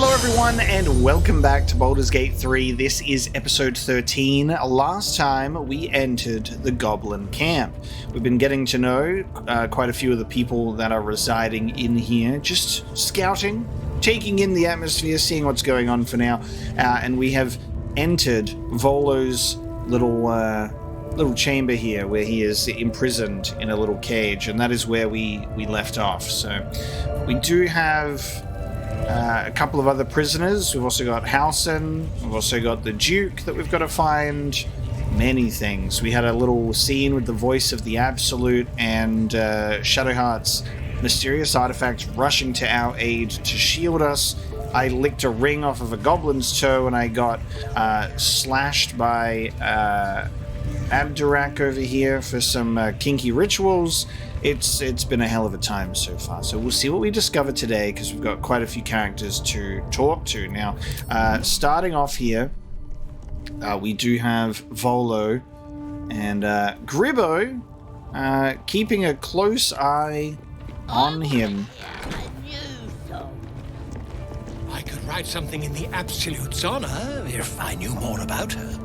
Hello everyone and welcome back to Baldur's Gate 3. This is episode 13. Last time we entered the Goblin camp. We've been getting to know quite a few of the people that are residing in here, just scouting, taking in the atmosphere, seeing what's going on for now, and we have entered Volo's little chamber here where he is imprisoned in a little cage, and that is where we left off. So we do have a couple of other prisoners. We've also got Halson. We've also got the Duke that we've got to find. Many things. We had a little scene with the voice of the Absolute and Shadowheart's mysterious artifact rushing to our aid to shield us. I licked a ring off of a goblin's toe and I got slashed by Abdurak over here for some kinky rituals. It's been a hell of a time so far. So we'll see what we discover today, because we've got quite a few characters to talk to. Now, starting off here, we do have Volo and Gribbo keeping a close eye on him. I could write something in the Absolute's honor if I knew more about her.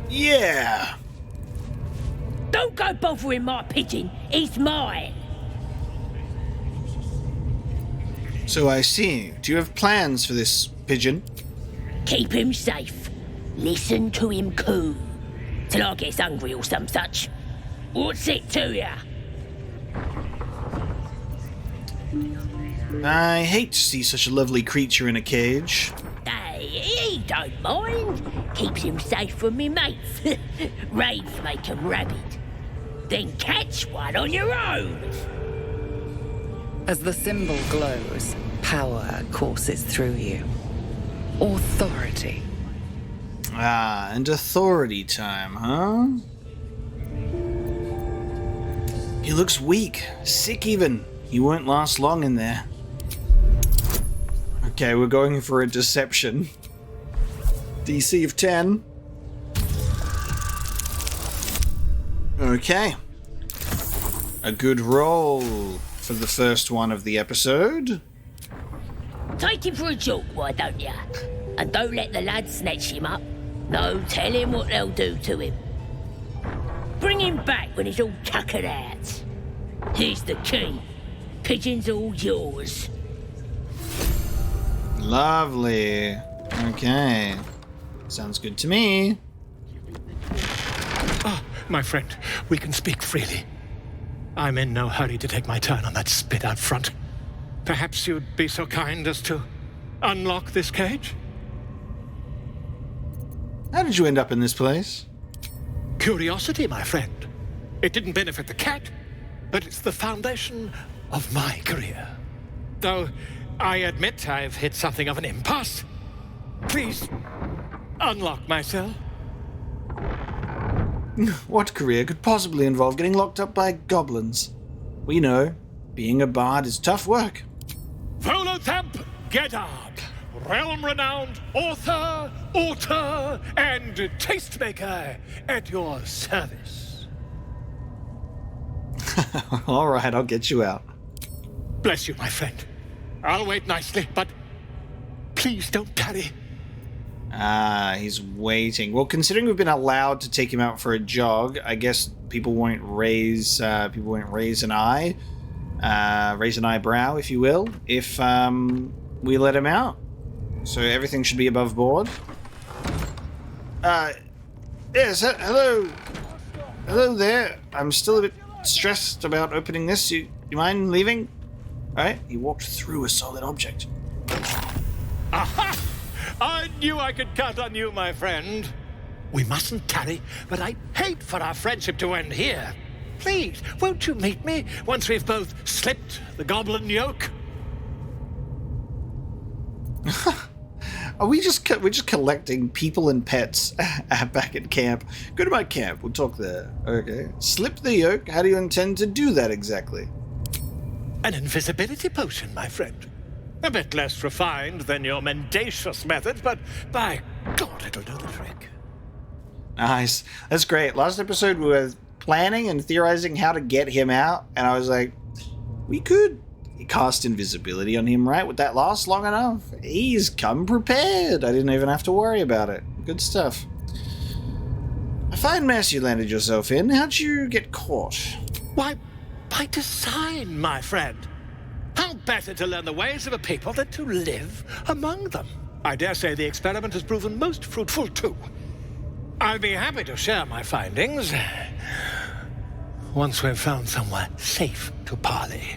Yeah! Don't go bothering my pigeon. He's mine. So I see. Do you have plans for this pigeon? Keep him safe. Listen to him coo. Till I gets hungry or some such. What's it to ya? I hate to see such a lovely creature in a cage. Hey, he don't mind. Keeps him safe from me mates. Raids make him rabid. Then catch one on your own. As the symbol glows, power courses through you. Authority. Ah, and authority time, huh? He looks weak, sick even. He won't last long in there. Okay, we're going for a deception. DC of 10. Okay. A good roll for the first one of the episode. Take him for a joke, why don't ya? And don't let the lads snatch him up. No, tell him what they'll do to him. Bring him back when he's all tuckered out. Here's the key. Pigeon's all yours. Lovely. Okay. Sounds good to me. Ah, my friend, we can speak freely. I'm in no hurry to take my turn on that spit out front. Perhaps you'd be so kind as to unlock this cage? How did you end up in this place? Curiosity, my friend. It didn't benefit the cat, but it's the foundation of my career. Though I admit I've hit something of an impasse. Please, unlock my cell. What career could possibly involve getting locked up by goblins? We know, being a bard is tough work. Volothamp Geddard, realm-renowned author, and tastemaker at your service. All right, I'll get you out. Bless you, my friend. I'll wait nicely, but please don't tarry. Ah, he's waiting. Well, considering we've been allowed to take him out for a jog, I guess people won't raise an eye, raise an eyebrow, if you will, if we let him out. So everything should be above board. Yes, hello there. I'm still a bit stressed about opening this. You mind leaving? All right. He walked through a solid object. Aha! I knew I could count on you, my friend. We mustn't tarry, but I'd hate for our friendship to end here. Please, won't you meet me once we've both slipped the goblin yoke? We're just collecting people and pets back at camp. Go to my camp. We'll talk there. Okay. Slip the yoke. How do you intend to do that exactly? An invisibility potion, my friend. A bit less refined than your mendacious methods, but by God, it'll do the trick. Nice. That's great. Last episode we were planning and theorizing how to get him out, and I was like, we could You cast invisibility on him, right? Would that last long enough? He's come prepared. I didn't even have to worry about it. Good stuff. A fine mess you landed yourself in. How'd you get caught? Why, by design, my friend. How better to learn the ways of a people than to live among them? I dare say the experiment has proven most fruitful, too. I'll be happy to share my findings once we've found somewhere safe to parley.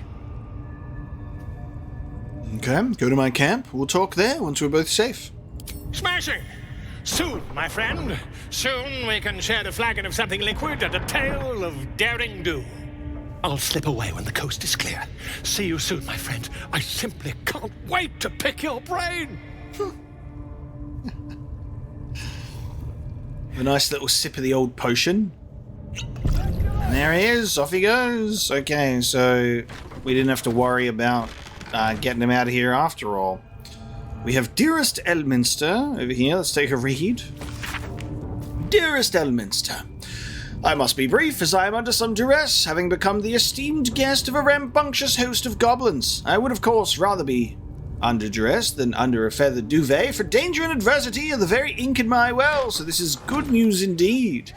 Okay, go to my camp. We'll talk there once we're both safe. Smashing! Soon, my friend. Soon we can share a flagon of something liquid and a tale of daring do. I'll slip away when the coast is clear. See you soon, my friend. I simply can't wait to pick your brain. A nice little sip of the old potion. And there he is. Off he goes. Okay, so we didn't have to worry about getting him out of here after all. We have Dearest Elminster over here. Let's take a read. Dearest Elminster, I must be brief, as I am under some duress, having become the esteemed guest of a rambunctious host of goblins. I would, of course, rather be under duress than under a feathered duvet, for danger and adversity are the very ink in my well, so this is good news indeed.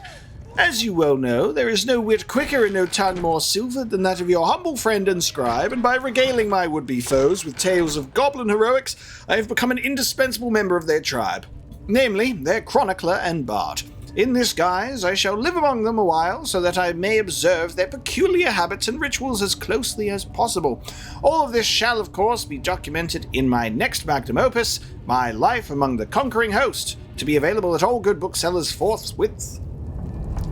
As you well know, there is no wit quicker and no tongue more silvered than that of your humble friend and scribe, and by regaling my would-be foes with tales of goblin heroics, I have become an indispensable member of their tribe, namely, their chronicler and bard. In this guise, I shall live among them a while, so that I may observe their peculiar habits and rituals as closely as possible. All of this shall, of course, be documented in my next magnum opus, My Life Among the Conquering Host, to be available at all good booksellers forthwith.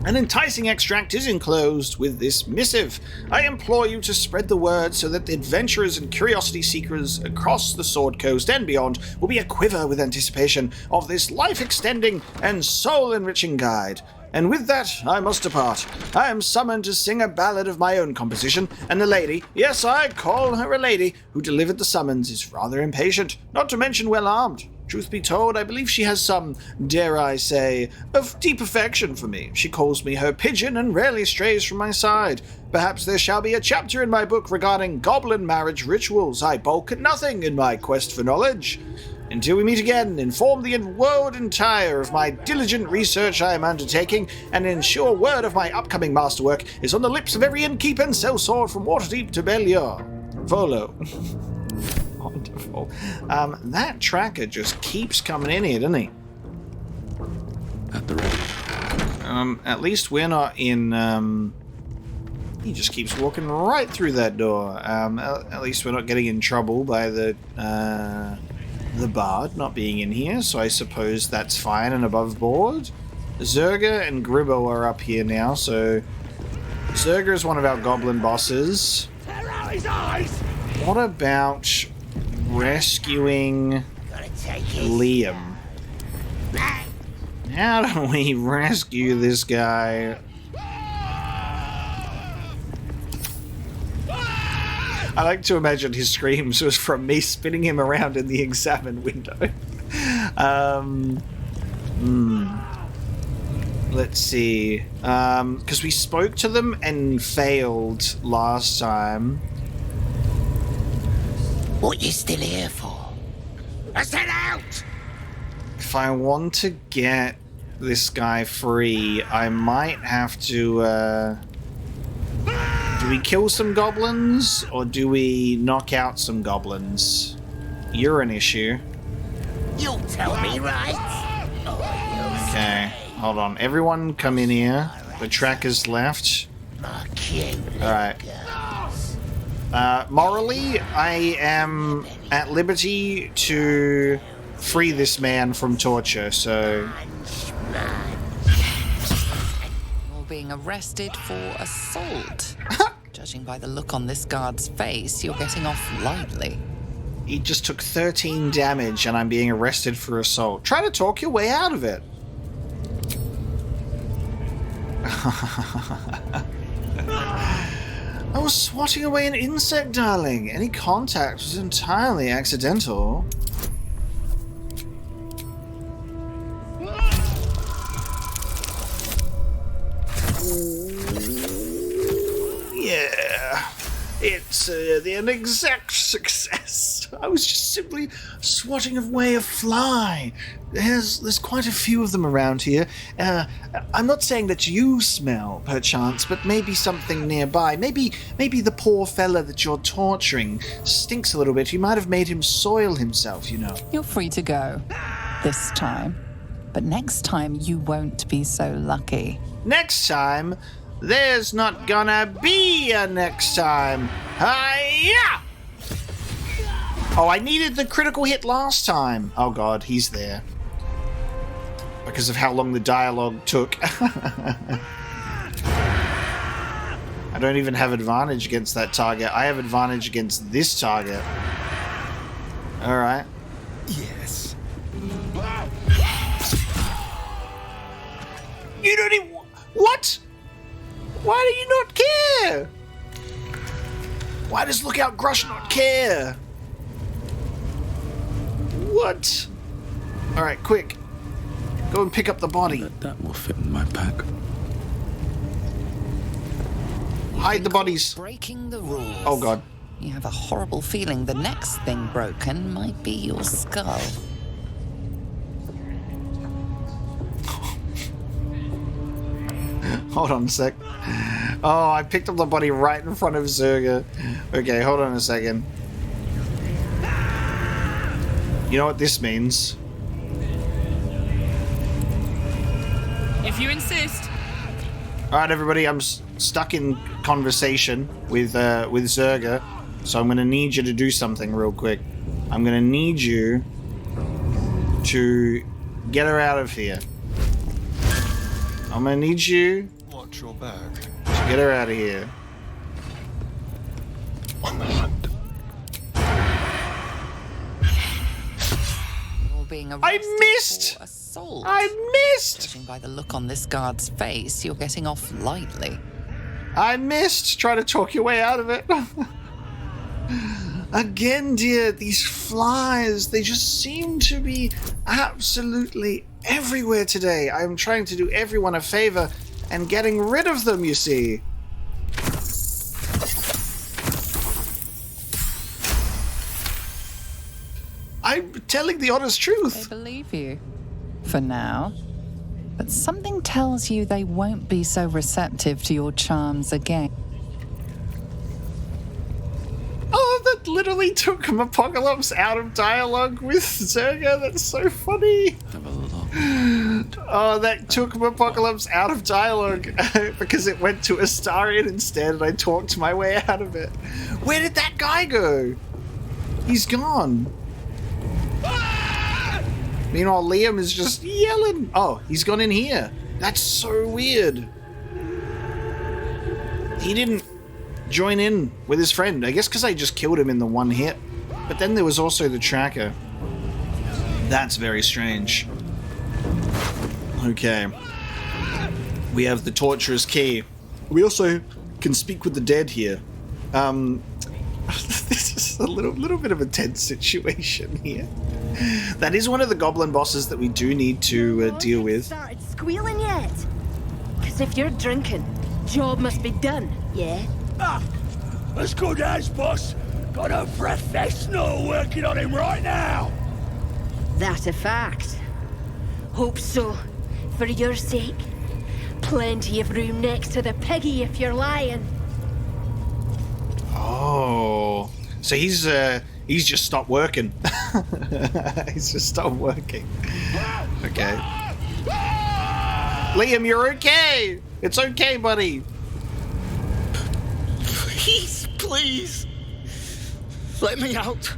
An enticing extract is enclosed with this missive. I implore you to spread the word so that the adventurers and curiosity seekers across the Sword Coast and beyond will be aquiver with anticipation of this life-extending and soul-enriching guide. And with that, I must depart. I am summoned to sing a ballad of my own composition, and the lady, yes, I call her a lady, who delivered the summons is rather impatient, not to mention well-armed. Truth be told, I believe she has some, dare I say, of deep affection for me. She calls me her pigeon and rarely strays from my side. Perhaps there shall be a chapter in my book regarding goblin marriage rituals. I balk at nothing in my quest for knowledge. Until we meet again, inform the world entire of my diligent research I am undertaking, and ensure word of my upcoming masterwork is on the lips of every innkeep and sellsword from Waterdeep to Beliar. Volo. Wonderful. That tracker just keeps coming in here, doesn't he? At the ready. At least we're not in, he just keeps walking right through that door. At least we're not getting in trouble by the bard not being in here, so I suppose that's fine and above board. Zerga and Gribbo are up here now, so Zerga is one of our goblin bosses. Tear out his eyes! What about rescuing Liam? How do we rescue this guy? I like to imagine his screams was from me spinning him around in the examine window. Let's see. Because we spoke to them and failed last time. What you still here for? I said out! If I want to get this guy free, I might have to, do we kill some goblins, or do we knock out some goblins? You're an issue. You'll tell me, right? Okay, hold on. Everyone come in here. The tracker's left. Alright. Morally, I am at liberty to free this man from torture, so... You're being arrested for assault. Judging by the look on this guard's face, you're getting off lightly. He just took 13 damage and I'm being arrested for assault. Try to talk your way out of it. I was swatting away an insect, darling. Any contact was entirely accidental. Yeah. It's an exact success. I was just simply swatting away a fly. There's quite a few of them around here. I'm not saying that you smell, perchance, but maybe something nearby. Maybe the poor fella that you're torturing stinks a little bit. You might have made him soil himself, you know. You're free to go. This time. But next time you won't be so lucky. Next time? There's not gonna be a next time. Hi-ya! Oh, I needed the critical hit last time. Oh god, he's there. Because of how long the dialogue took. I don't even have advantage against that target. I have advantage against this target. Alright. Yes. You don't even... What? Why do you not care? Why does Lookout Grush not care? What? Alright, quick. Go and pick up the body. That will fit in my pack. Hide the bodies. Breaking the rules. Oh god. You have a horrible feeling the next thing broken might be your skull. Hold on a sec. Oh, I picked up the body right in front of Zerga. Okay, hold on a second. You know what this means? If you insist. Alright, everybody, I'm stuck in conversation with Zerga, so I'm going to need you to do something real quick. I'm going to need you to get her out of here. I'm going to need you Watch your back. to get her out of here. On the hunt. You're being I arrested missed! for assault. I missed! Judging by the look on this guard's face, you're getting off lightly. I missed! Try to talk your way out of it. Again, dear, these flies, they just seem to be absolutely everywhere today. I'm trying to do everyone a favor and getting rid of them, you see. I'm telling the honest They truth. believe you. For now. But something tells you they won't be so receptive to your charms again. Oh, that literally took Apocalypse out of dialogue with Zerga. That's so funny. Have a look. Oh, that took Apocalypse out of dialogue because it went to Astarion instead and I talked my way out of it. Where did that guy go? He's gone. Meanwhile, Liam is just yelling. Oh, he's gone in here. That's so weird. He didn't join in with his friend. I guess because I just killed him in the one hit. But then there was also the tracker. That's very strange. Okay. We have the torturer's key. We also can speak with the dead here. This is a little bit of a tense situation here. That is one of the goblin bosses that we do need to deal with. Started squealing yet? Because if you're drinking, job must be done, yeah? As good as, boss. Got a professional working on him right now. That a fact. Hope so. For your sake. Plenty of room next to the piggy if you're lying. Oh, so he's just stopped working. He's just stopped working. Okay. Liam, you're okay. It's okay, buddy. Please. Let me out.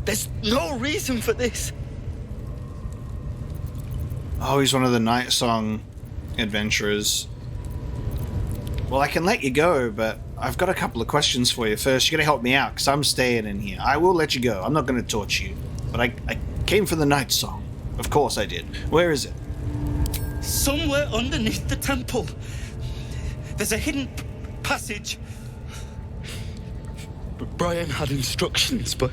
There's no reason for this. Oh, he's one of the Night Song adventurers. Well, I can let you go, but I've got a couple of questions for you. First, you gotta help me out, because I'm staying in here. I will let you go. I'm not gonna torture you. But I came for the Night Song. Of course I did. Where is it? Somewhere underneath the temple. There's a hidden passage. Brian had instructions, but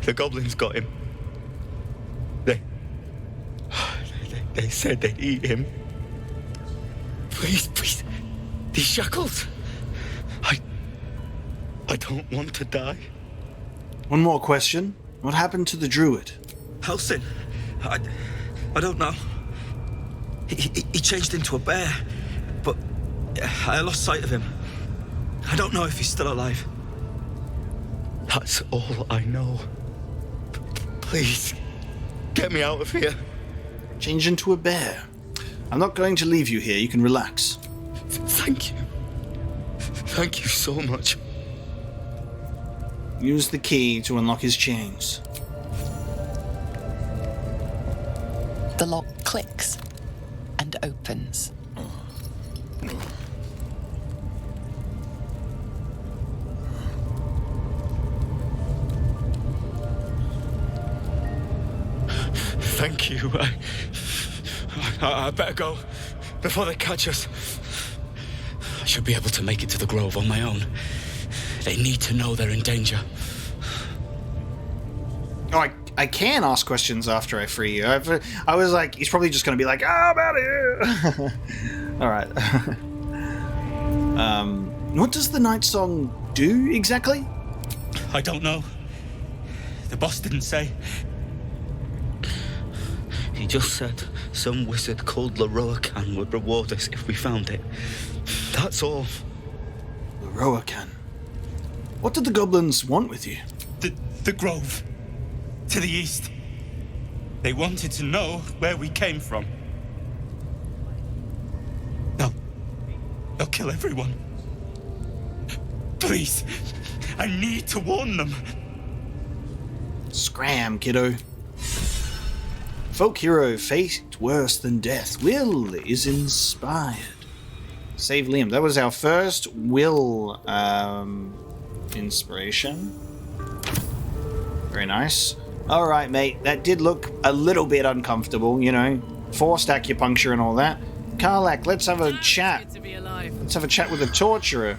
the goblins got him. They said they'd eat him. Please, these shackles. I don't want to die. One more question. What happened to the druid? Helsing? I don't know. He changed into a bear, but I lost sight of him. I don't know if he's still alive. That's all I know. Please, get me out of here. Change into a bear. I'm not going to leave you here. You can relax. Thank you. Thank you so much. Use the key to unlock his chains. The lock clicks and opens. Thank you. I better go before they catch us. I should be able to make it to the grove on my own. They need to know they're in danger. Oh, I can ask questions after I free you. I was like, he's probably just going to be like, I'm out of here. All right. What does the night song do exactly? I don't know. The boss didn't say. He just said some wizard called Leroacan would reward us if we found it. That's all. Leroacan. What did the goblins want with you? The grove. To the east. They wanted to know where we came from. They'll kill everyone. Please, I need to warn them. Scram, kiddo. Folk hero, fate worse than death. Will is inspired. Save Liam. That was our first Will inspiration. Very nice. Alright, mate. That did look a little bit uncomfortable, you know. Forced acupuncture and all that. Karlak, let's have a chat. Let's have a chat with the torturer.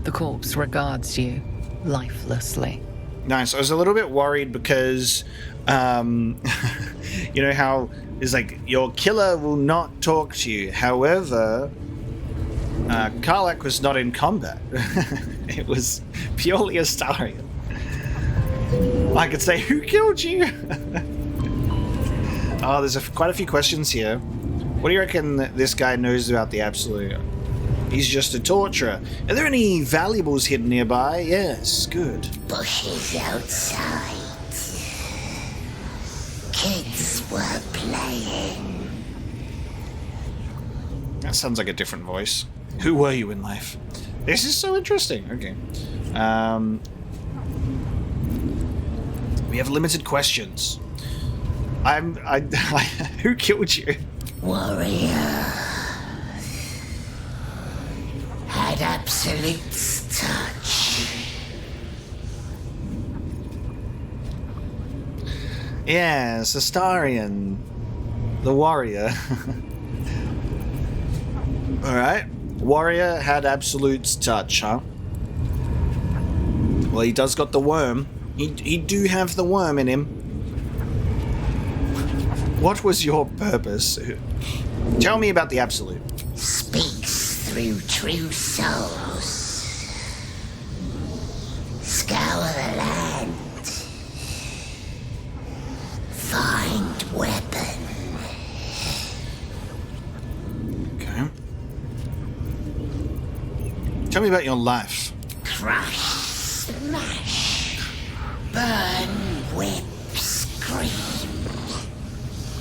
The corpse regards you lifelessly. Nice. I was a little bit worried because, you know how it's like your killer will not talk to you. However, Karlak was not in combat. It was purely Astarion. I could say, who killed you? Oh, there's quite a few questions here. What do you reckon that this guy knows about the Absolute? He's just a torturer. Are there any valuables hidden nearby? Yes, good. Bushes outside. Kids were playing. That sounds like a different voice. Who were you in life? This is so interesting. Okay. We have limited questions. Who killed you? Warrior. Had Absolute's touch. Yes, Astarion. The warrior. Alright. Warrior had Absolute's touch, huh? Well, he does got the worm. He do have the worm in him. What was your purpose? Tell me about the Absolute. Speaks through true souls. Scour the land. Find weapon. Okay. Tell me about your life. Crush, smash. Burn, whip, scream.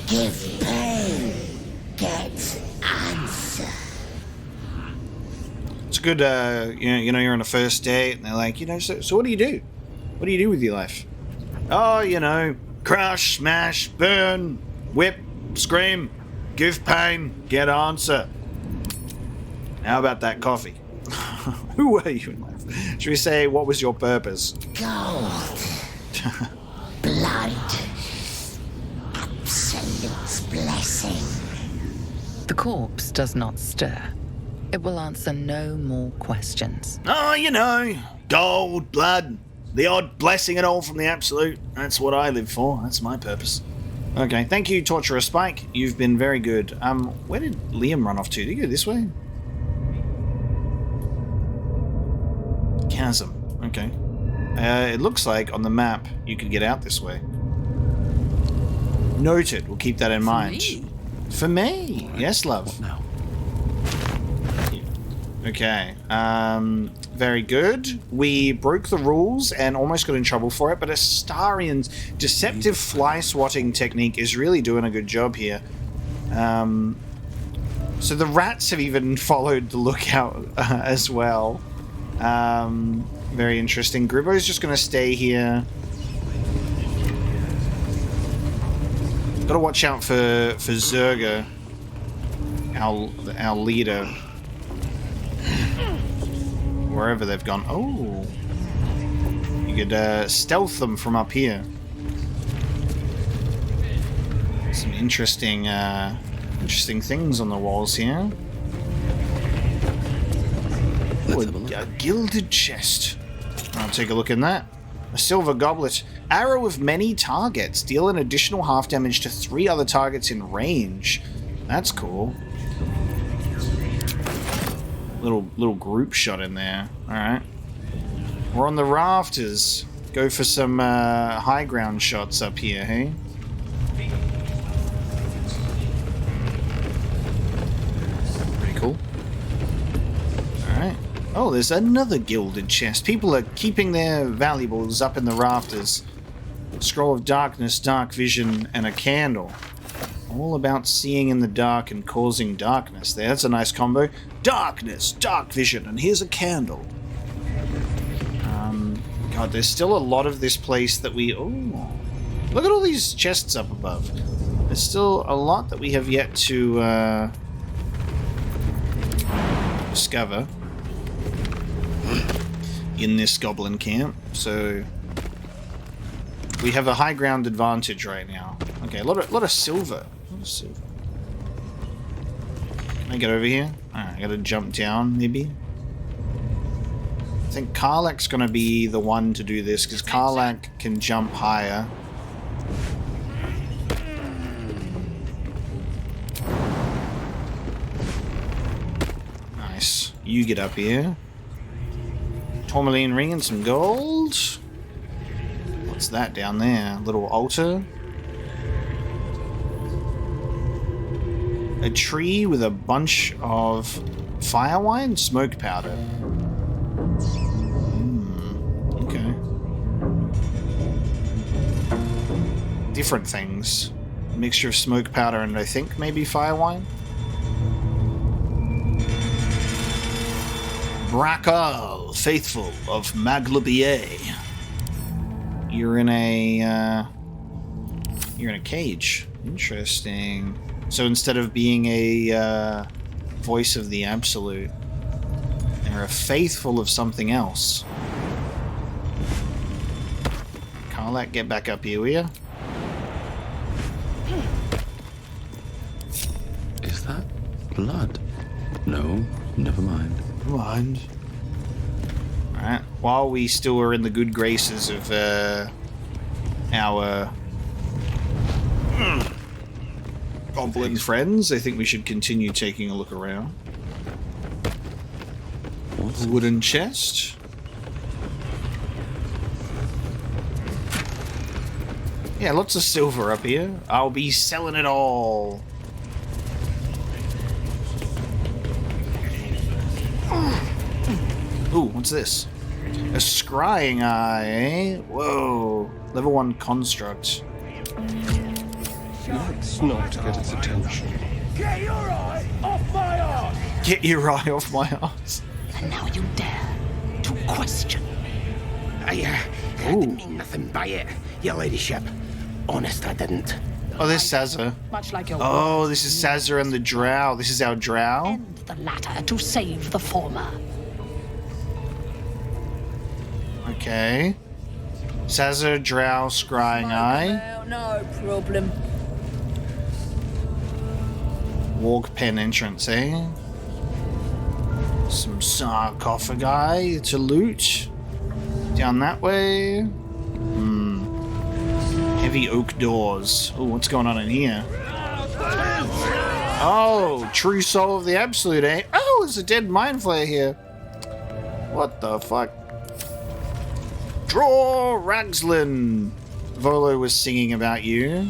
Give pain. Get answer. It's a good, you know, you're on a first date, and they're like, you know, so what do you do? What do you do with your life? Oh, you know, crush, smash, burn, whip, scream, give pain, get answer. How about that coffee? Who were you in life? Should we say, what was your purpose? Gold. Blood. Absolute's blessing. The corpse does not stir. It will answer no more questions. Oh, you know, gold, blood, the odd blessing and all from the Absolute. That's what I live for. That's my purpose. Okay, thank you, Torturer Spike. You've been very good. Where did Liam run off to? Did he go this way? Chasm. Okay. It looks like on the map you could get out this way. Noted. We'll keep that in mind. For me? Right. Yes, love. What now? Okay. Very good. We broke the rules and almost got in trouble for it, but Astarian's deceptive fly swatting technique is really doing a good job here. So the rats have even followed the lookout as well. Very interesting. Gribbo's just going to stay here. Got to watch out for Zerga, our leader. Wherever they've gone. Oh, you could stealth them from up here. Some interesting things on the walls here. Ooh, a gilded chest. I'll take a look in that. A silver goblet. Arrow of many targets. Deal an additional half damage to 3 other targets in range. That's cool. Little group shot in there. Alright. We're on the rafters. Go for some high ground shots up here, hey? Pretty cool. Alright. Oh, there's another gilded chest. People are keeping their valuables up in the rafters. Scroll of darkness, dark vision, and a candle. All about seeing in the dark and causing darkness. That's a nice combo. Darkness, dark vision, and here's a candle. God, there's still a lot of this place that we... Oh, look at all these chests up above. There's still a lot that we have yet to discover in this goblin camp. So we have a high ground advantage right now. Okay, a lot of silver. Can I get over here? Alright, I gotta jump down, maybe. I think Karlak's gonna be the one to do this, because Karlak can jump higher. Nice. You get up here. Tourmaline ring and some gold. What's that down there? Little altar. A tree with a bunch of firewine? Smoke powder. Okay. Different things. A mixture of smoke powder and I think maybe firewine? Brakal, faithful of Maglabier. You're in a cage. Interesting. So instead of being a voice of the absolute, they're a faithful of something else. Karlak, get back up here, will ya? Is that blood? No, never mind. Never mind. Alright, while we still are in the good graces of our goblin friends, I think we should continue taking a look around. What's wooden chest. Yeah, lots of silver up here. I'll be selling it all. Ooh, what's this? A scrying eye, eh? Whoa. Level 1 construct. Let's not get its attention. Get your eye off my arse! Get your eye off my ass. And now you dare to question me. I didn't mean nothing by it, your ladyship. Honest, I didn't. Oh, there's Sazza. Much like your Oh, this is Sazza and the drow. This is our drow? end the latter to save the former. Okay. Sazza, drow, scrying eye. No problem. Walk pen entrance, eh? Some sarcophagi to loot. Down that way. Heavy oak doors. Oh, what's going on in here? Oh, true soul of the absolute, eh? Oh, there's a dead mind flayer here. What the fuck? Draw Ragslin. Volo was singing about you.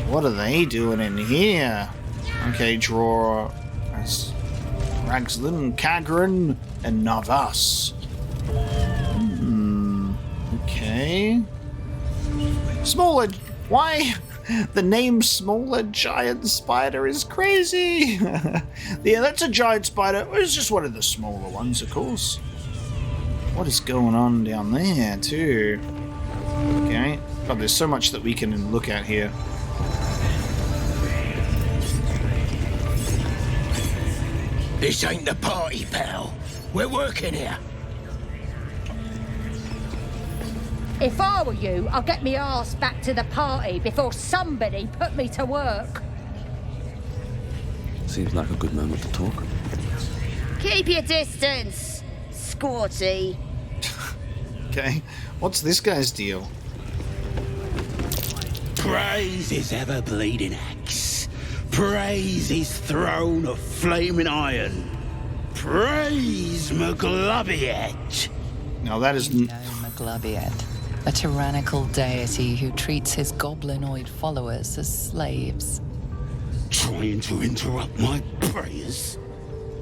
What are they doing in here? Okay, draw Ragslin, Kagran, and Navas. Okay. Smaller. Why? The name Smaller Giant Spider is crazy. Yeah, that's a giant spider. It's just one of the smaller ones, of course. What is going on down there, too? Okay. God, there's so much that we can look at here. This ain't the party, pal. We're working here. If I were you, I'd get me arse back to the party before somebody put me to work. Seems like a good moment to talk. Keep your distance, Squatty. Okay. What's this guy's deal? Praise his ever-bleeding axe. Praise his throne of flaming iron. Praise Maglubiet. Now that is... No, Maglubiet. A tyrannical deity who treats his goblinoid followers as slaves. Trying to interrupt my prayers?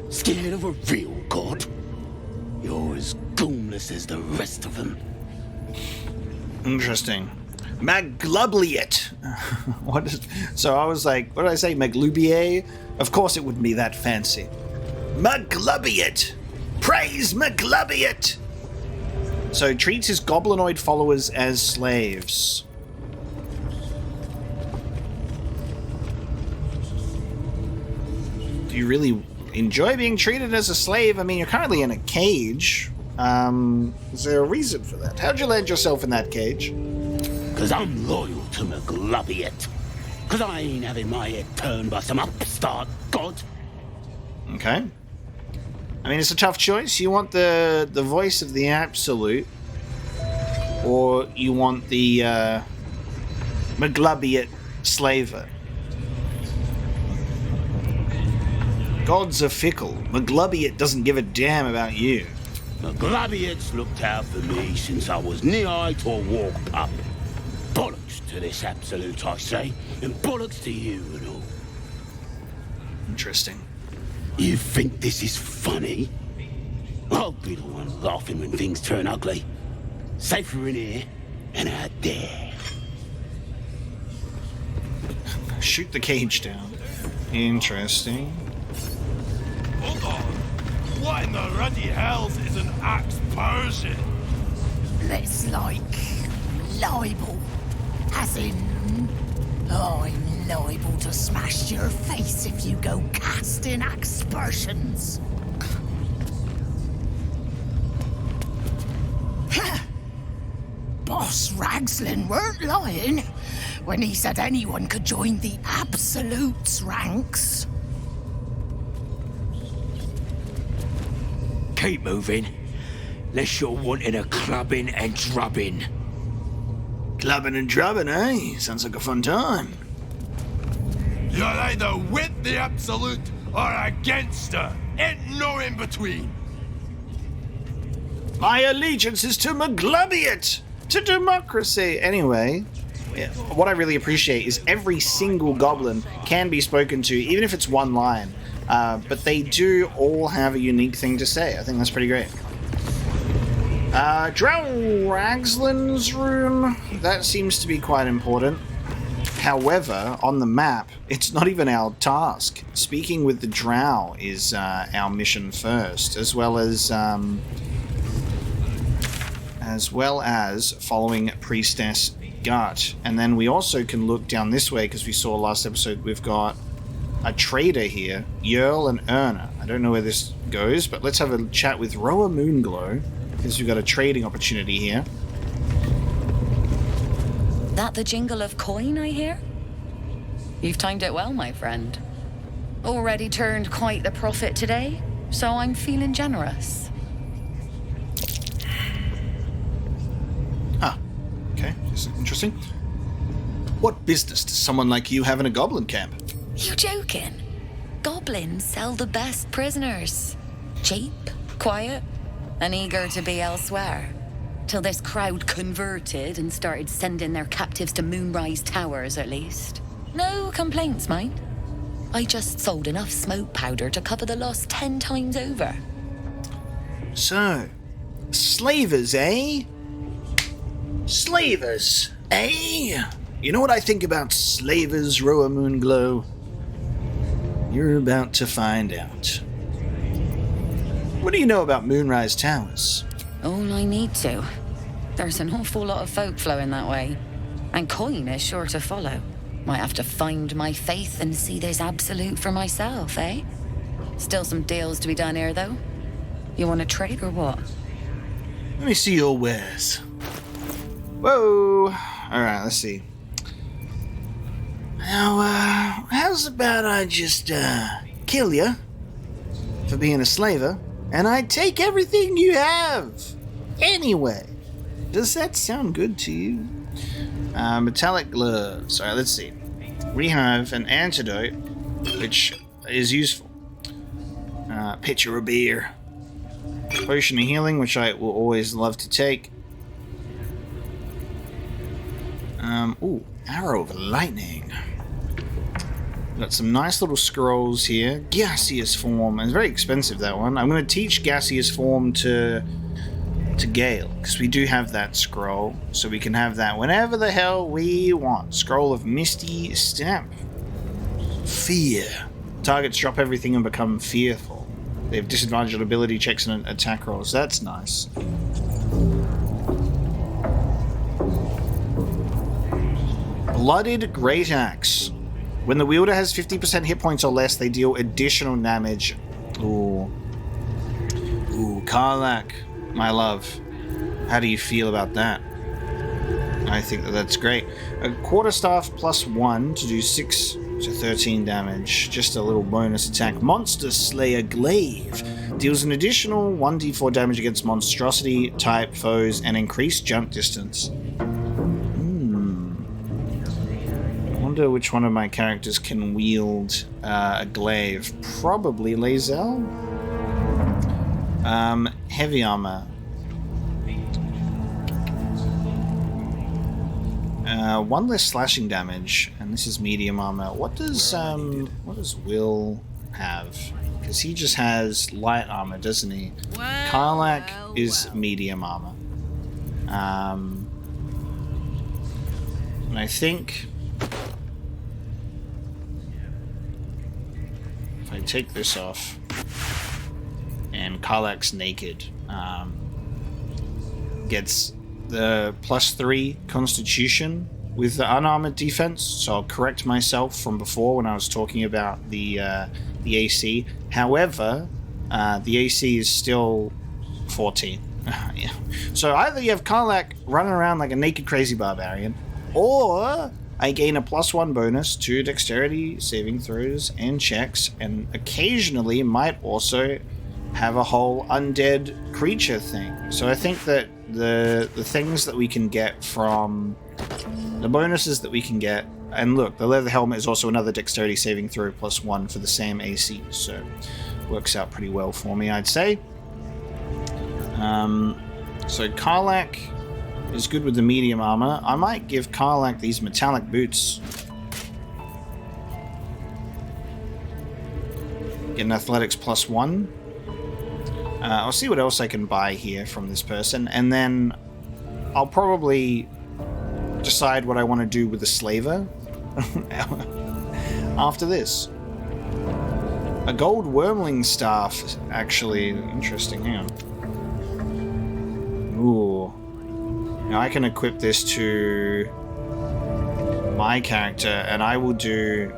Scared of a real god? You're as goomless as the rest of them. Interesting. Maglubiet. What is... So I was like, what did I say? Maglubier? Of course it wouldn't be that fancy. Maglubiet. Praise Maglubiet. So treats his goblinoid followers as slaves. Do you really enjoy being treated as a slave? I mean, you're currently in a cage. Is there a reason for that? How'd you land yourself in that cage? Cause I'm loyal to Maglubiet. Cause I ain't having my head turned by some upstart god. Okay. I mean, it's a tough choice. You want the voice of the absolute, or you want the Maglubiet slaver. Gods are fickle. Maglubiet doesn't give a damn about you. Maglubiet's looked out for me since I was knee-high to a walk pup. Bollocks to this absolute, I say, and bollocks to you and all. Interesting. You think this is funny? I'll be the one laughing when things turn ugly. Safer in here and out there. Shoot the cage down. Interesting. Hold on. What in the ruddy hells is an axe Persian? That's like libel. As in, I'm liable to smash your face if you go casting aspersions. Boss Ragslin weren't lying when he said anyone could join the Absolute's ranks. Keep moving, unless you're wanting a clubbing and drubbing. Clubbing and drubbing, eh? Sounds like a fun time. You're either with the Absolute or against her. Ain't no in between. My allegiance is to Maglubiet, to democracy. Anyway, what I really appreciate is every single goblin can be spoken to, even if it's one line. But they do all have a unique thing to say. I think that's pretty great. Drow Ragslin's room. That seems to be quite important. However, on the map, it's not even our task. Speaking with the Drow is our mission first, as well as following Priestess Gut. And then we also can look down this way, because we saw last episode we've got a trader here, Yerl and Erna. I don't know where this goes, but let's have a chat with Roa Moonglow, because we've got a trading opportunity here. That the jingle of coin I hear? You've timed it well, my friend. Already turned quite the profit today, so I'm feeling generous. Huh. is interesting. What business does someone like you have in a goblin camp? You joking? Goblins sell the best prisoners. Cheap, quiet, and eager to be elsewhere. Till this crowd converted and started sending their captives to Moonrise Towers, at least. No complaints, mind. I just sold enough smoke powder to cover the loss 10 times over. So, slavers, eh? Slavers, eh? You know what I think about slavers, Roa Moonglow? You're about to find out. What do you know about Moonrise Towers? All I need to. There's an awful lot of folk flowing that way. And coin is sure to follow. Might have to find my faith and see this absolute for myself, eh? Still some deals to be done here, though. You want to trade or what? Let me see your wares. Whoa! Alright, let's see. Now, how's about I just, kill you for being a slaver, and I take everything you have? Anyway, does that sound good to you? Metallic gloves. Alright, let's see. We have an antidote, which is useful. Pitcher of beer. Potion of healing, which I will always love to take. Ooh, arrow of lightning. Got some nice little scrolls here. Gaseous form. It's very expensive, that one. I'm going to teach gaseous form to Gale, because we do have that scroll, so we can have that whenever the hell we want. Scroll of Misty Stamp. Fear. Targets drop everything and become fearful. They have disadvantage on ability checks and attack rolls. That's nice. Blooded Great Axe. When the wielder has 50% hit points or less, they deal additional damage. Ooh. Ooh, Karlak, my love. How do you feel about that? I think that's great. A quarterstaff +1 to do 6 to 13 damage. Just a little bonus attack. Monster Slayer Glaive. Deals an additional 1d4 damage against monstrosity type foes and increased jump distance. I wonder which one of my characters can wield a glaive. Probably Lae'zel. Heavy armor. One less slashing damage, and this is medium armor. What does Will have? Because he just has light armor, doesn't he? Karlak is medium armor. And I think if I take this off, and Karlak's naked, gets the +3 Constitution with the unarmored defense, so I'll correct myself from before when I was talking about the AC. However, the AC is still 14. Yeah. So either you have Karlak running around like a naked crazy barbarian, or I gain a +1 bonus to dexterity saving throws and checks, and occasionally might also have a whole undead creature thing. So I think that the things that we can get from the bonuses that we can get, and look, the leather helmet is also another dexterity saving throw +1 for the same AC, so works out pretty well for me, I'd say. So Karlak is good with the medium armor. I might give Karlak these metallic boots. Get an athletics +1. I'll see what else I can buy here from this person, and then I'll probably decide what I want to do with the slaver after this. A gold wormling staff, actually. Interesting, hang on. Ooh. Now I can equip this to my character, and I will do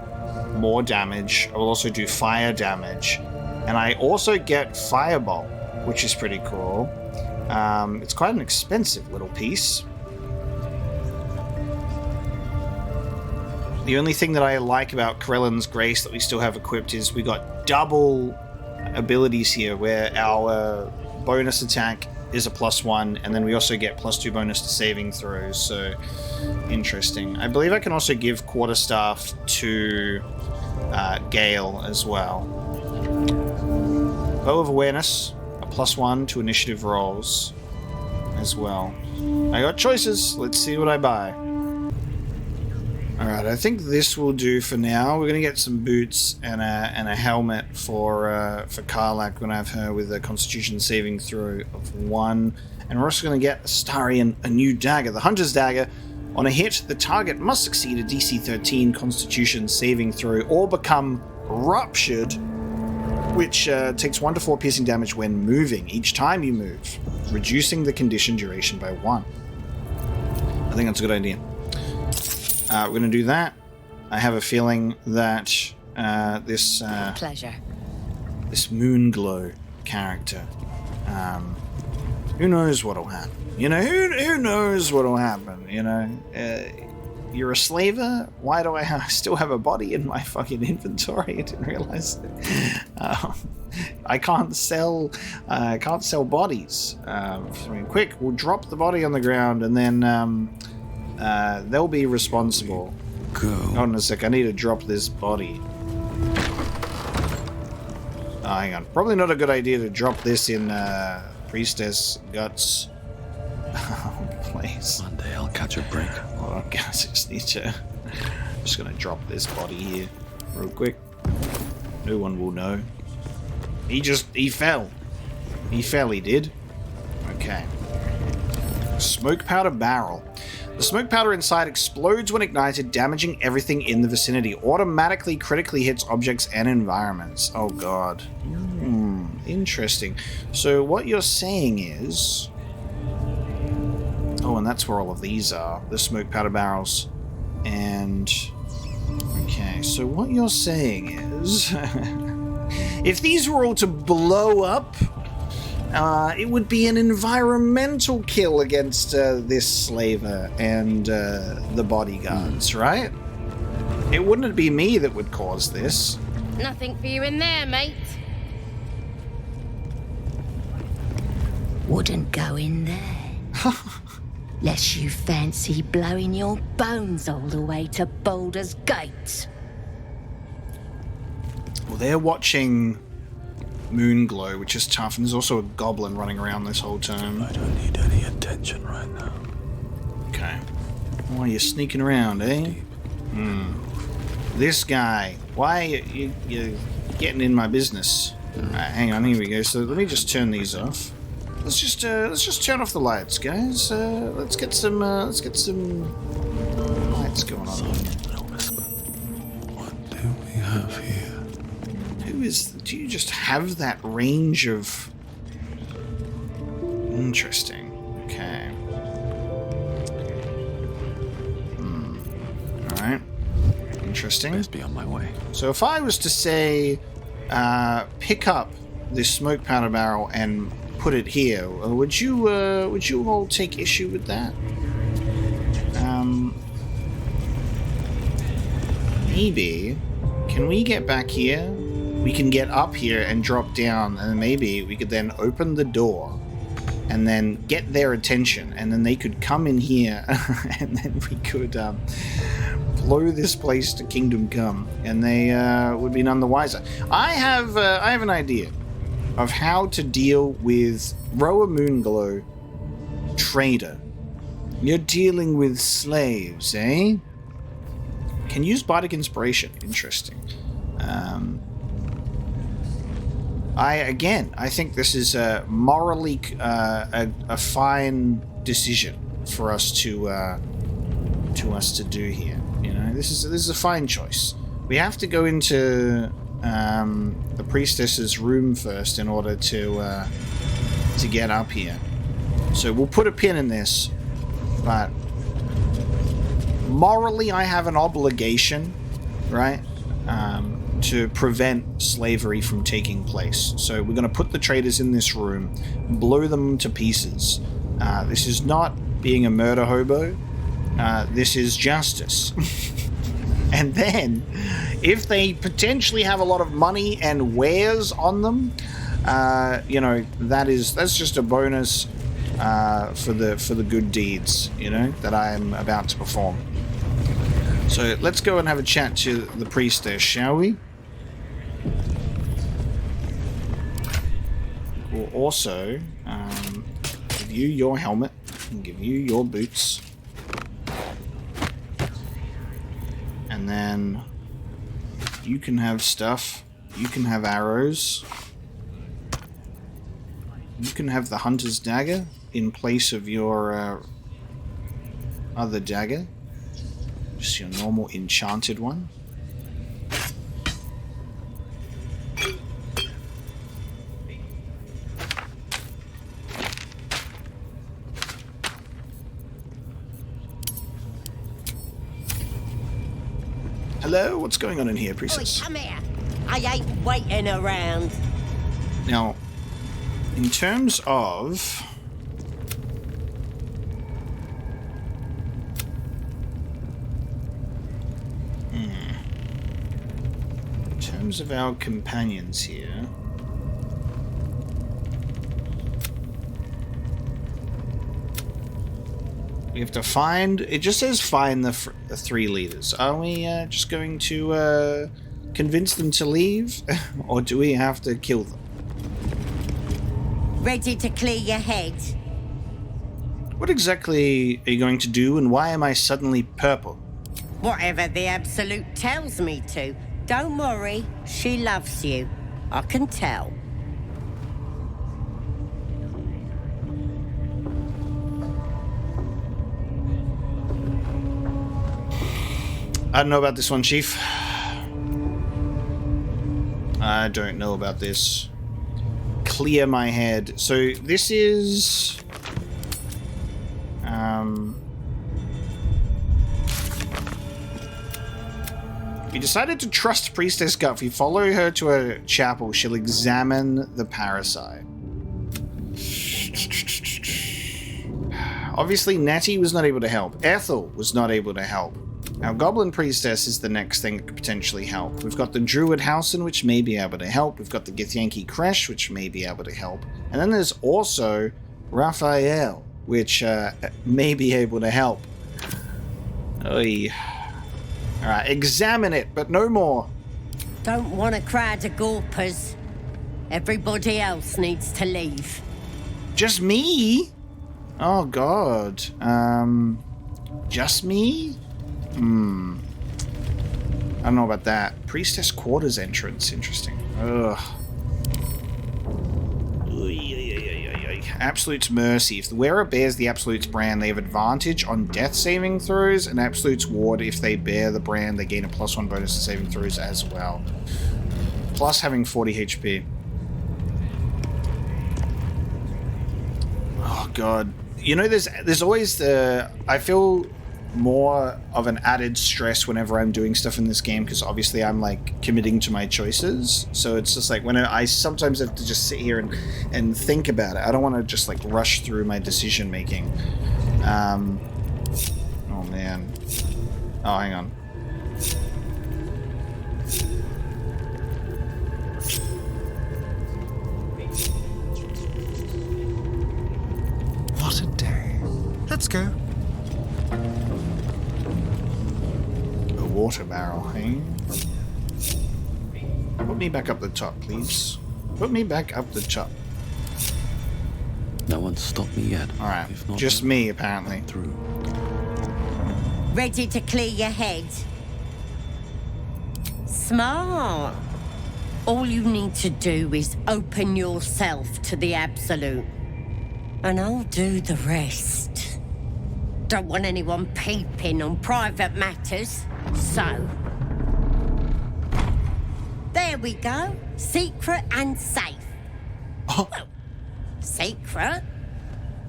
more damage. I will also do fire damage. And I also get Fireball, which is pretty cool. It's quite an expensive little piece. The only thing that I like about Corellan's Grace that we still have equipped is we got double abilities here, where our bonus attack is a +1, and then we also get +2 bonus to saving throws, so interesting. I believe I can also give Quarterstaff to Gale as well. Bow of Awareness, a +1 to initiative rolls as well. I got choices. Let's see what I buy. Alright, I think this will do for now. We're going to get some boots and a helmet for Karlak. We're going to have her with a Constitution saving throw of 1. And we're also going to get Astarion a new dagger, the Hunter's Dagger. On a hit, the target must succeed a DC 13 Constitution saving throw or become ruptured, which takes 1 to 4 piercing damage when moving each time you move, reducing the condition duration by 1. I think that's a good idea. We're going to do that. I have a feeling that this pleasure. This Moonglow character, who knows what'll happen? You know, who knows what'll happen? You know, you're a slaver. Why do I still have a body in my fucking inventory? I didn't realize it. I can't sell bodies. I mean, quick, we'll drop the body on the ground and then. They'll be responsible. Go. Hold on a sec, I need to drop this body. Oh, hang on. Probably not a good idea to drop this in Priestess Guts. Oh, please. One day I'll catch a break. Hold on, guys. I just need to... I'm just gonna drop this body here real quick. No one will know. He fell. He fell, he did. Okay. Smoke powder barrel. The smoke powder inside explodes when ignited, damaging everything in the vicinity. Automatically critically hits objects and environments. Oh god. Interesting. So what you're saying is... Oh, and that's where all of these are. The smoke powder barrels. And... Okay, so what you're saying is... if these were all to blow up... it would be an environmental kill against this slaver and the bodyguards, right? It wouldn't be me that would cause this. Nothing for you in there, mate. Wouldn't go in there. Lest you fancy blowing your bones all the way to Baldur's Gate. Well, they're watching Moonglow, which is tough, and there's also a goblin running around this whole time. I don't need any attention right now. Okay. Why are you sneaking around, eh? This guy. Why are you getting in my business? Alright, hang on, here we go. So let me just turn these off. Let's just turn off the lights, guys. Let's get some lights going on. What do we have here? Do you just have that range of... Interesting. Okay. Alright. Interesting. Best be on my way. So if I was to say, pick up this smoke powder barrel and put it here, would you all take issue with that? Maybe. Can we get back here? We can get up here and drop down, and maybe we could then open the door and then get their attention, and then they could come in here and then we could blow this place to Kingdom Come, and they would be none the wiser. I have an idea of how to deal with Roa Moonglow, trader. You're dealing with slaves, eh? Can use Bardic Inspiration. Interesting. I think this is morally a fine decision for us to do here. You know, this is a fine choice. We have to go into the priestess's room first in order to get up here. So we'll put a pin in this, but morally I have an obligation, right? To prevent slavery from taking place. So we're going to put the traders in this room, blow them to pieces. This is not being a murder hobo. This is justice. And then, if they potentially have a lot of money and wares on them, you know, that's just a bonus. for the good deeds, you know, that I am about to perform. So let's go and have a chat to the priestess, shall we? We'll also give you your helmet and give you your boots. And then you can have stuff. You can have arrows. You can have the hunter's dagger in place of your other dagger. Just your normal enchanted one. Hello? What's going on in here, priestess? Oi, come here. I ain't waiting around. Now, in terms of... In terms of our companions here... We have to find... It just says find the three leaders. Are we just going to convince them to leave? Or do we have to kill them? Ready to clear your head? What exactly are you going to do, and why am I suddenly purple? Whatever the Absolute tells me to. Don't worry, she loves you. I can tell. I don't know about this one, Chief. I don't know about this. Clear my head. So this is... We decided to trust Priestess Gut. If we follow her to a chapel, she'll examine the parasite. Obviously, Natty was not able to help. Ethel was not able to help. Our Goblin Priestess is the next thing that could potentially help. We've got the Druid Housen, which may be able to help. We've got the Githyanki Kresh, which may be able to help. And then there's also Raphael, which may be able to help. Oy. Alright, examine it, but no more. Don't want a crowd of gawpers. Everybody else needs to leave. Just me? Oh god. Just me? I don't know about that. Priestess Quarters entrance. Interesting. Ugh. Absolute's Mercy. If the wearer bears the Absolute's brand, they have advantage on death saving throws, and Absolute's Ward, if they bear the brand, they gain a +1 bonus to saving throws as well. Plus having 40 HP. Oh god. You know, there's always the... I feel more of an added stress whenever I'm doing stuff in this game, because obviously I'm like committing to my choices. So it's just like when I sometimes have to just sit here and think about it. I don't want to just like rush through my decision making. Oh man. Oh, hang on. What a day. Let's go. Water barrel, hey? Put me back up the top, please. Put me back up the top. No one's stopped me yet. Alright, just me, apparently. Through. Ready to clear your head? Smart. All you need to do is open yourself to the Absolute. And I'll do the rest. Don't want anyone peeping on private matters. So, there we go. Secret and safe. Oh. Well, secret?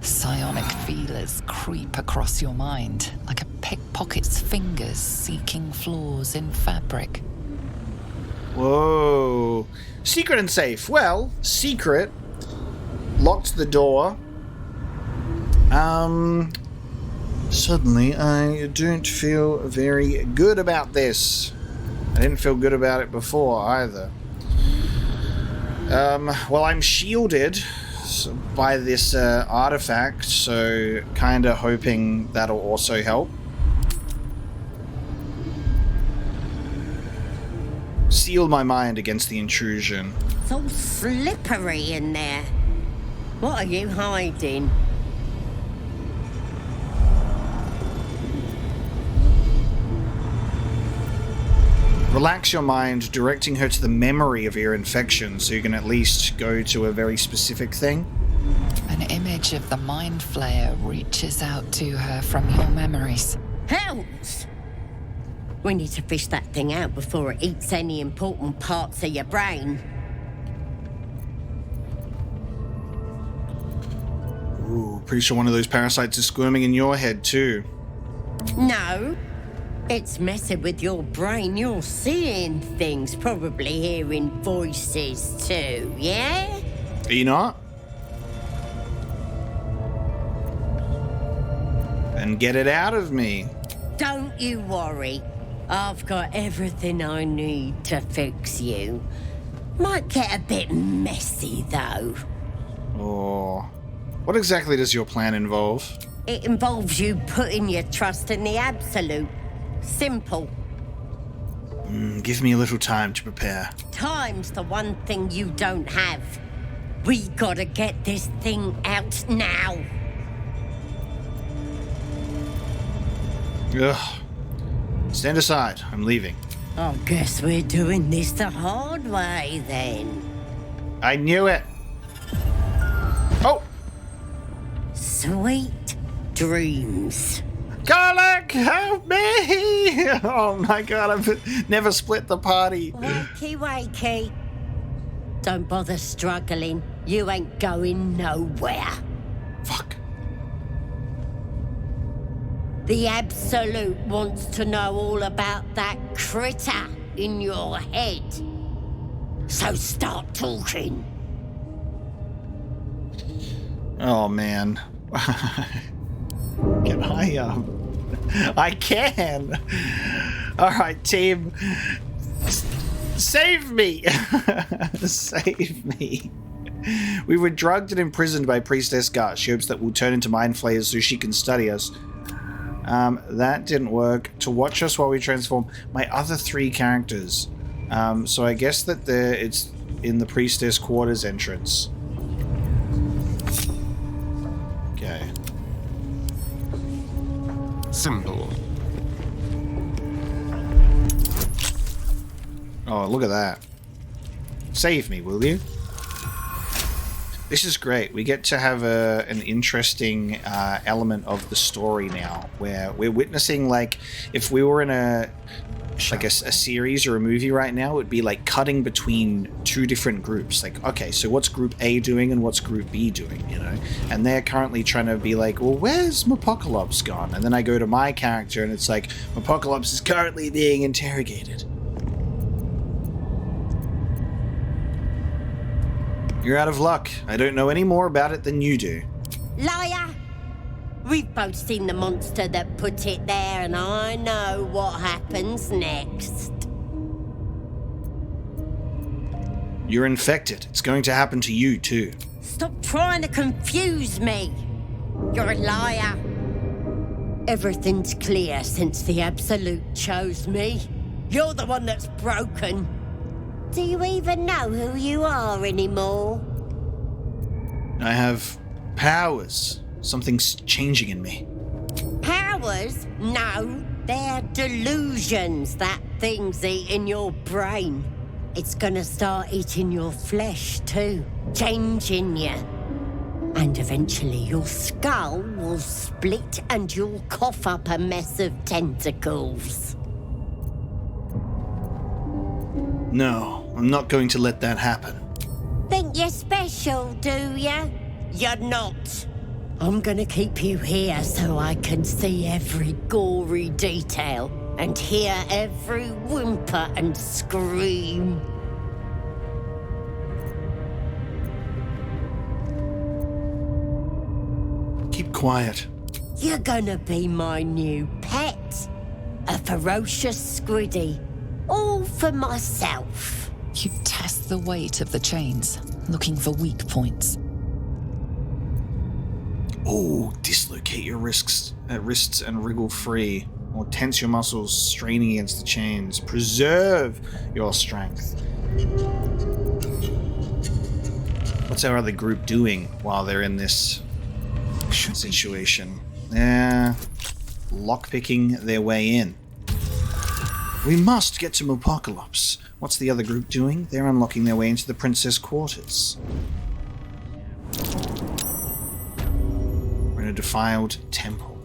Psionic feelers creep across your mind like a pickpocket's fingers seeking flaws in fabric. Whoa. Secret and safe. Well, secret. Locked the door. Suddenly, I don't feel very good about this. I didn't feel good about it before, either. Well, I'm shielded, by this artifact, so kind of hoping that'll also help. Seal my mind against the intrusion. It's all slippery in there. What are you hiding? Relax your mind, directing her to the memory of your infection, so you can at least go to a very specific thing. An image of the Mind Flayer reaches out to her from your memories. Hells! We need to fish that thing out before it eats any important parts of your brain. Ooh, pretty sure one of those parasites is squirming in your head too. No. It's messing with your brain. You're seeing things, probably hearing voices too, yeah? Are you not? Then get it out of me. Don't you worry. I've got everything I need to fix you. Might get a bit messy, though. Oh. What exactly does your plan involve? It involves you putting your trust in the Absolute. Simple. Give me a little time to prepare. Time's the one thing you don't have. We gotta get this thing out now. Ugh. Stand aside. I'm leaving. I guess we're doing this the hard way, then. I knew it. Oh! Sweet dreams. Garlic, help me! Oh my god, I've never split the party. Wakey, wakey. Don't bother struggling. You ain't going nowhere. Fuck. The Absolute wants to know all about that critter in your head. So start talking. Oh man. Can I can. Alright, team. Save me! Save me. We were drugged and imprisoned by Priestess Gut. She hopes that we'll turn into mind flayers so she can study us. That didn't work. To watch us while we transform my other 3 characters. So I guess that it's in the Priestess quarters entrance. Okay. Simple. Oh, look at that. Save me, will you? This is great. We get to have an interesting element of the story now, where we're witnessing, like, if we were in a series or a movie right now, it would be like cutting between 2 different groups. Like, okay, so what's Group A doing and what's Group B doing, you know? And they're currently trying to be like, well, where's Apocalypse gone? And then I go to my character and it's like, Apocalypse is currently being interrogated. You're out of luck. I don't know any more about it than you do. Liar! We've both seen the monster that put it there, and I know what happens next. You're infected. It's going to happen to you, too. Stop trying to confuse me. You're a liar. Everything's clear since the Absolute chose me. You're the one that's broken. Do you even know who you are anymore? I have powers. Something's changing in me. Powers? No, they're delusions. That thing's eating your brain. It's gonna start eating your flesh too, changing you. And eventually your skull will split and you'll cough up a mess of tentacles. No, I'm not going to let that happen. Think you're special, do ya? You're not. I'm gonna keep you here so I can see every gory detail and hear every whimper and scream. Keep quiet. You're gonna be my new pet. A ferocious squiddy. All for myself. You test the weight of the chains, looking for weak points. Oh, dislocate your wrists and wriggle free. Or tense your muscles, straining against the chains. Preserve your strength. What's our other group doing while they're in this situation? They're lockpicking their way in. We must get to Apocalypse. What's the other group doing? They're unlocking their way into the princess quarters. We're in a defiled temple.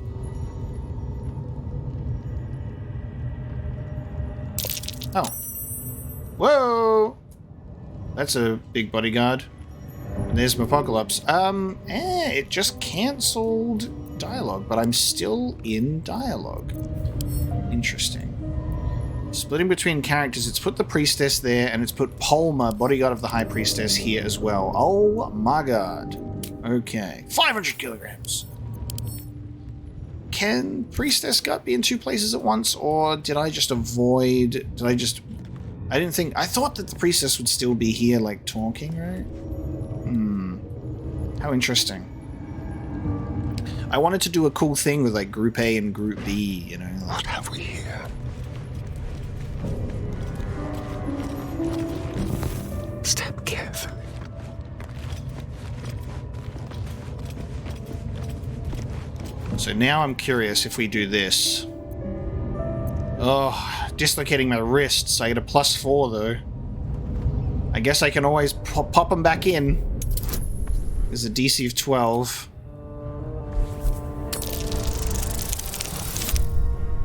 Oh. Whoa! That's a big bodyguard. And there's Apocalypse. It just cancelled dialogue, but I'm still in dialogue. Interesting. Splitting between characters, it's put the priestess there, and it's put Palmer, bodyguard of the high priestess, here as well. Oh my god. Okay. 500 kilograms. Can priestess gut be in two places at once, or did I just avoid... I didn't think... I thought that the priestess would still be here, like, talking, right? How interesting. I wanted to do a cool thing with, like, Group A and Group B, you know? What have we here? Step carefully. So now I'm curious if we do this. Oh, dislocating my wrists. I get a +4 though. I guess I can always pop them back in. There's a DC of 12.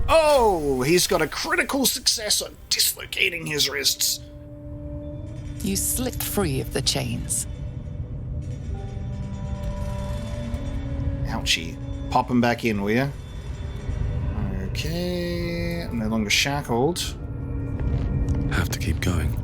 Oh, he's got a critical success on dislocating his wrists. You slipped free of the chains. Ouchie. Pop him back in, will ya? Okay. I'm no longer shackled. Have to keep going.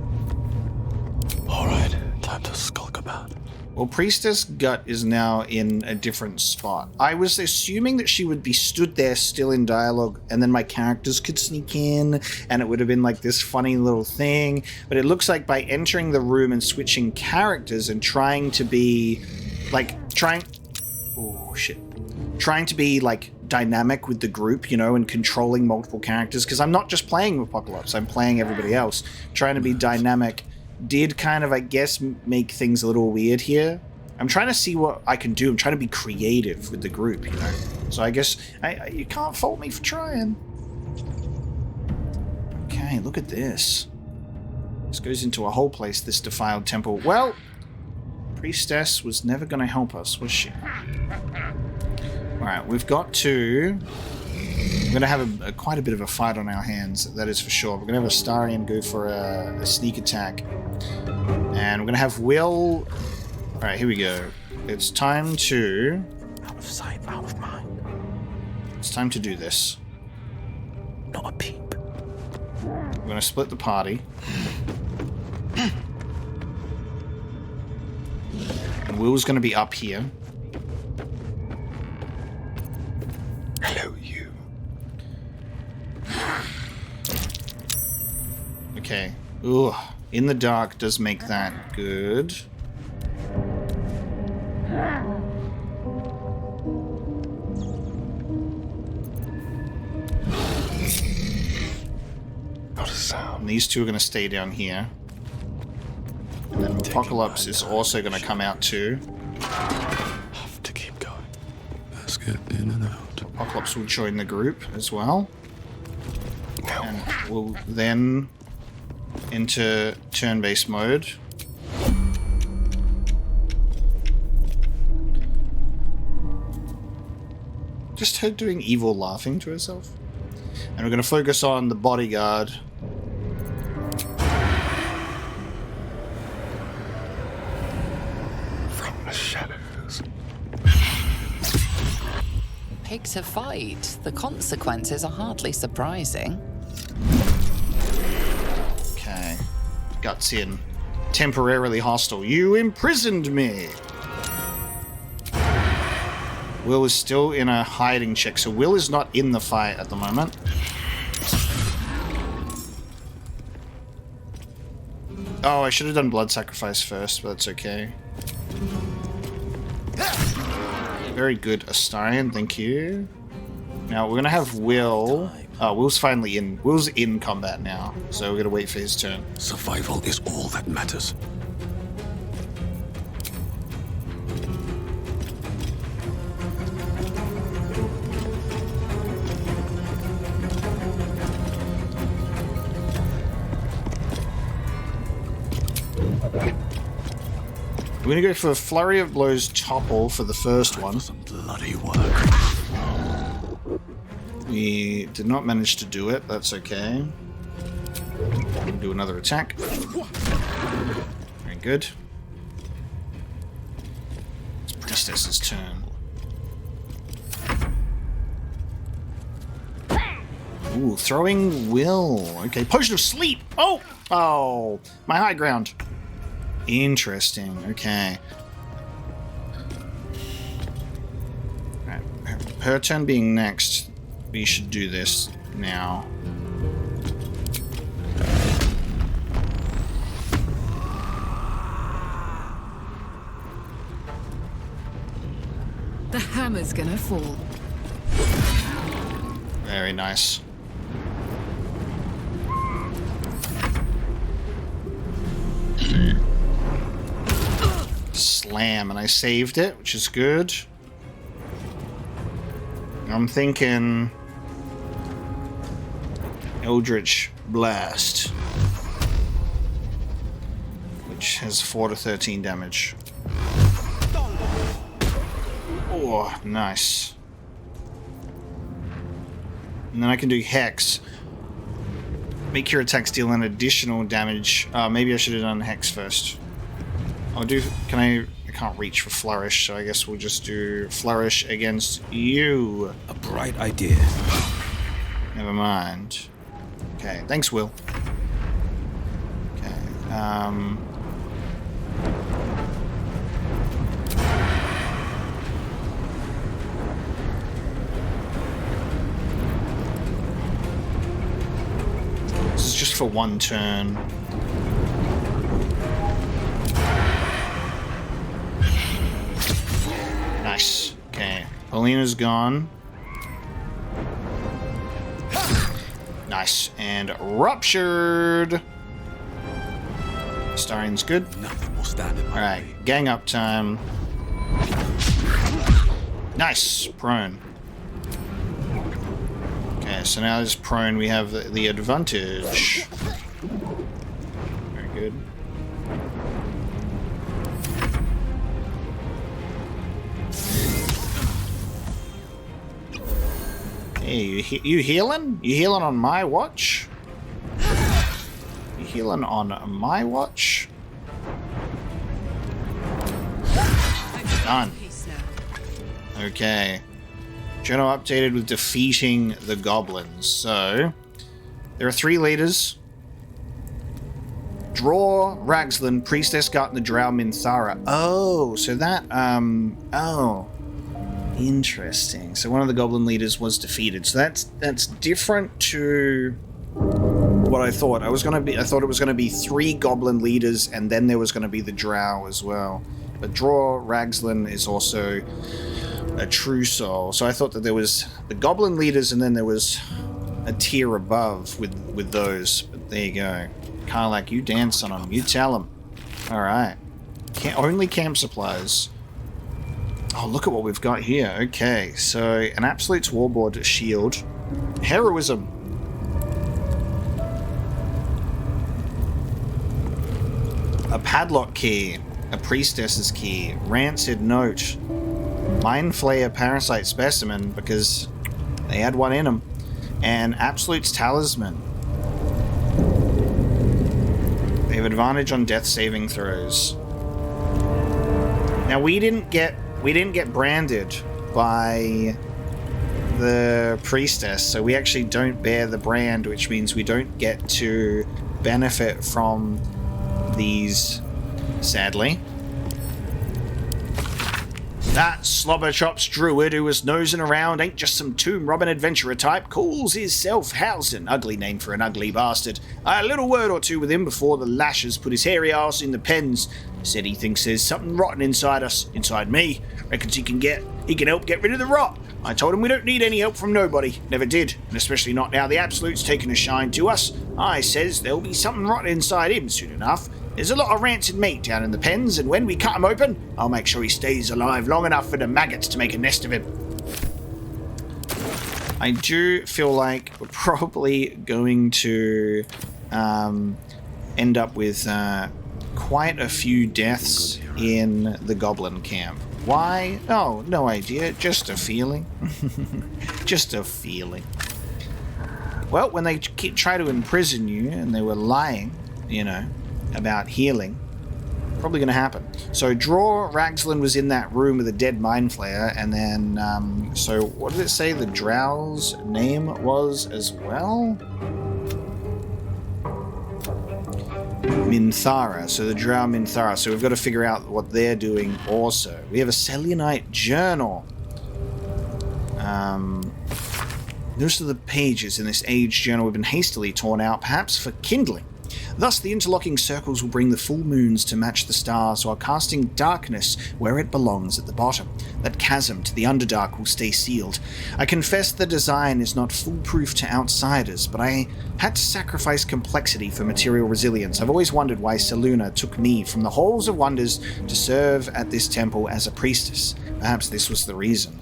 Alright, time to skulk about. Well, Priestess Gut is now in a different spot. I was assuming that she would be stood there still in dialogue, and then my characters could sneak in, and it would have been like this funny little thing. But it looks like by entering the room and switching characters and trying to be like trying to be like dynamic with the group, you know, and controlling multiple characters, because I'm not just playing Apocalypse, I'm playing everybody else. Trying to be dynamic did kind of, I guess, make things a little weird here. I'm trying to see what I can do. I'm trying to be creative with the group, you know. So I guess you can't fault me for trying. Okay, look at this. This goes into a whole place, this defiled temple. Well, Priestess was never going to help us, was she? Alright, we've got to... We're going to have quite a bit of a fight on our hands, that is for sure. We're going to have Astarion go for a sneak attack. And we're going to have Will... Alright, here we go. It's time to... Out of sight, out of mind. It's time to do this. Not a peep. We're going to split the party. And Will's going to be up here. Hello, you. Okay. Ooh, in the dark does make that good. Not a sound. And these two are going to stay down here. And then Apocalypse is also going to come out too. Have to keep going. Let's get in and out. Apocalypse will join the group as well. And we'll then enter turn-based mode. Just her doing evil laughing to herself. And we're going to focus on the bodyguard. From the shadows. Pick to fight. The consequences are hardly surprising. Okay. Guts in. Temporarily hostile. You imprisoned me! Will is still in a hiding check, so Will is not in the fight at the moment. Oh, I should have done blood sacrifice first, but that's okay. Very good, Astarion. Thank you. Now we're gonna have Will. Oh, Will's finally in. Will's in combat now, so we're gonna wait for his turn. Survival is all that matters. We're gonna go for Flurry of Blows Topple for the first one. Some bloody work. We did not manage to do it. That's okay. We'll do another attack. Very good. It's Priestess's turn. Ooh, throwing Will. Okay, Potion of Sleep. Oh! Oh, my high ground. Interesting. Okay. Alright, her turn being next, we should do this now. The hammer's gonna fall. Very nice. Slam, and I saved it, which is good. I'm thinking Eldritch Blast, which has 4 to 13 damage. Oh, nice. And then I can do Hex. Make your attacks deal an additional damage. Maybe I should have done Hex first. I'll do... I can't reach for Flourish, so I guess we'll just do Flourish against you. A bright idea. Never mind. Okay, thanks, Will. Okay, this is just for one turn. Nice. Okay. Paulina's gone. Nice. And ruptured. Starion's good. Nothing will stand in my way. Alright. Gang up time. Nice. Prone. Okay, so now this prone we have the advantage. Very good. Hey, you healing? You healing on my watch? You healing on my watch? Done. Okay. Journal updated with defeating the goblins. So, there are 3 leaders. Draw, Ragslan, Priestess Gut, and the Drow Minthara. Oh, so that, oh. Interesting. So one of the goblin leaders was defeated. So that's different to what I thought. I thought it was gonna be 3 goblin leaders and then there was gonna be the drow as well. But Draw Ragslan is also a true soul. So I thought that there was the goblin leaders and then there was a tier above with those. But there you go. Karlak, you dance on them. You tell them. Alright. Only camp supplies. Oh, look at what we've got here. Okay, so an Absolute's Warboard shield. Heroism. A padlock key. A priestess's key. Rancid note. Mind Flayer Parasite Specimen, because they had one in them. And Absolute's Talisman. They have advantage on death saving throws. Now we didn't get branded by the priestess, so we actually don't bear the brand, which means we don't get to benefit from these, sadly. That slobberchops druid who was nosing around ain't just some tomb robbing adventurer type, calls hisself Housen, ugly name for an ugly bastard. I had a little word or two with him before the lashers put his hairy arse in the pens. Said he thinks there's something rotten inside us, inside me. Reckons he can help get rid of the rot. I told him we don't need any help from nobody, never did, and especially not now the Absolute's taken a shine to us. I says there'll be something rotten inside him soon enough. There's a lot of rancid meat down in the pens, and when we cut him open, I'll make sure he stays alive long enough for the maggots to make a nest of him. I do feel like we're probably going to end up with quite a few deaths in the Goblin camp. Why? Oh, no idea. Just a feeling. Just a feeling. Well, when they try to imprison you and they were lying, about healing, probably going to happen. So Draw Ragslin was in that room with a dead mind flayer, and then so what did it say the Drow's name was as well? Minthara. So the Drow Minthara. So we've got to figure out what they're doing also. We have a Selionite journal. Most of the pages in this age journal have been hastily torn out, perhaps for kindling. Thus, the interlocking circles will bring the full moons to match the stars while casting darkness where it belongs at the bottom. That chasm to the Underdark will stay sealed. I confess the design is not foolproof to outsiders, but I had to sacrifice complexity for material resilience. I've always wondered why Selûne took me from the halls of wonders to serve at this temple as a priestess. Perhaps this was the reason.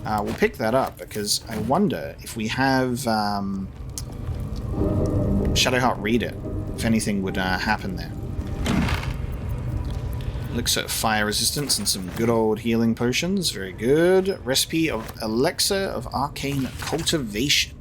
We'll pick that up, because I wonder if we have Shadowheart read it. If anything would happen there. Elixir of fire resistance and some good old healing potions. Very good. Recipe of elixir of arcane cultivation.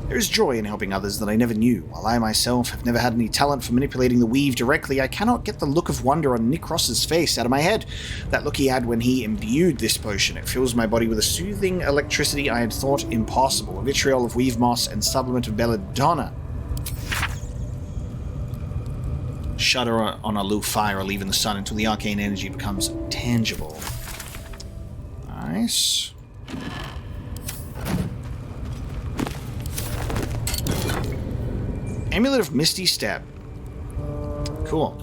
There is joy in helping others that I never knew. While I myself have never had any talent for manipulating the weave directly, I cannot get the look of wonder on Nick Ross's face out of my head. That look he had when he imbued this potion. It fills my body with a soothing electricity I had thought impossible. A vitriol of weave moss and sublimate of belladonna. Shudder on a little fire or leave in the sun until the arcane energy becomes tangible. Nice. Amulet of Misty Step. Cool.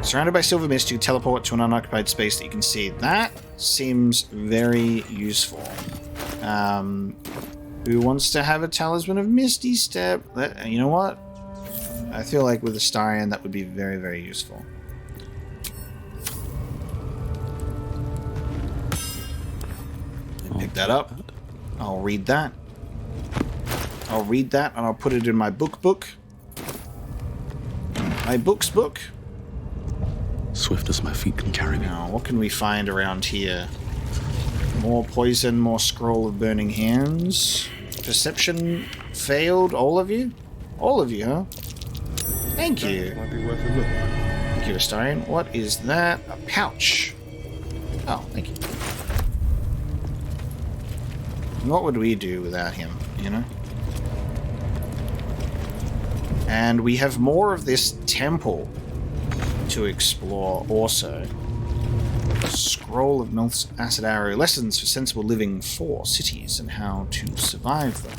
Surrounded by silver mist, you teleport to an unoccupied space that you can see. That seems very useful. Who wants to have a talisman of Misty Step? You know what? I feel like with a Starion that would be very, very useful. Pick that up. I'll read that. I'll read that and I'll put it in my book. My book. Swift as my feet can carry me. Now, what can we find around here? More poison, more scroll of burning hands. Perception failed, all of you? All of you, huh? Thank you. Might be worth a look. Thank you, Astarion. What is that? A pouch. Oh, thank you. What would we do without him, And we have more of this temple to explore also. Scroll of Mel's Acid Arrow. Lessons for sensible living for cities and how to survive them.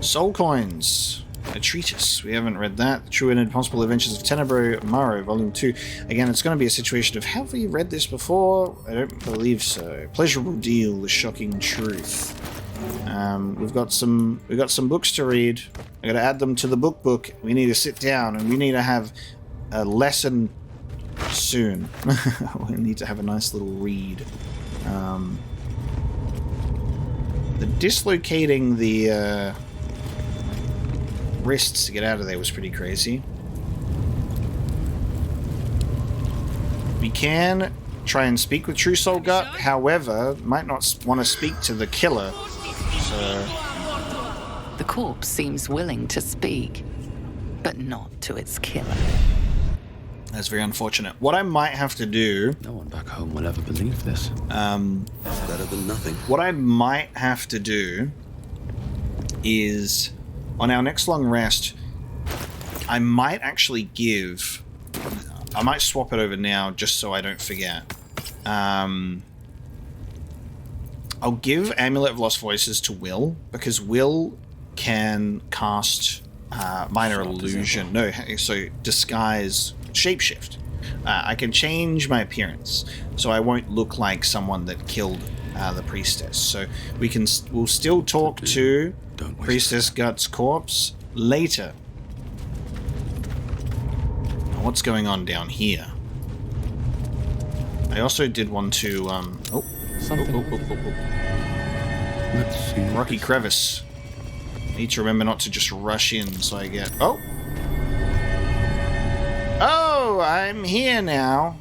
Soul Coins. A treatise. We haven't read that. The True and Impossible Adventures of Tenebro Morrow, Volume 2. Again, it's going to be a situation of, have we read this before? I don't believe so. Pleasurable Deal, The Shocking Truth. We've got some books to read. I got to add them to the book. We need to sit down and we need to have a lesson soon. We need to have a nice little read. The dislocating the wrists to get out of there was pretty crazy. We can try and speak with True Soul Gut, however, might not want to speak to the killer. So The corpse seems willing to speak, but not to its killer. That's very unfortunate. What I might have to do... No one back home will ever believe this. Better than nothing. What I might have to do is On our next long rest, I might actually give... I might swap it over now just so I don't forget. I'll give Amulet of Lost Voices to Will, because Will can cast Minor Illusion. No, so disguise, shapeshift. I can change my appearance, so I won't look like someone that killed the priestess. So we'll still talk to Priestess Gut's corpse later. What's going on down here? I also did want to Let's see. Rocky crevice. Need to remember not to just rush in, so I get... Oh, I'm here now.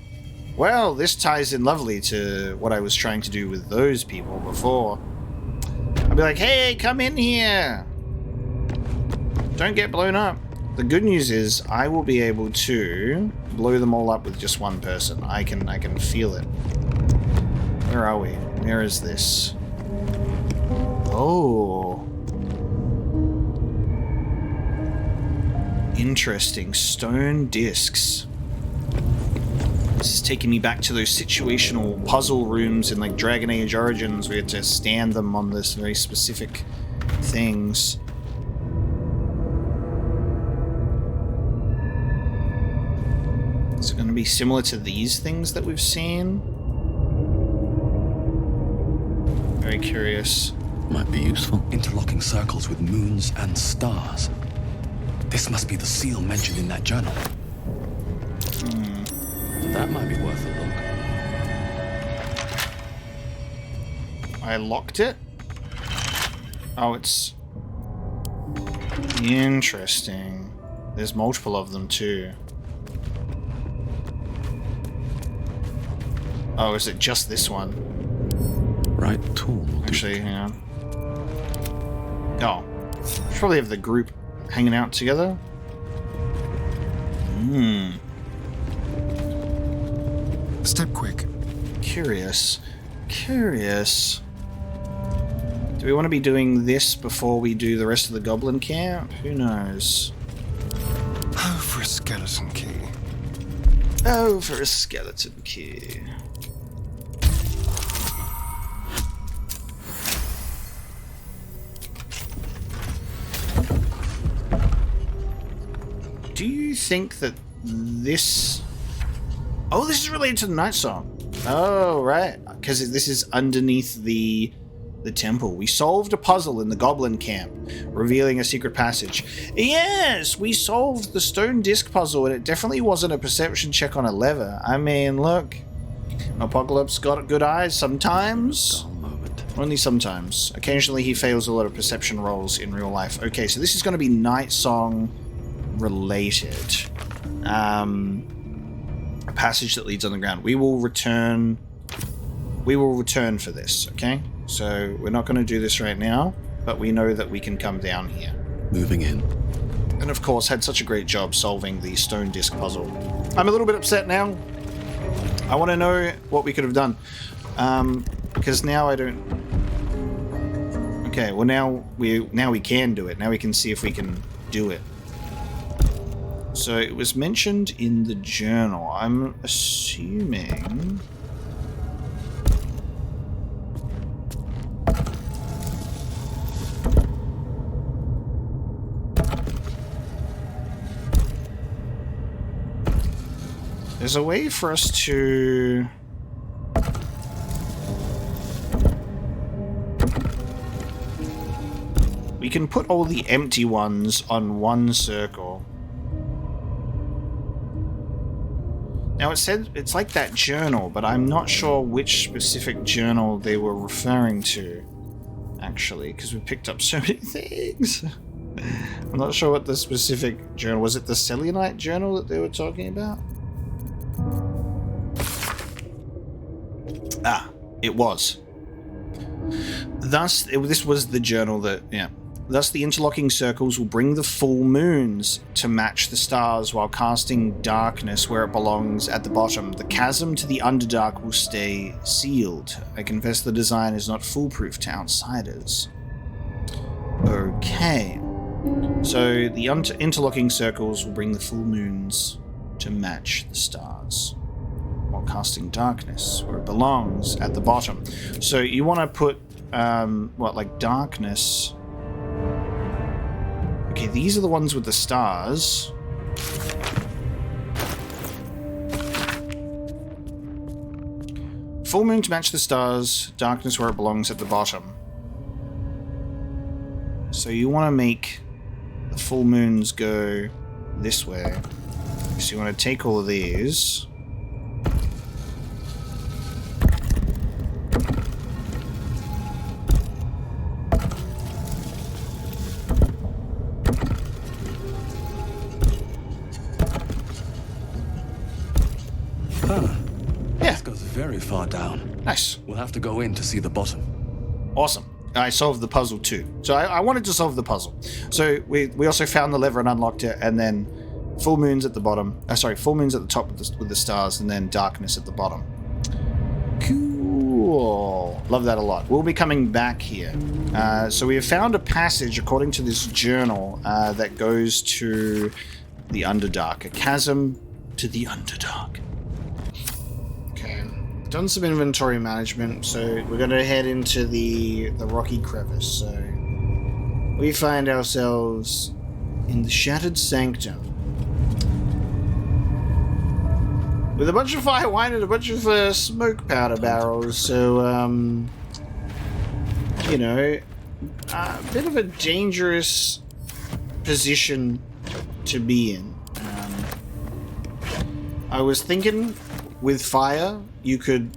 Well, this ties in lovely to what I was trying to do with those people before. I'll be like, hey, come in here. Don't get blown up. The good news is I will be able to blow them all up with just one person. I can feel it. Where are we? Where is this? Oh. Interesting. Stone discs. This is taking me back to those situational puzzle rooms in like Dragon Age Origins. We had to stand them on this very specific things. Is it going to be similar to these things that we've seen? Very curious. Might be useful. Interlocking circles with moons and stars. This must be the seal mentioned in that journal. That might be worth a look. I locked it? Oh, it's... interesting. There's multiple of them too. Oh, is it just this one? Right tool. Actually, hang on. Oh. Probably have the group hanging out together. Step quick. Curious. Curious. Do we want to be doing this before we do the rest of the Goblin camp? Who knows? Oh, for a skeleton key. Oh, for a skeleton key. Do you think that this... Oh, this is related to the Night Song. Oh, right. Because this is underneath the temple. We solved a puzzle in the Goblin camp, revealing a secret passage. Yes, we solved the stone disc puzzle, and it definitely wasn't a perception check on a lever. I mean, look. Apocalypse got good eyes sometimes. Only sometimes. Occasionally he fails a lot of perception rolls in real life. Okay, so this is going to be Night Song related. A passage that leads underground. We will return for this, okay? So we're not going to do this right now, but we know that we can come down here. Moving in. And of course, had such a great job solving the stone disc puzzle. I'm a little bit upset now. I want to know what we could have done. Because now I don't... Okay, well now we can do it. Now we can see if we can do it. So it was mentioned in the journal. I'm assuming... There's a way for us to... We can put all the empty ones on one circle. Now it said it's like that journal, but I'm not sure which specific journal they were referring to, actually, because we picked up so many things. I'm not sure what the specific journal was. It the Selenite journal that they were talking about? Ah, it was. Thus, this was the journal that, yeah. Thus, the interlocking circles will bring the full moons to match the stars while casting darkness where it belongs at the bottom. The chasm to the Underdark will stay sealed. I confess the design is not foolproof to outsiders. Okay. So the interlocking circles will bring the full moons to match the stars, while casting darkness where it belongs at the bottom. So you want to put, like darkness. Okay, these are the ones with the stars. Full moon to match the stars, darkness where it belongs at the bottom. So you want to make the full moons go this way. So you want to take all of these. This goes very far down. Nice. We'll have to go in to see the bottom. Awesome. I solved the puzzle too. So I wanted to solve the puzzle. So we also found the lever and unlocked it, and then full moons at the bottom. Full moons at the top with the stars, and then darkness at the bottom. Cool. Love that a lot. We'll be coming back here. So we have found a passage, according to this journal, that goes to the Underdark. A chasm to the Underdark. Okay. Done some inventory management, so we're going to head into the rocky crevice. So we find ourselves in the Shattered Sanctum with a bunch of fire wine and a bunch of smoke powder barrels. So, you know, a bit of a dangerous position to be in. I was thinking with fire, you could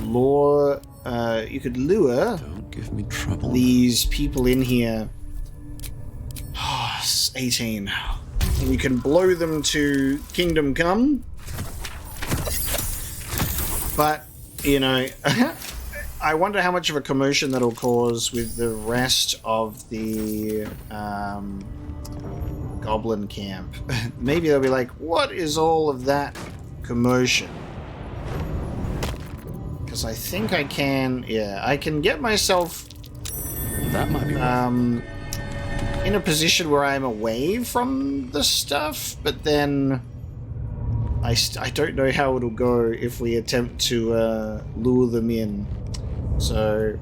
lure. Don't give me trouble. These people in here. 18. We can blow them to Kingdom Come. But, you know, I wonder how much of a commotion that'll cause with the rest of the Goblin camp. Maybe they'll be like, what is all of that commotion? Because I think I can, I can get myself that might be in a position where I'm away from the stuff, but then I don't know how it'll go if we attempt to lure them in. So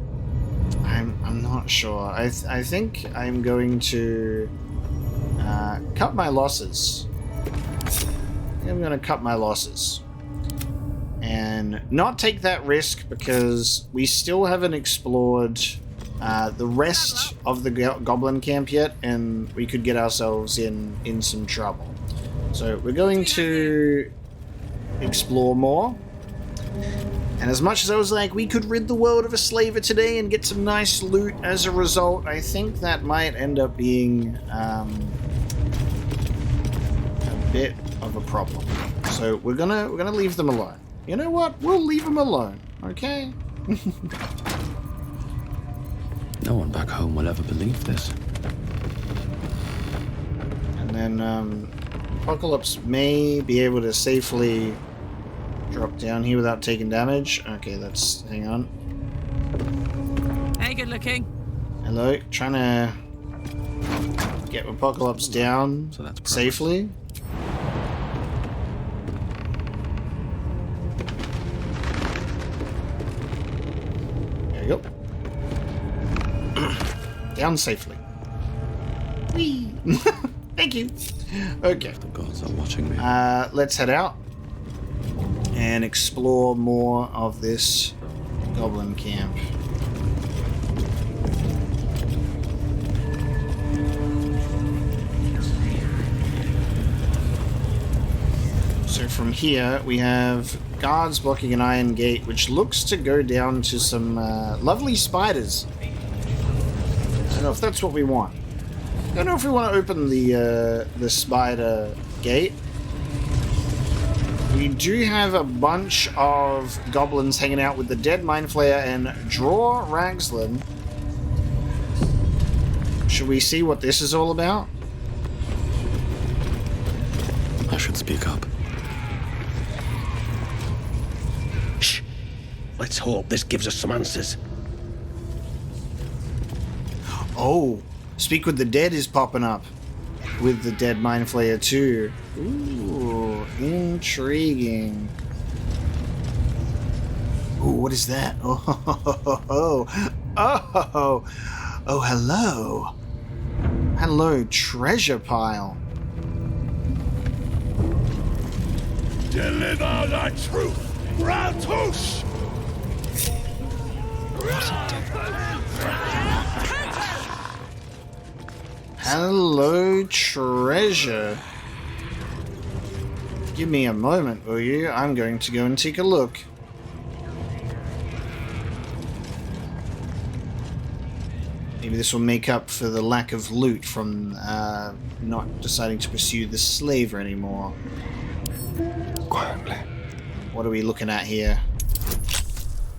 I'm not sure. I think I'm going to cut my losses. I'm going to cut my losses and not take that risk, because we still haven't explored the rest of the Goblin camp yet, and we could get ourselves in some trouble. So we're going to explore more. And as much as I was like, we could rid the world of a slaver today and get some nice loot as a result, I think that might end up being a bit of a problem. So we're gonna leave them alone. You know what? We'll leave them alone, okay? No one back home will ever believe this. And then Apocalypse may be able to safely drop down here without taking damage. Okay, let's hang on. Hey, good looking. Hello, trying to get Apocalypse down safely. There you go. Down safely. Whee! Thank you. Okay. The gods are watching me. Let's head out and explore more of this Goblin camp. So from here we have guards blocking an iron gate, which looks to go down to some lovely spiders. I don't know if that's what we want. I don't know if we want to open the spider gate. We do have a bunch of goblins hanging out with the Dead Mind Flayer and Draw Ragslin. Should we see what this is all about? I should speak up. Shh. Let's hope this gives us some answers. Oh, Speak with the Dead is popping up with the Dead Mind Flayer too. Ooh, intriguing. Ooh, what is that? Oh, hello. Hello, treasure pile. Deliver the truth, Ratush! Hello, treasure. Give me a moment, will you? I'm going to go and take a look. Maybe this will make up for the lack of loot from not deciding to pursue the slaver anymore. Quietly. What are we looking at here?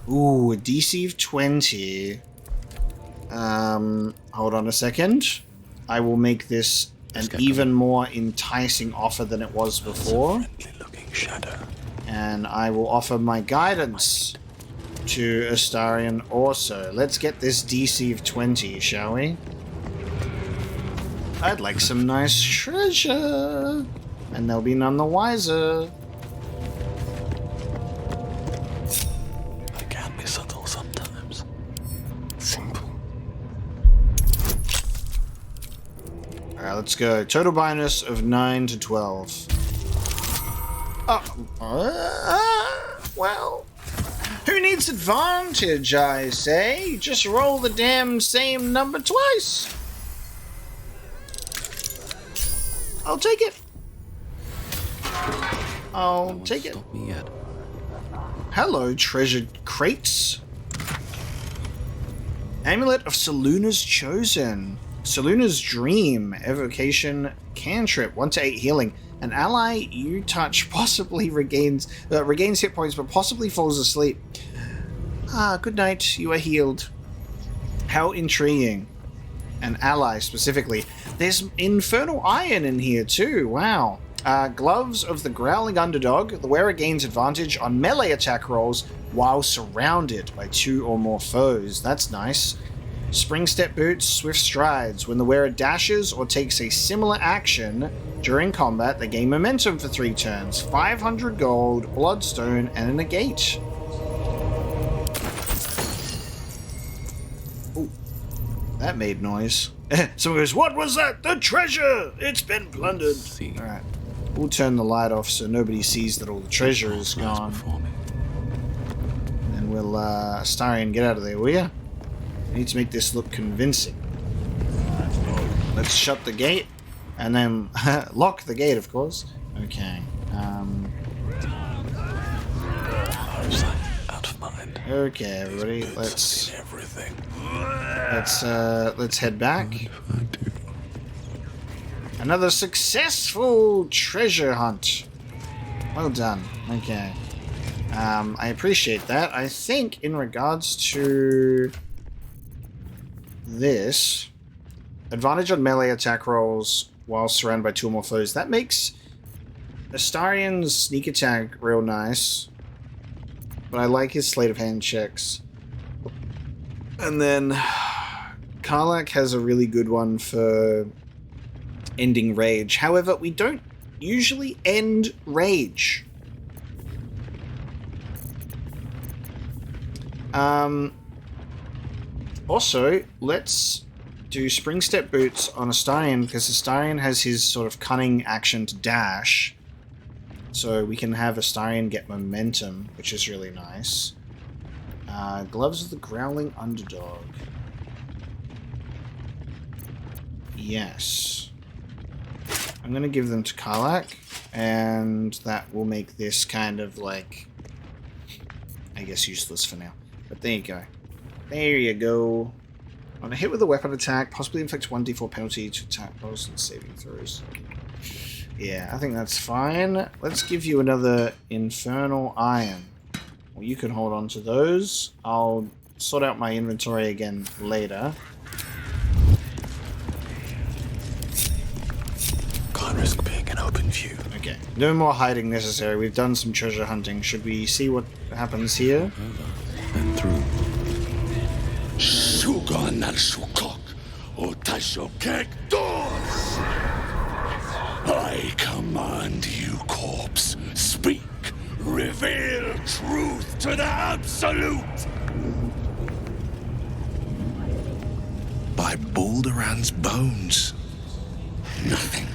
Ooh, a DC of 20. Hold on a second. I will make this an even more enticing offer than it was before. And I will offer my guidance to Astarion also. Let's get this DC of 20, shall we? I'd like some nice treasure. And they'll be none the wiser. I can be subtle sometimes. Simple. Alright, let's go. Total bonus of 9 to 12. Well, who needs advantage, I say? Just roll the damn same number twice. I'll take it. I'll take it. Stop me yet. Hello, treasure crates. Amulet of Seluna's Chosen. Seluna's Dream. Evocation cantrip. 1 to 8 healing. An ally you touch possibly regains hit points, but possibly falls asleep. Good night. You are healed. How intriguing. An ally specifically. There's Infernal Iron in here too. Wow. Gloves of the Growling Underdog. The wearer gains advantage on melee attack rolls while surrounded by 2 or more foes. That's nice. Spring Step Boots, Swift Strides. When the wearer dashes or takes a similar action during combat, they gain momentum for 3 turns. 500 gold, Bloodstone, and a negate. Ooh, that made noise. Someone goes, "What was that? The treasure! It's been plundered." Alright. We'll turn the light off so nobody sees that all the treasure is gone. And we'll, Astarion, get out of there, will ya? I need to make this look convincing. Let's shut the gate, and then lock the gate, of course. Okay. Out of mind. Okay, everybody, let's head back. Another successful treasure hunt. Well done. Okay. I appreciate that. I think in regards to this, advantage on melee attack rolls while surrounded by 2 or more foes. That makes Astarion's sneak attack real nice. But I like his sleight of hand checks. And then Karlach has a really good one for ending rage. However, we don't usually end rage. Also, let's do Spring Step Boots on Astarion, because Astarion has his sort of cunning action to dash. So we can have Astarion get momentum, which is really nice. Gloves of the Growling Underdog. Yes. I'm going to give them to Karlach, and that will make this kind of like, I guess, useless for now. But there you go. There you go. On a hit with a weapon attack, possibly inflicts 1d4 penalty to attack rolls and saving throws. Yeah, I think that's fine. Let's give you another Infernal Iron. Well, you can hold on to those. I'll sort out my inventory again later. Can't risk being in open view. Okay, no more hiding necessary. We've done some treasure hunting. Should we see what happens here? And through. Sugan al Sukok, Otashokek doors! I command you, corpse. Speak. Reveal truth to the Absolute! By Balduran's bones. Nothing.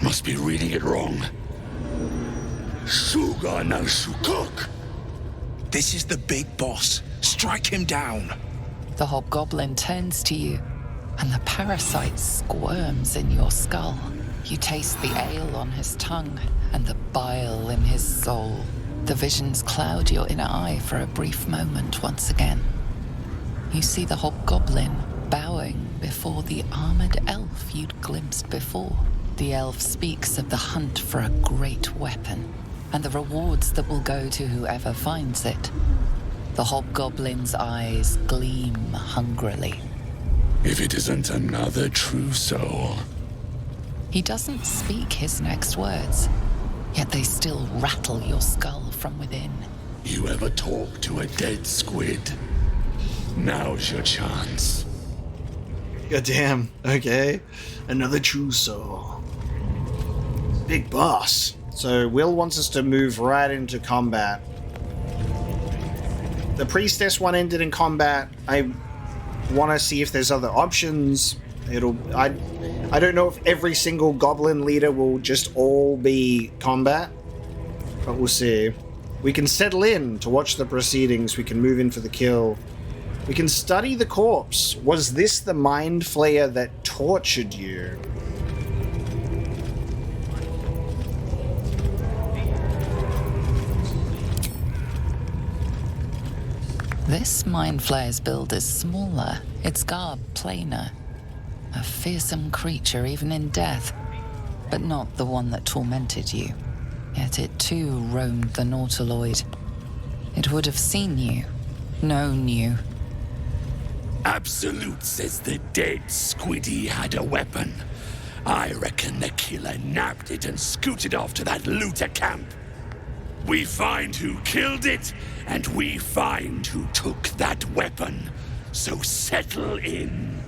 Must be reading it wrong. Suga no Shukuk! This is the big boss. Strike him down. The hobgoblin turns to you, and the parasite squirms in your skull. You taste the ale on his tongue and the bile in his soul. The visions cloud your inner eye for a brief moment once again. You see the hobgoblin bowing before the armored elf you'd glimpsed before. The elf speaks of the hunt for a great weapon and the rewards that will go to whoever finds it. The hobgoblin's eyes gleam hungrily. If it isn't another true soul. He doesn't speak his next words, yet they still rattle your skull from within. You ever talk to a dead squid? Now's your chance. Goddamn. Okay. Another true soul. Big boss. So Will wants us to move right into combat. The priestess one ended in combat. I want to see if there's other options. I don't know if every single goblin leader will just all be combat, but we'll see. We can settle in to watch the proceedings. We can move in for the kill. We can study the corpse. Was this the mind flayer that tortured you? This mind flayer's build is smaller, its garb plainer. A fearsome creature even in death, but not the one that tormented you. Yet it too roamed the Nautiloid. It would have seen you, known you. Absolute says the dead squiddy had a weapon. I reckon the killer nabbed it and scooted off to that looter camp. We find who killed it, and we find who took that weapon. So settle in.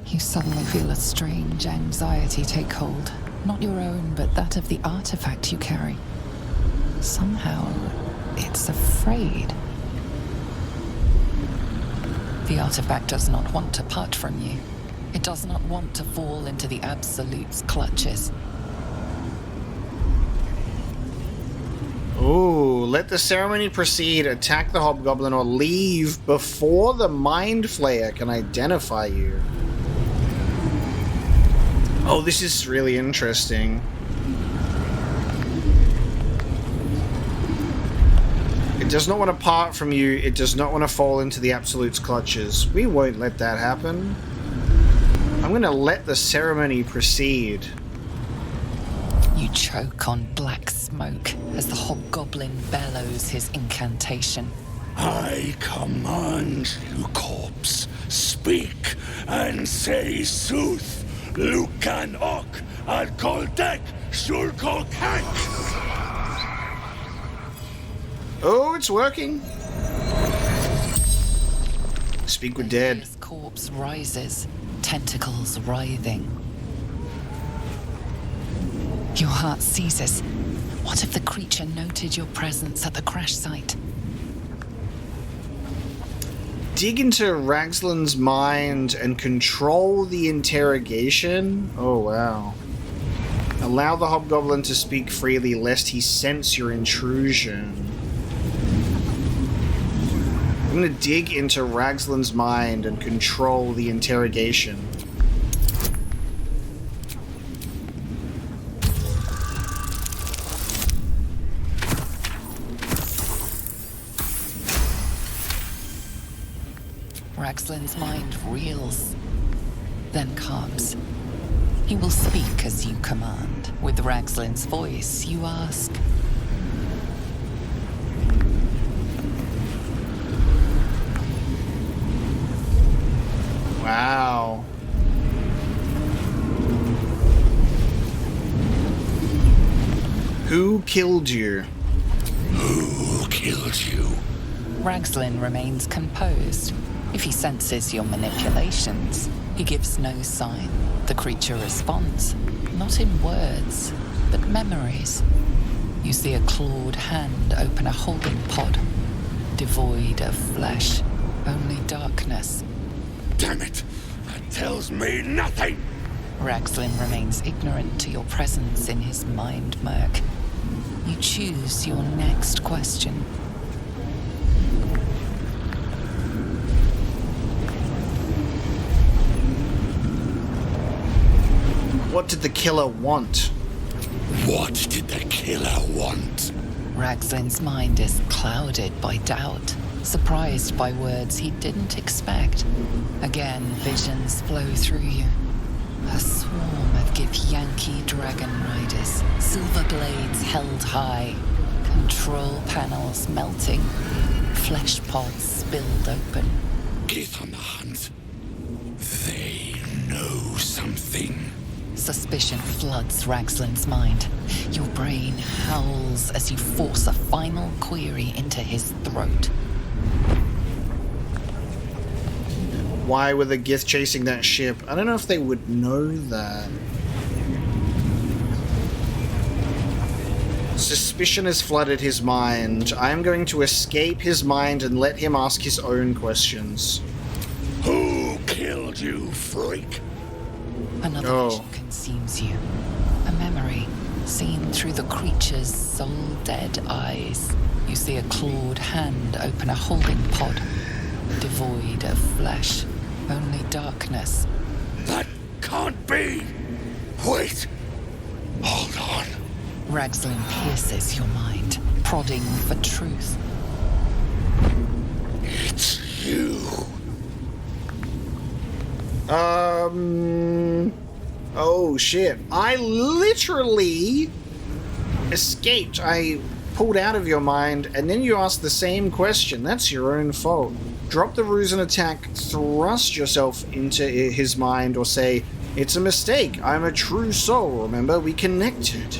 You suddenly feel a strange anxiety take hold. Not your own, but that of the artifact you carry. Somehow, it's afraid. The artifact does not want to part from you. It does not want to fall into the Absolute's clutches. Ooh, let the ceremony proceed, attack the hobgoblin, or leave before the mind flayer can identify you. Oh, this is really interesting. It does not want to part from you. It does not want to fall into the Absolute's clutches. We won't let that happen. I'm going to let the ceremony proceed. You choke on black smoke as the hobgoblin bellows his incantation. I command you, corpse. Speak and say sooth. Lucan ok al koldek shulkol kank. Oh, it's working. Speak with dead. His corpse rises, tentacles writhing. Your heart seizes. What if the creature noted your presence at the crash site? Dig into Ragslin's mind and control the interrogation? Oh, wow. Allow the hobgoblin to speak freely lest he sense your intrusion. I'm going to dig into Ragslin's mind and control the interrogation. Ragslin's mind reels, then calms. He will speak as you command. With Ragslin's voice, you ask. Wow. Who killed you? Who killed you? Ragslin remains composed, If he senses your manipulations, he gives no sign. The creature responds, not in words, but memories. You see a clawed hand open a holding pod, devoid of flesh, only darkness. Damn it! That tells me nothing! Ragzlin remains ignorant to your presence in his mind murk. You choose your next question. What did the killer want? What did the killer want? Ragzlin's mind is clouded by doubt, surprised by words he didn't expect. Again, visions flow through you. A swarm of Githyanki dragon riders, silver blades held high, control panels melting, flesh pods spilled open. Gith on the hunt. They know something. Suspicion floods Ragzlin's mind. Your brain howls as you force a final query into his throat. Why were the Gith chasing that ship? I don't know if they would know that. Suspicion has flooded his mind. I am going to escape his mind and let him ask his own questions. Who killed you, freak? Another vision consumes you. A memory seen through the creature's soul-dead eyes. You see a clawed hand open a holding pod, devoid of flesh, only darkness. That can't be! Wait! Hold on. Ragzlin pierces your mind, prodding for truth. It's you. Oh shit. I literally escaped. I pulled out of your mind, and then you asked the same question. That's your own fault. Drop the ruse and attack, thrust yourself into his mind, or say, it's a mistake. I'm a true soul, remember? We connected.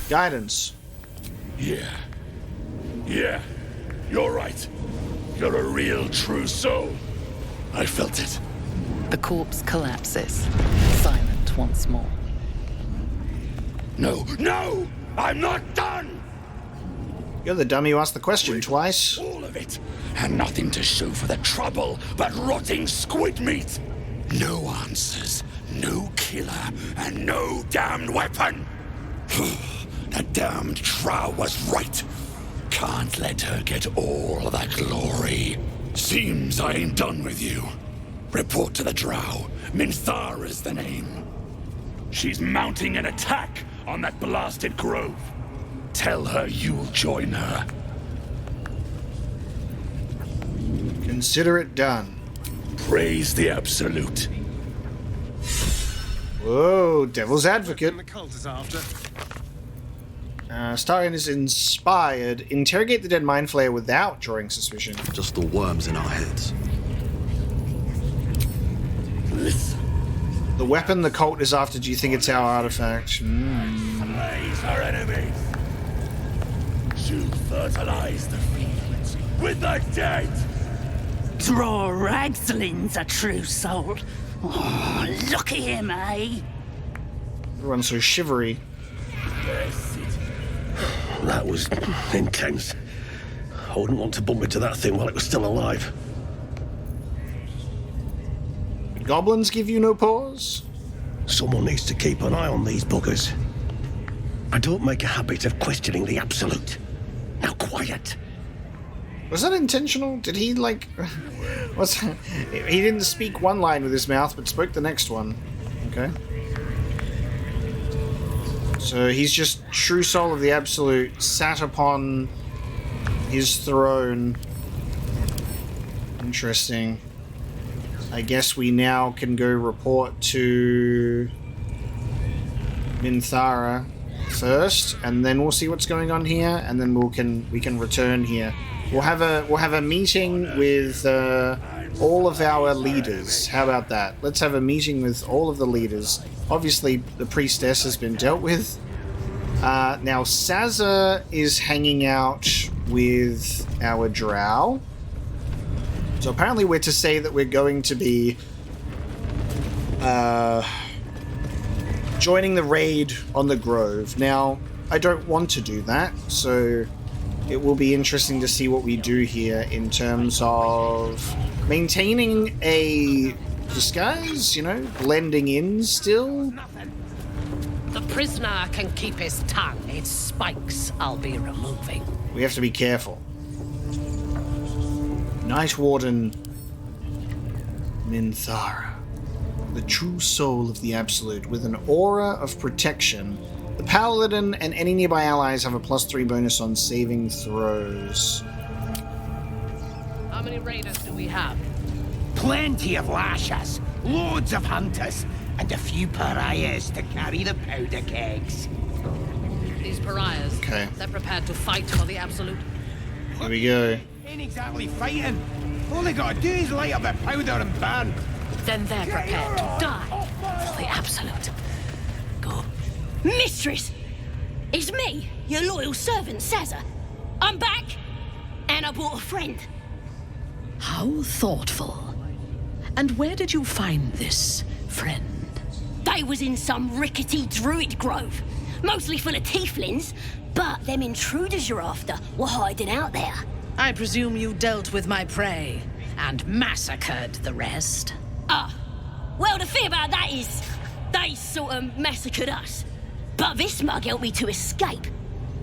Guidance. Yeah, you're right. You're a real true soul. I felt it. The corpse collapses, silent once more. No, I'm not done! You're the dummy who asked the question twice. All of it, and nothing to show for the trouble but rotting squid meat. No answers, no killer, and no damned weapon. That damned Trow was right. Can't let her get all that glory. Seems I ain't done with you. Report to the Drow. Minthara's the name. She's mounting an attack on that blasted grove. Tell her you'll join her. Consider it done. Praise the Absolute. Whoa, devil's advocate. The cult is after. Starion is inspired. Interrogate the dead mind flayer without drawing suspicion. Just the worms in our heads. Listen. The weapon the cult is after, do you think it's our artifact? Slays our enemies. To fertilize the fields with the dead. Draw Ragzlin's a true soul. Oh, look at him, eh? Everyone's so shivery. That was intense. I wouldn't want to bump into that thing while it was still alive. Goblins give you no pause? Someone needs to keep an eye on these buggers. I don't make a habit of questioning the Absolute. Now quiet. Was that intentional? Did he, like... He didn't speak one line with his mouth, but spoke the next one. Okay. So he's just true soul of the Absolute, sat upon his throne. Interesting. I guess we now can go report to Minthara first, and then we'll see what's going on here, and then we can return here. We'll have a meeting with all of our leaders. How about that? Let's have a meeting with all of the leaders. Obviously, the priestess has been dealt with. Now, Sazza is hanging out with our drow. So apparently we're to say that we're going to be joining the raid on the Grove. Now, I don't want to do that, so it will be interesting to see what we do here in terms of maintaining a disguise, you know, blending in still. The prisoner can keep his tongue. It's spikes I'll be removing. We have to be careful. Night Warden Minthara, the true soul of the Absolute, with an aura of protection. The Paladin and any nearby allies have a +3 bonus on saving throws. How many raiders do we have? Plenty of lashers, loads of hunters, and a few pariahs to carry the powder kegs. These pariahs, okay, they're prepared to fight for the Absolute. Here we go. Ain't exactly fighting. All they gotta do is light up the powder and burn. Then they're prepared to die for the Absolute. Go. Mistress! It's me, your loyal servant, Sazza. I'm back, and I brought a friend. How thoughtful. And where did you find this friend? They was in some rickety druid grove, mostly full of tieflings, but them intruders you're after were hiding out there. I presume you dealt with my prey and massacred the rest? Well, the thing about that is, they sort of massacred us. But this mug helped me to escape.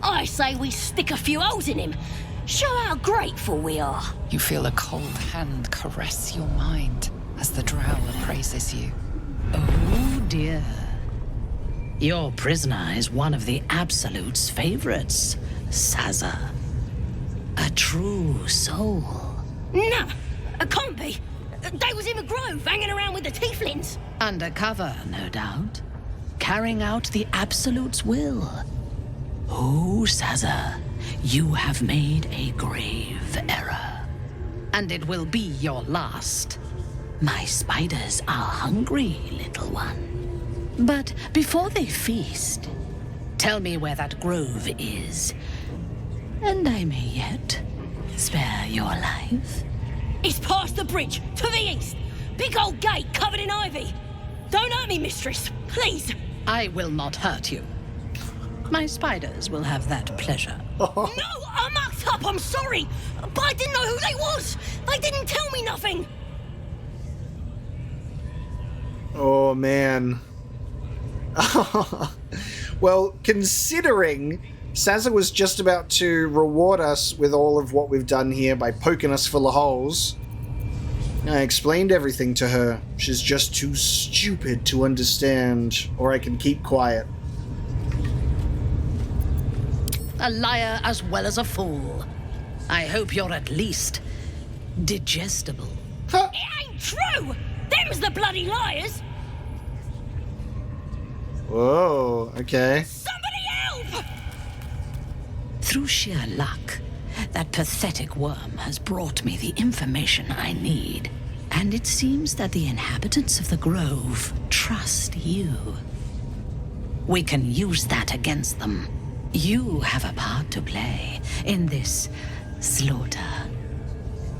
I say we stick a few holes in him. Show how grateful we are. You feel a cold hand caress your mind as the drow appraises you. Oh dear. Your prisoner is one of the Absolute's favorites, Sazza. A true soul. Nah, it can't be. They was in the grove, hanging around with the tieflings. Undercover, no doubt. Carrying out the Absolute's will. Oh, Sazza, you have made a grave error. And it will be your last. My spiders are hungry, little one. But before they feast, tell me where that grove is, and I may yet spare your life. It's past the bridge, to the east. Big old gate covered in ivy. Don't hurt me, mistress, please. I will not hurt you. My spiders will have that pleasure. No, I mucked up, I'm sorry. But I didn't know who they was. They didn't tell me nothing. Oh, man. Well, considering Sazza was just about to reward us with all of what we've done here by poking us full of holes, I explained everything to her. She's just too stupid to understand, or I can keep quiet. A liar as well as a fool. I hope you're at least digestible. It ain't true! Them's the bloody liars! Whoa, okay. Somebody help! Through sheer luck, that pathetic worm has brought me the information I need. And it seems that the inhabitants of the Grove trust you. We can use that against them. You have a part to play in this slaughter.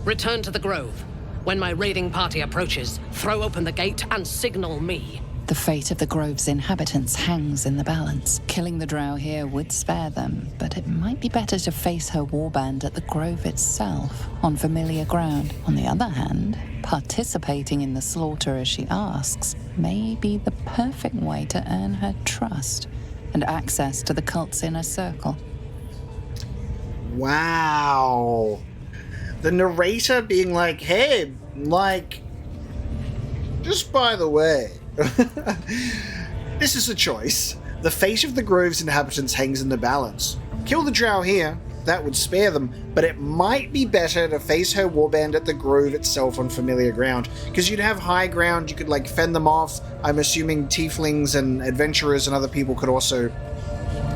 Return to the Grove. When my raiding party approaches, throw open the gate and signal me. The fate of the Grove's inhabitants hangs in the balance. Killing the drow here would spare them, but it might be better to face her warband at the Grove itself, on familiar ground. On the other hand, participating in the slaughter as she asks may be the perfect way to earn her trust and access to the cult's inner circle. Wow. The narrator being like, hey, like, just by the way, this is a choice. The fate of the Grove's inhabitants hangs in the balance. Kill the drow here, that would spare them, but it might be better to face her warband at the Grove itself on familiar ground, because you'd have high ground, you could like fend them off. I'm assuming tieflings and adventurers and other people could also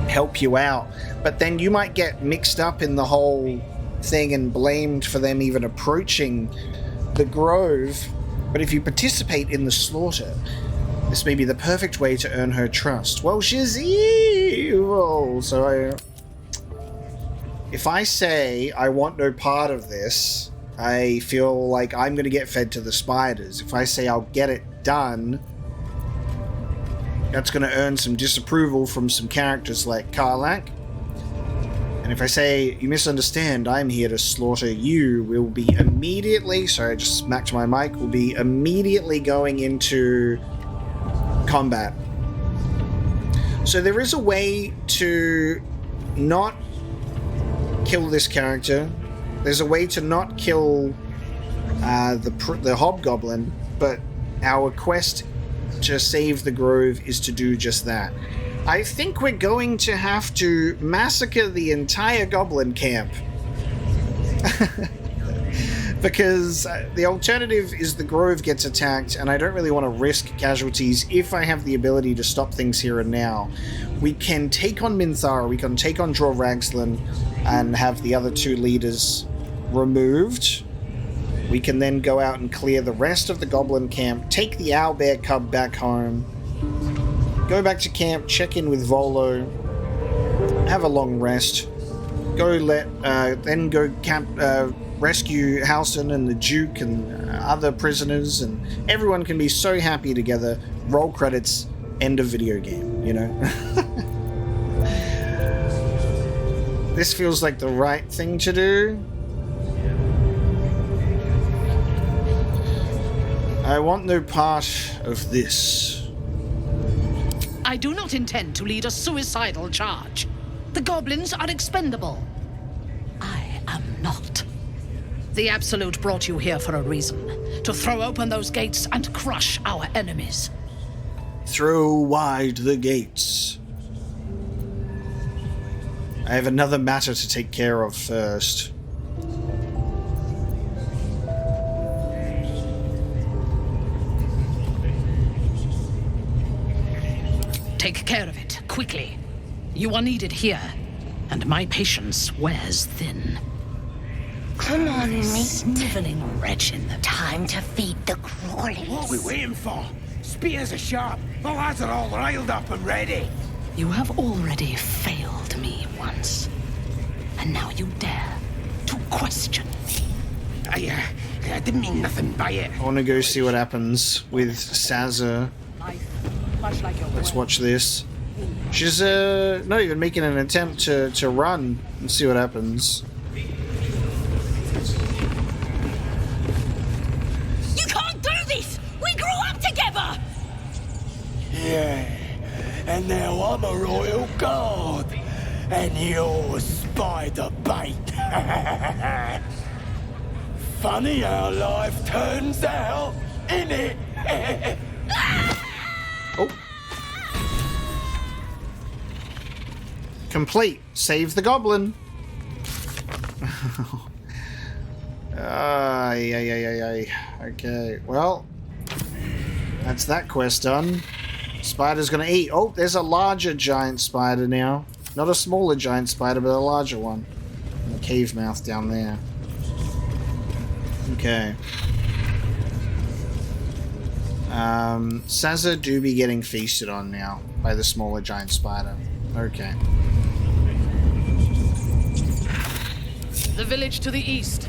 help you out, but then you might get mixed up in the whole thing and blamed for them even approaching the grove. But if you participate in the slaughter, this may be the perfect way to earn her trust. Well, she's evil, so if I say I want no part of this, I feel like I'm going to get fed to the spiders. If I say I'll get it done, that's going to earn some disapproval from some characters like Karlak. And if I say, you misunderstand, I'm here to slaughter you, we'll be immediately, sorry, I just smacked my mic, we'll be immediately going into combat. So there is a way to not kill this character. There's a way to not kill the hobgoblin, but our quest to save the grove is to do just that. I think we're going to have to massacre the entire goblin camp. Because the alternative is the grove gets attacked, and I don't really want to risk casualties if I have the ability to stop things here and now. We can take on Minthara, we can take on Dror Ragslan, and have the other two leaders removed. We can then go out and clear the rest of the goblin camp, take the owlbear cub back home, go back to camp, check in with Volo, have a long rest, then go camp, rescue Halsin and the Duke and other prisoners, and everyone can be so happy together. Roll credits, end of video game, you know? This feels like the right thing to do. I want no part of this. I do not intend to lead a suicidal charge. The goblins are expendable. I am not. The Absolute brought you here for a reason. To throw open those gates and crush our enemies. Throw wide the gates. I have another matter to take care of first. Take care of it, quickly. You are needed here, and my patience wears thin. Come on, mate. Sniveling wretch in the Time to feed the crawlies. What are we waiting for? Spears are sharp. The lads are all riled up and ready. You have already failed me once, and now you dare to question me. I didn't mean nothing by it. I want to go see what happens with Sazza. Let's watch this. She's not even making an attempt to run and see what happens. You can't do this! We grew up together! Yeah, and now I'm a royal guard, and you're spider bait. Funny how life turns out, innit? Oh. Complete. Save the goblin. Okay, well, that's that quest done. Spider's gonna eat. Oh, there's a larger giant spider now. Not a smaller giant spider, but a larger one. In the cave mouth down there. Okay. Sazza do be getting feasted on now by the smaller giant spider. Okay. The village to the east.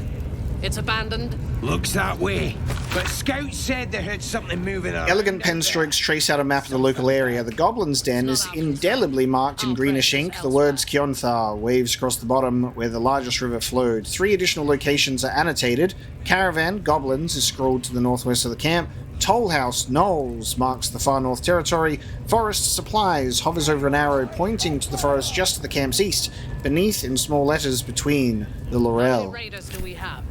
It's abandoned. Looks that way. But scouts said they heard something moving around. Elegant pen strokes trace out a map of the local area. The Goblin's Den is indelibly marked in greenish ink. The words Kionthar waves across the bottom where the largest river flowed. 3 additional locations are annotated. Caravan, Goblins, is scrawled to the northwest of the camp. Toll House, Knolls, marks the far north territory. Forest Supplies hovers over an arrow pointing to the forest just to the camp's east. Beneath, in small letters between, the Laurel. How many raiders do we have?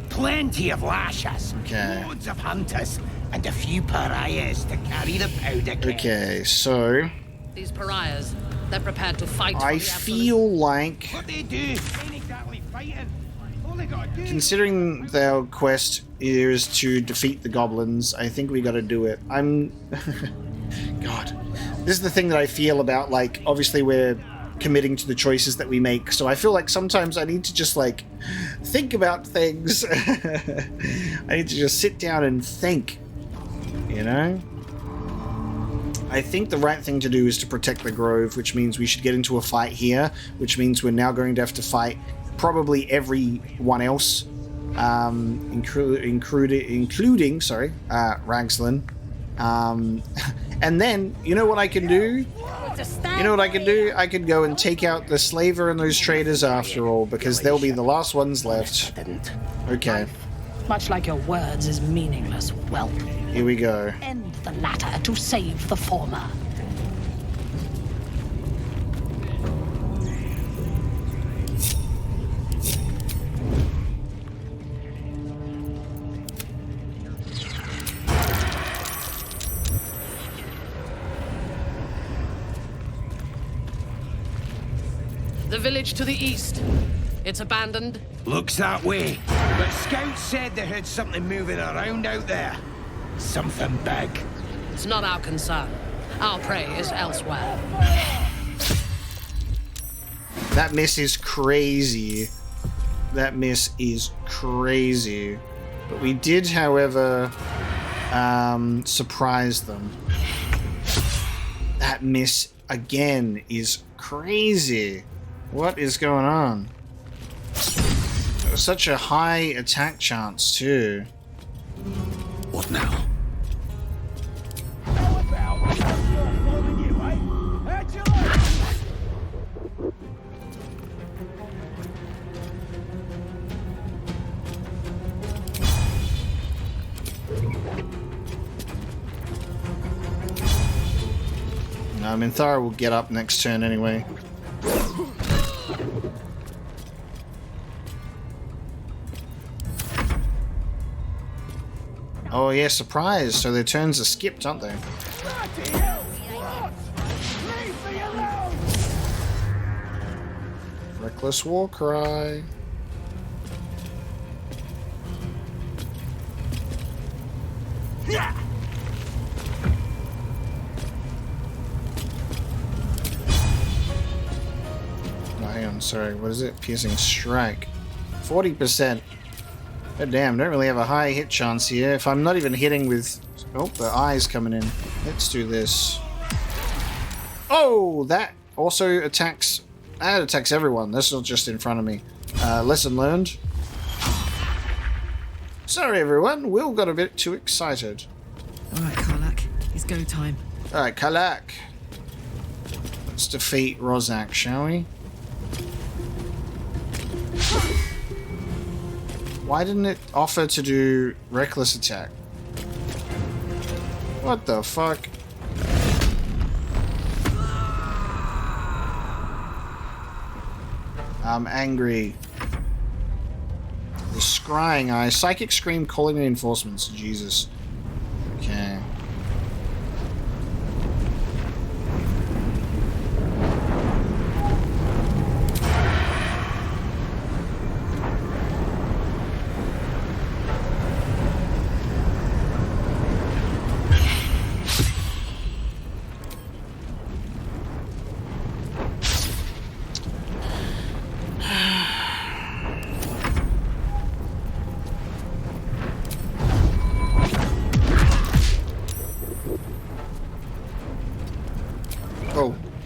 Plenty of lashes, loads of hunters, and a few pariahs to carry the powder keg. Okay, so These pariahs, they're prepared to fight. I feel like, What they do ain't exactly fighting. All they gotta do. considering their quest is to defeat the goblins, I think we gotta do it. God. This is the thing that I feel about, like, obviously we're committing to the choices that we make. So I feel like sometimes I need to just like think about things. I need to just sit down and think, you know? I think the right thing to do is to protect the grove, which means we should get into a fight here, which means we're now going to have to fight probably everyone else, including Ragslin. And then, you know what I can do? You know what I can do? I could go and take out the slaver and those traders after all, because they'll be the last ones left. Okay. Much like your words is meaningless, whelp. Here we go. End the latter to save the former. The village to the east. It's abandoned. Looks that way. But scouts said they heard something moving around out there. Something big. It's not our concern. Our prey is elsewhere. That miss is crazy. That miss is crazy. But we did, however, surprise them. That miss, again, is crazy. What is going on? Such a high attack chance, too. What now? No, Minthara will get up next turn anyway. Oh yeah, surprise! So their turns are skipped, aren't they? Reckless war cry. No, hang on, sorry. What is it? Piercing strike. 40%. God damn, don't really have a high hit chance here. If I'm not even hitting with... Oh, the eye's coming in. Let's do this. Oh, that also attacks... That attacks everyone. That's not just in front of me. Lesson learned. Sorry, everyone. Will got a bit too excited. Alright, Karlak. It's go time. Alright, Karlak. Let's defeat Rozak, shall we? Why didn't it offer to do reckless attack? What the fuck? I'm angry. The scrying eye. Psychic scream calling reinforcements. Jesus. Okay.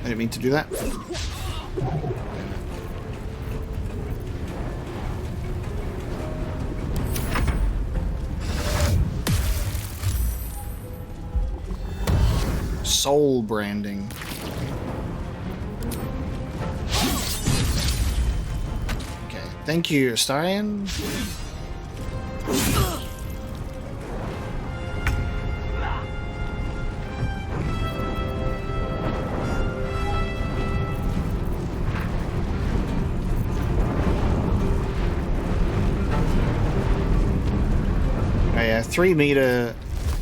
I didn't mean to do that. Soul branding. Okay, thank you, Astarion. Oh yeah, 3 meter.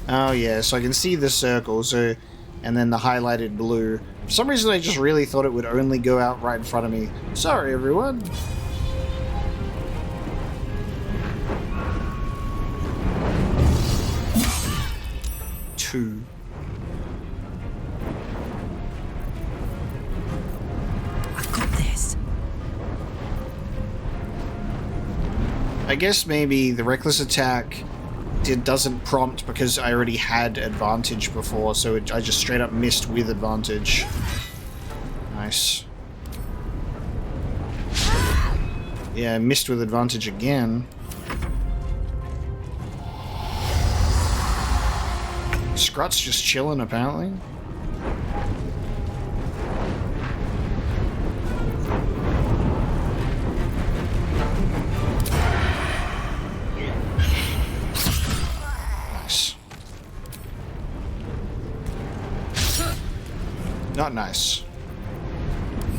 Oh yeah, so I can see the circle, so, and then the highlighted blue. For some reason I just really thought it would only go out right in front of me. Sorry everyone. I guess maybe the reckless attack doesn't prompt because I already had advantage before, so I just straight up missed with advantage. Nice. Yeah, I missed with advantage again. Scrut's just chilling, apparently. Nice. Not nice.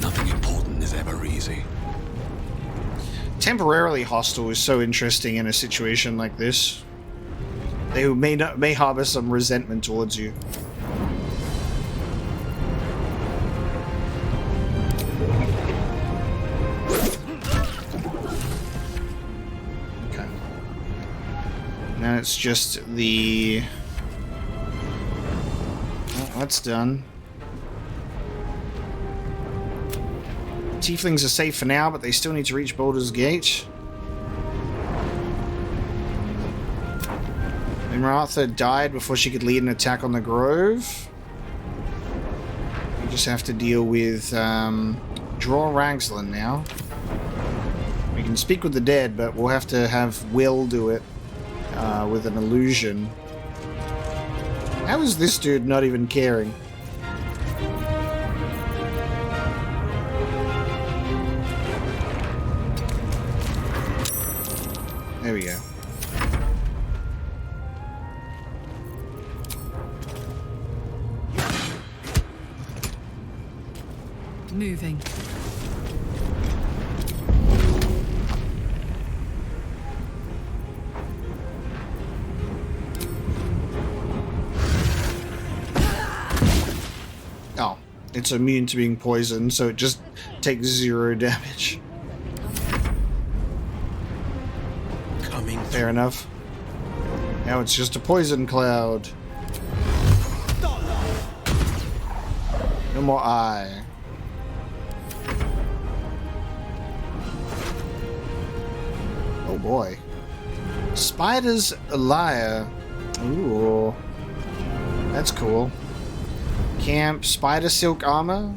Nothing important is ever easy. Temporarily hostile is so interesting in a situation like this. They may harbor some resentment towards you. Okay. Now it's just the... Oh, that's done. Tieflings are safe for now, but they still need to reach Baldur's Gate. Imratha died before she could lead an attack on the Grove. We just have to deal with Draw Ragslin now. We can speak with the dead, but we'll have to have Will do it with an illusion. How is this dude not even caring? There we go. Moving. Oh, it's immune to being poisoned, so it just takes 0 damage. Fair enough. Now it's just a poison cloud. No more eye. Oh boy. Spider's Lyre. Ooh. That's cool. Camp Spider Silk Armor.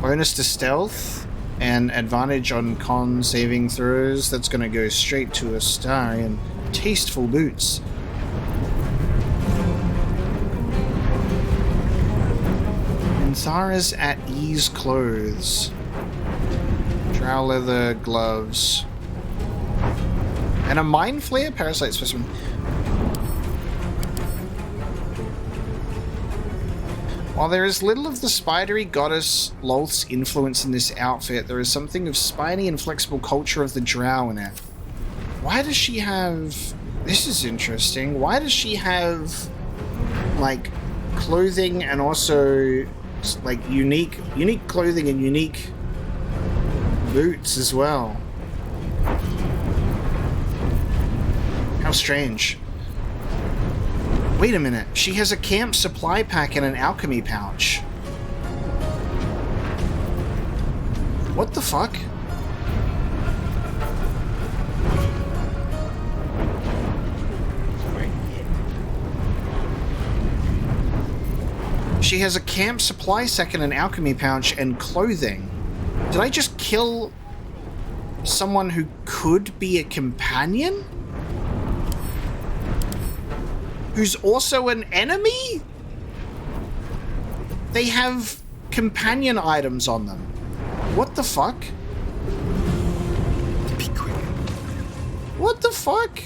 Bonus to stealth. And advantage on con saving throws. That's going to go straight to Astarion. Tasteful boots. And Thara's at ease clothes. Drow leather gloves. And a mind flare parasite specimen. While there is little of the spidery goddess Lolth's influence in this outfit, there is something of spiny and flexible culture of the Drow in it. Why does she have... This is interesting. Why does she have, like, clothing and also, like, unique clothing and unique boots as well? How strange. Wait a minute, she has a camp supply pack and an alchemy pouch. What the fuck? She has a camp supply sack and an alchemy pouch and clothing. Did I just kill someone who could be a companion? Who's also an enemy? They have companion items on them. What the fuck? Be quick. What the fuck?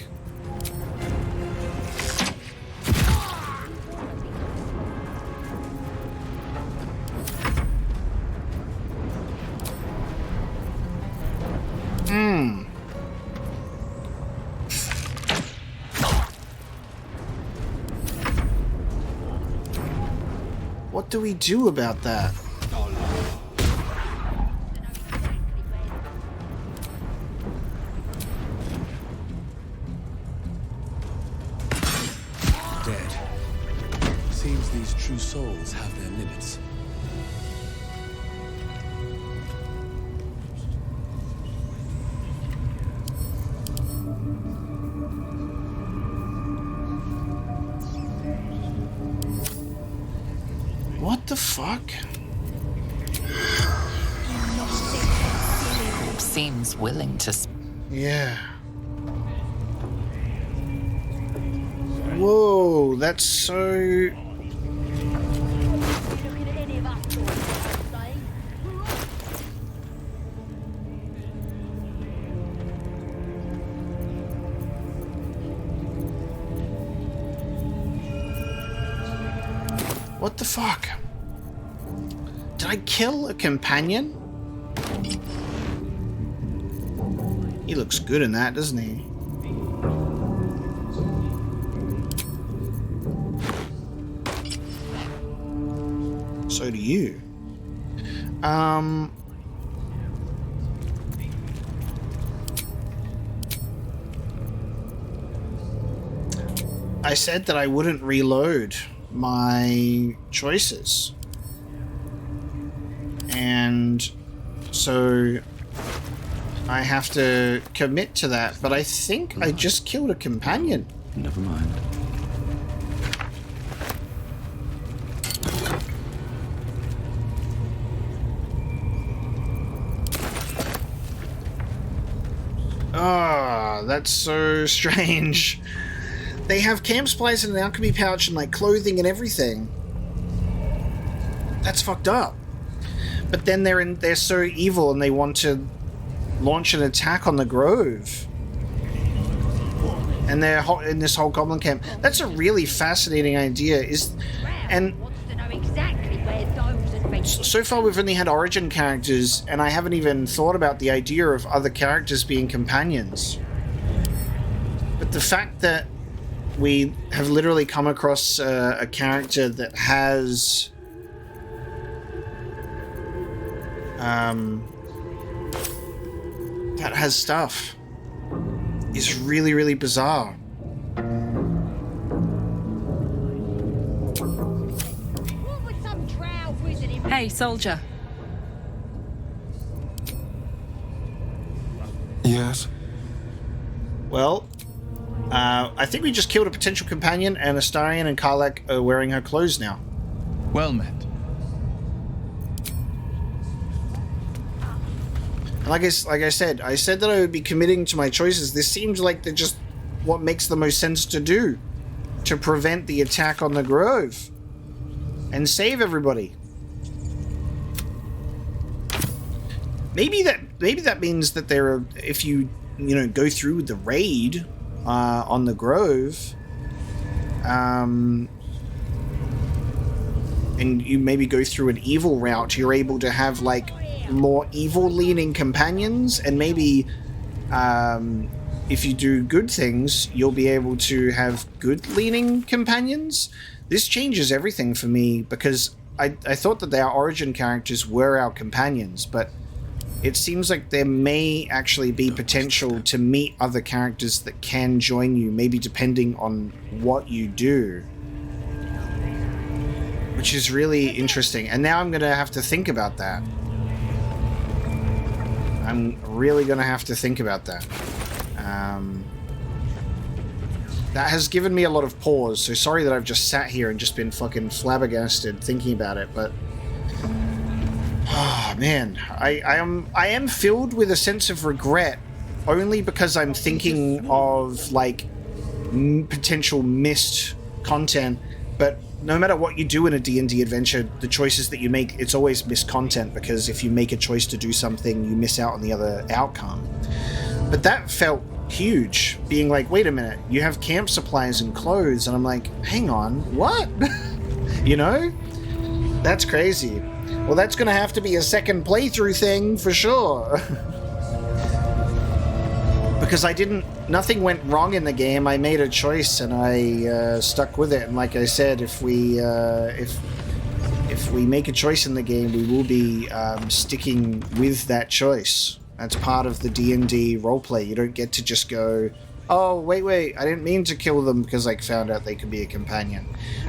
What do we do about that? Dead. Seems these true souls have their limits. What the fuck? Seems willing to... Yeah. Whoa, that's so... What the fuck? Did I kill a companion? He looks good in that, doesn't he? So do you. I said that I wouldn't reload my choices. And so I have to commit to that, but I think I just killed a companion. Never mind. Ah, that's so strange. They have camp supplies in an alchemy pouch and like clothing and everything. That's fucked up. But then they're so evil and they want to launch an attack on the Grove. And they're in this whole goblin camp. That's a really fascinating idea. So far we've only had origin characters, and I haven't even thought about the idea of other characters being companions. But the fact that we have literally come across a character that has stuff is really, really bizarre. Hey, soldier. Yes? Well, I think we just killed a potential companion, and Astarion and Karlak are wearing her clothes now. Well met. Like I said that I would be committing to my choices. This seems like they're just what makes the most sense to do to prevent the attack on the Grove and save everybody. Maybe that means that if you go through with the raid on the Grove, and you maybe go through an evil route, you're able to have like more evil-leaning companions, and maybe if you do good things, you'll be able to have good-leaning companions. This changes everything for me, because I thought that our origin characters were our companions, but it seems like there may actually be potential to meet other characters that can join you, maybe depending on what you do. Which is really interesting. And now I'm going to have to think about that. I'm really going to have to think about that. That has given me a lot of pause, so sorry that I've just sat here and just been fucking flabbergasted thinking about it, but... Oh, man, I am filled with a sense of regret, only because I'm thinking of, like, potential missed content, but no matter what you do in a D&D adventure, the choices that you make, it's always missed content, because if you make a choice to do something, you miss out on the other outcome. But that felt huge, being like, wait a minute, you have camp supplies and clothes, and I'm like, hang on, what? You know? That's crazy. Well, that's gonna have to be a second playthrough thing for sure. Because nothing went wrong in the game. I made a choice and I stuck with it. And like I said, if we make a choice in the game, we will be sticking with that choice. That's part of the D&D roleplay. You don't get to just go, oh, wait, I didn't mean to kill them because I found out they could be a companion.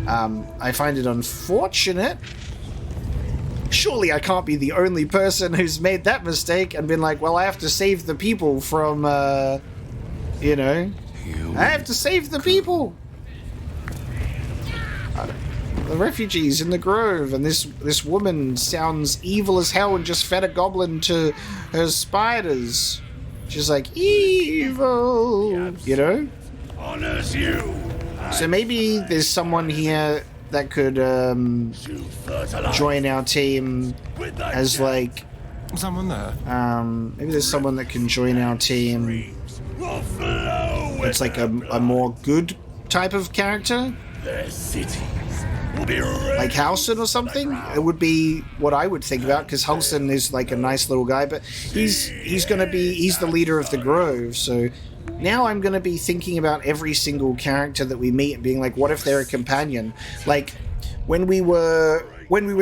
I find it unfortunate. Surely I can't be the only person who's made that mistake and been like, well, I have to save the people from, I have to save the people. the refugees in the grove, and this woman sounds evil as hell and just fed a goblin to her spiders. She's like, evil, you know? Honors you. So maybe there's someone here that could join our team as like... Someone there? Maybe there's someone that can join our team. It's like a more good type of character. Their cities will be like Halson or something. It would be what I would think about, because Halson is like a nice little guy, but he's the leader of the Grove. So now I'm gonna be thinking about every single character that we meet and being like, what if they're a companion? Like when we were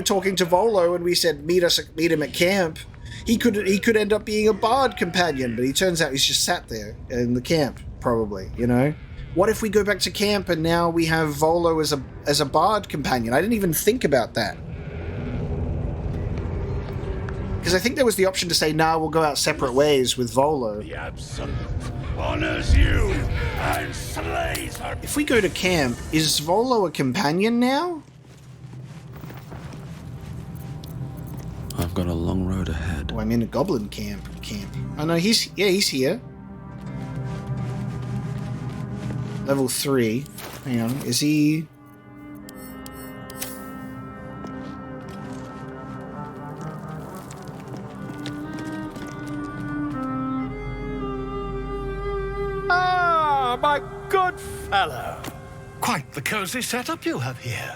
talking to Volo and we said meet him at camp, he could end up being a bard companion, but he turns out he's just sat there in the camp, probably, you know? What if we go back to camp and now we have Volo as a bard companion? I didn't even think about that. Because I think there was the option to say, nah, we'll go out separate ways with Volo. The Absolute honors you and slays her. If we go to camp, is Volo a companion now? I've got a long road ahead. Oh, I'm in a goblin camp. Oh no, he's here. Level 3. Hang on, is he... Ah, my good fellow. Quite the cozy setup you have here.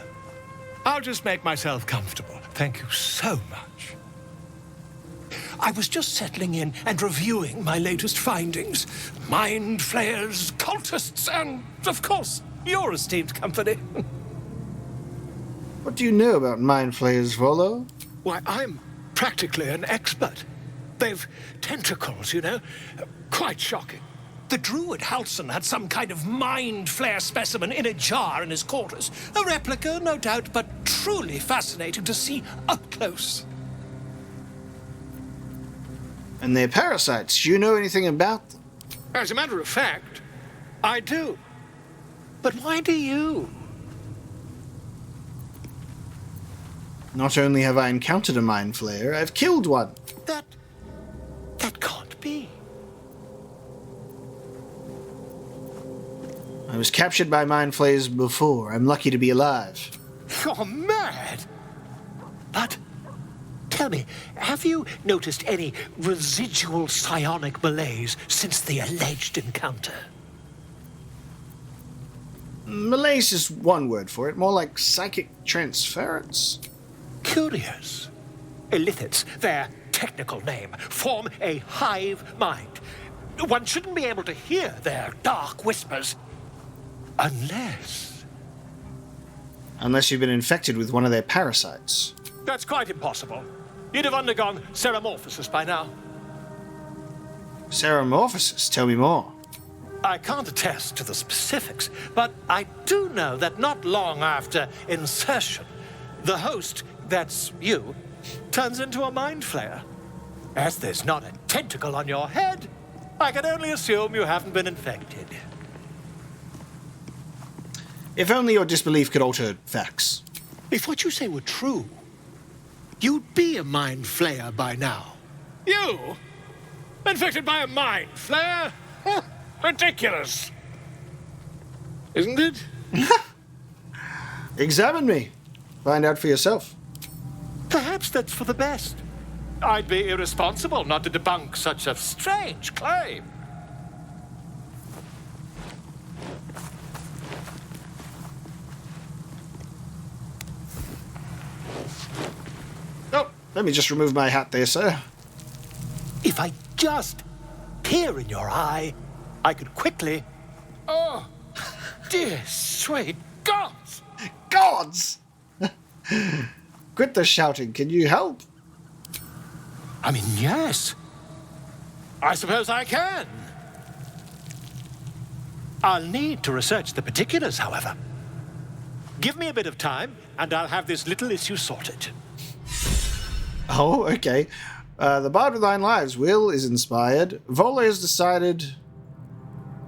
I'll just make myself comfortable. Thank you so much. I was just settling in and reviewing my latest findings. Mind flayers, cultists, and, of course, your esteemed company. What do you know about mind flayers, Volo? Why, I'm practically an expert. They've tentacles, you know. Quite shocking. The druid Halson had some kind of mind flare specimen in a jar in his quarters. A replica, no doubt, but truly fascinating to see up close. And they're parasites. Do you know anything about them? As a matter of fact, I do. But why do you? Not only have I encountered a mind flayer, I've killed one. That can't be. I was captured by mind flayers before. I'm lucky to be alive. You're mad! But tell me, have you noticed any residual psionic malaise since the alleged encounter? Malaise is one word for it, more like psychic transference. Curious. Illithids, their technical name, form a hive mind. One shouldn't be able to hear their dark whispers unless you've been infected with one of their parasites. That's quite impossible. You'd have undergone ceramorphosis by now. Ceramorphosis? Tell me more. I can't attest to the specifics, but I do know that not long after insertion, the host, that's you, turns into a mind flayer. As there's not a tentacle on your head, I can only assume you haven't been infected. If only your disbelief could alter facts. If what you say were true, you'd be a mind flayer by now. You? Infected by a mind flayer? Ridiculous. Isn't it? Examine me. Find out for yourself. Perhaps that's for the best. I'd be irresponsible not to debunk such a strange claim. Oh, let me just remove my hat there, sir. If I just peer in your eye, I could quickly... Oh, dear sweet gods! Gods! Quit the shouting. Can you help? I mean, yes. I suppose I can. I'll need to research the particulars, however. Give me a bit of time, and I'll have this little issue sorted. Oh, okay. The Bard with 9 Lives. Will is inspired. Vola has decided...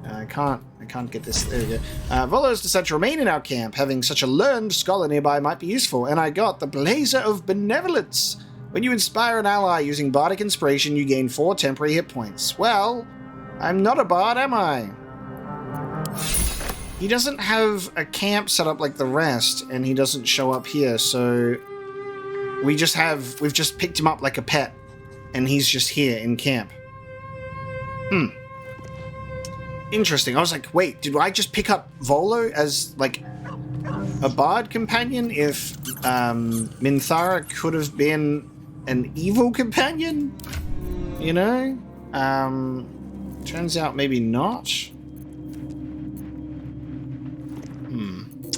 I can't get this. There we go. Volo's decided to remain in our camp. Having such a learned scholar nearby might be useful. And I got the Blazer of Benevolence. When you inspire an ally using bardic inspiration, you gain 4 temporary hit points. Well, I'm not a bard, am I? He doesn't have a camp set up like the rest, and he doesn't show up here, so we've just picked him up like a pet, and he's just here in camp. Interesting. I was like, wait, did I just pick up Volo as, like, a bard companion if Minthara could have been an evil companion? You know? Turns out maybe not.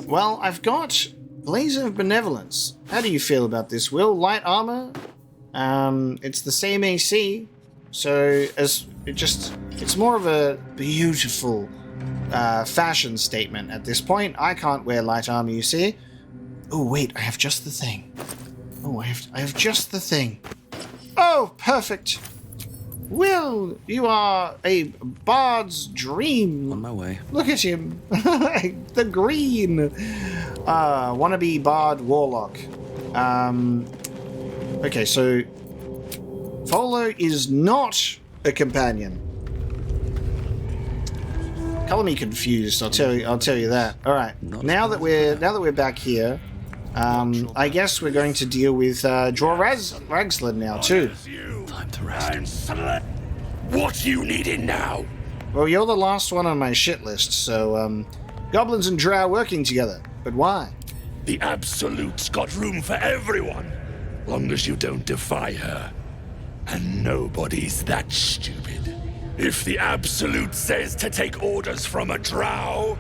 Well, I've got Blazer of Benevolence. How do you feel about this, Will? Light armor? It's the same AC, so it's more of a beautiful fashion statement at this point. I can't wear light armor, you see. Oh wait, I have just the thing. Oh, I have just the thing. Oh, perfect. Will, you are a bard's dream. On my way. Look at him. The green. Wannabe bard warlock. Okay, so Volo is not a companion. Color me confused. I'll tell you that. All right. Now that we're back here, I guess we're going to deal with Ragsland now too. Time to rest. What you needing now? Well, you're the last one on my shit list, so goblins and drow working together. But why? The Absolute's got room for everyone, long as you don't defy her. And nobody's that stupid. If the Absolute says to take orders from a drow,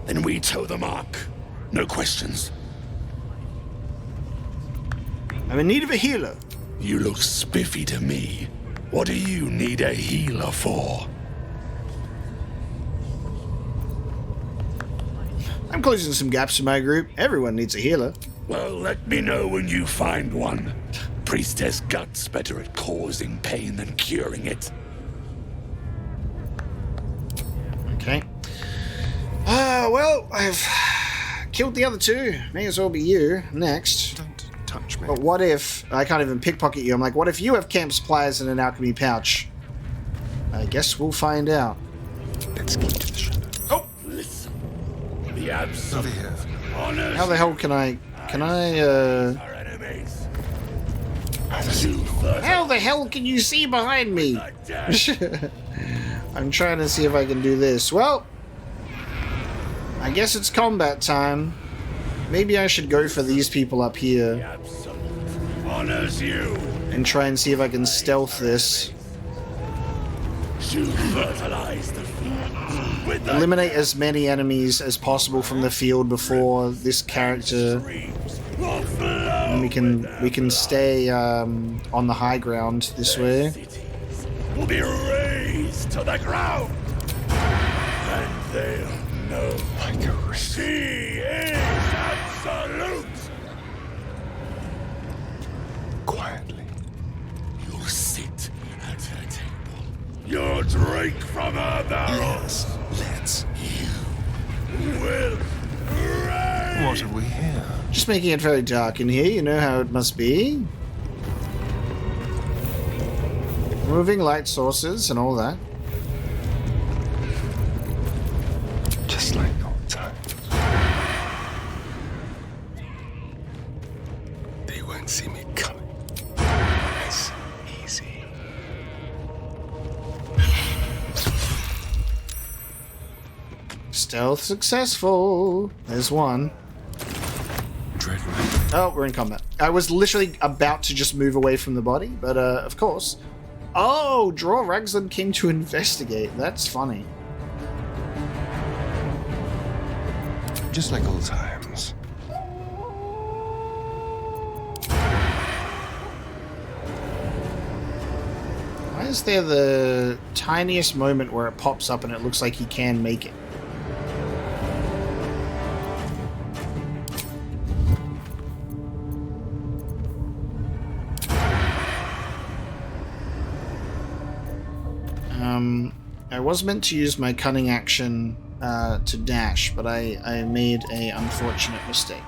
then we toe the mark. No questions. I'm in need of a healer. You look spiffy to me. What do you need a healer for? I'm closing some gaps in my group. Everyone needs a healer. Well, let me know when you find one. Priestess Gut's better at causing pain than curing it. Okay. Well, I've killed the other two. May as well be you next. Don't touch me. But what if I can't even pickpocket you? I'm like, what if you have camp supplies in an alchemy pouch? I guess we'll find out. Let's keep to the shadow. Oh, listen. The Absolute. Over here. How the hell can I? Our enemies. How the hell can you see behind me? I'm trying to see if I can do this. Well, I guess it's combat time. Maybe I should go for these people up here Honors you. and try and see if I can stealth this. To fertilize the field with the Eliminate as many enemies as possible from the field before this character. And we can stay on the high ground this way. will be razed to the ground, and they'll know she is absolute. Quietly. You'll sit at her table. You'll drink from her barrel. Yes, let's. You will reign. What have we here? Just making it very dark in here, you know how it must be. Removing light sources and all that. Just like old times. They won't see me coming. Nice, easy. Stealth successful. There's one. Oh, we're in combat. I was literally about to just move away from the body, but of course. Oh, Draw Ragsland came to investigate. That's funny. Just like old times. Why is there the tiniest moment where it pops up and it looks like he can make it? I was meant to use my cunning action to dash, but I made a unfortunate mistake.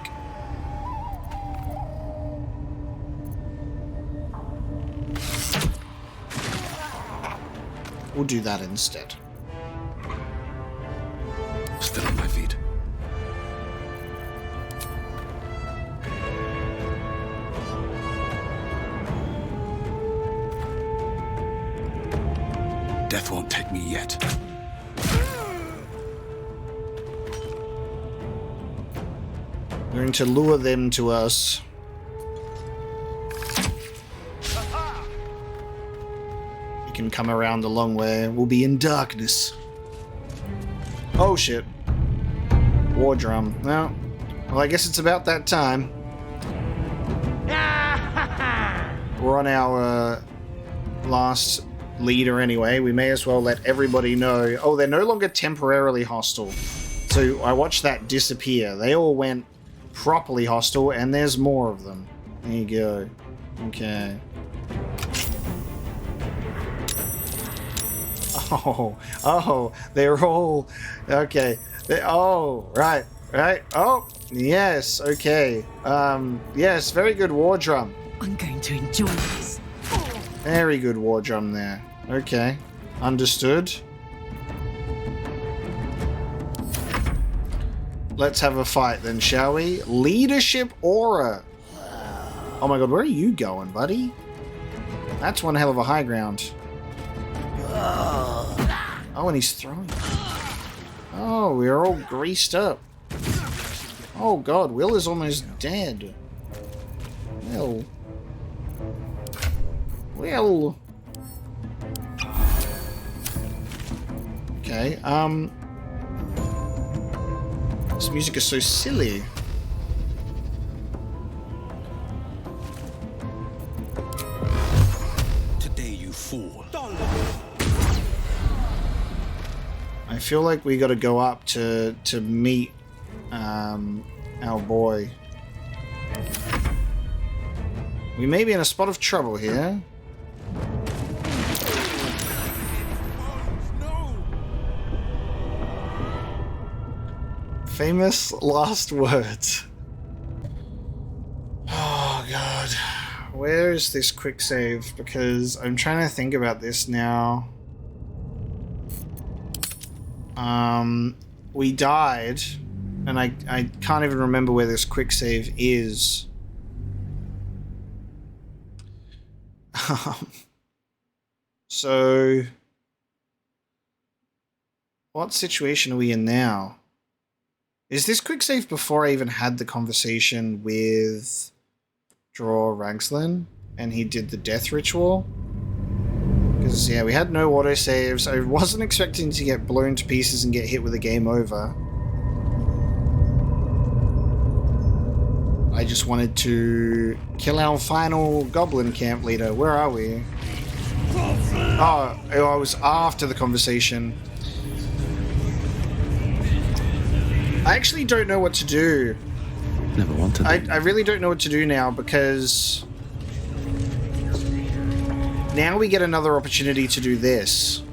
We'll do that instead. Still on my feet. Death won't take me yet. We're going to lure them to us. You can come around the long way. We'll be in darkness. Oh shit. War drum. No. Well, I guess it's about that time. We're on our last leader anyway. We may as well let everybody know. Oh, they're no longer temporarily hostile. So I watched that disappear. They all went properly hostile, and there's more of them. There you go. Okay. Oh, they're all... Okay. Right. Oh, yes, okay. Yes, very good war drum. I'm going to enjoy this. Very good war drum there. Okay. Understood. Let's have a fight then, shall we? Leadership aura. Oh my god, where are you going, buddy? That's one hell of a high ground. Oh, and he's throwing. Oh, we're all greased up. Oh god, Will is almost dead. Will. Okay, this music is so silly. Today, you fool. I feel like we gotta go up to meet our boy. We may be in a spot of trouble here. Famous last words. Oh god. Where is this quick save? Because I'm trying to think about this now. We died, and I can't even remember where this quick save is. So, what situation are we in now? Is this quick save before I even had the conversation with Draw Ragslin and he did the death ritual? Because, yeah, we had no autosaves. I wasn't expecting to get blown to pieces and get hit with a game over. I just wanted to kill our final Goblin camp leader. Where are we? Oh, I was after the conversation. I actually don't know what to do. Never wanted. I really don't know what to do now, because now we get another opportunity to do this.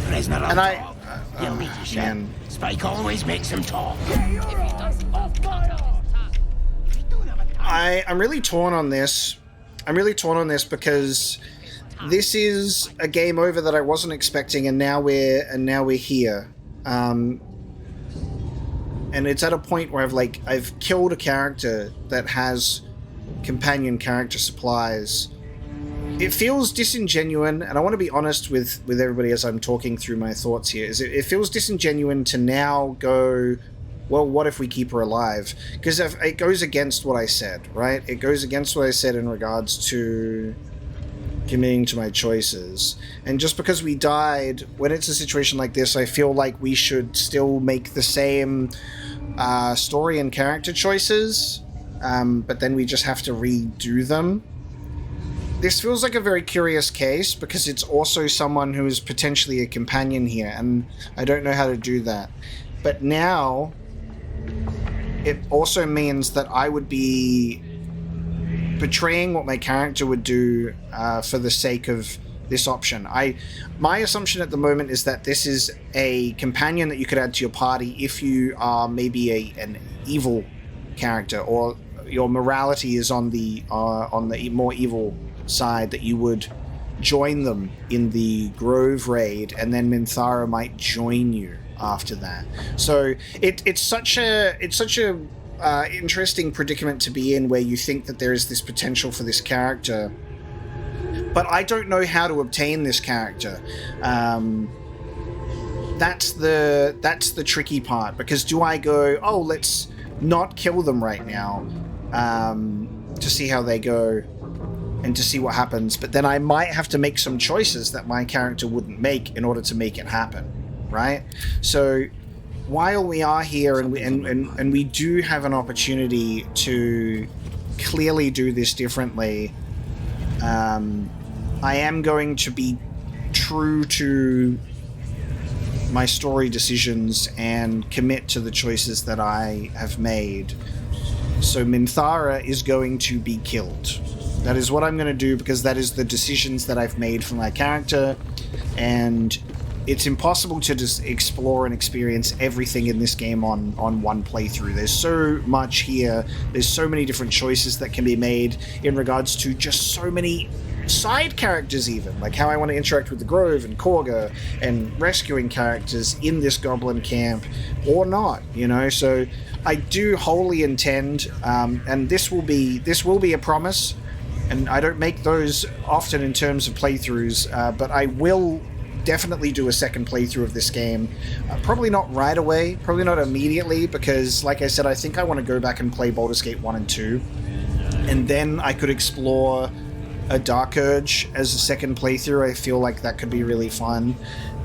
Prisoner And man. Spike always makes him talk. I'm really torn on this. I'm really torn on this because this is a game over that I wasn't expecting, and now we're here. And it's at a point where I've killed a character that has companion character supplies. It feels disingenuous, and I want to be honest with everybody as I'm talking through my thoughts here. It feels disingenuous to now go, well, what if we keep her alive? Because it goes against what I said, right? It goes against what I said in regards to committing to my choices. And just because we died, when it's a situation like this, I feel like we should still make the same story and character choices, but then we just have to redo them. This feels like a very curious case because it's also someone who is potentially a companion here, and I don't know how to do that. But now, it also means that I would be portraying what my character would do for the sake of this option. My assumption at the moment is that this is a companion that you could add to your party if you are maybe an evil character, or your morality is on the more evil side, that you would join them in the Grove raid, and then Minthara might join you after that. So it's such a interesting predicament to be in, where you think that there is this potential for this character, but I don't know how to obtain this character. That's the tricky part, because do I go, oh, let's not kill them right now, to see how they go and to see what happens, but then I might have to make some choices that my character wouldn't make in order to make it happen, right? So while we are here and we do have an opportunity to clearly do this differently, I am going to be true to my story decisions and commit to the choices that I have made. So Minthara is going to be killed. That is what I'm going to do, because that is the decisions that I've made for my character, and it's impossible to just explore and experience everything in this game on one playthrough. There's so much here. There's so many different choices that can be made in regards to just so many side characters, even like how I want to interact with the Grove and Korga and rescuing characters in this Goblin camp or not, you know. So I do wholly intend, and this will be a promise, and I don't make those often in terms of playthroughs, but I will definitely do a second playthrough of this game. Probably not right away, probably not immediately, because like I said, I think I want to go back and play Baldur's Gate 1 and 2, and then I could explore a Dark Urge as a second playthrough. I feel like that could be really fun.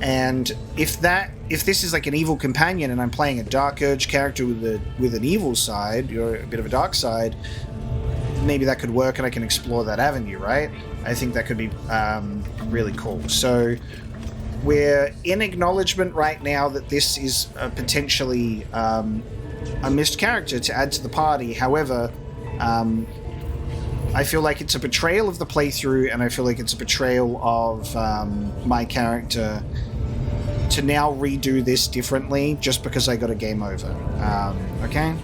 And if this is like an evil companion and I'm playing a Dark Urge character with an evil side, or a bit of a dark side, maybe that could work and I can explore that avenue, right? I think that could be really cool. So we're in acknowledgement right now that this is potentially a missed character to add to the party. However, I feel like it's a betrayal of the playthrough, and I feel like it's a betrayal of my character to now redo this differently just because I got a game over. Okay?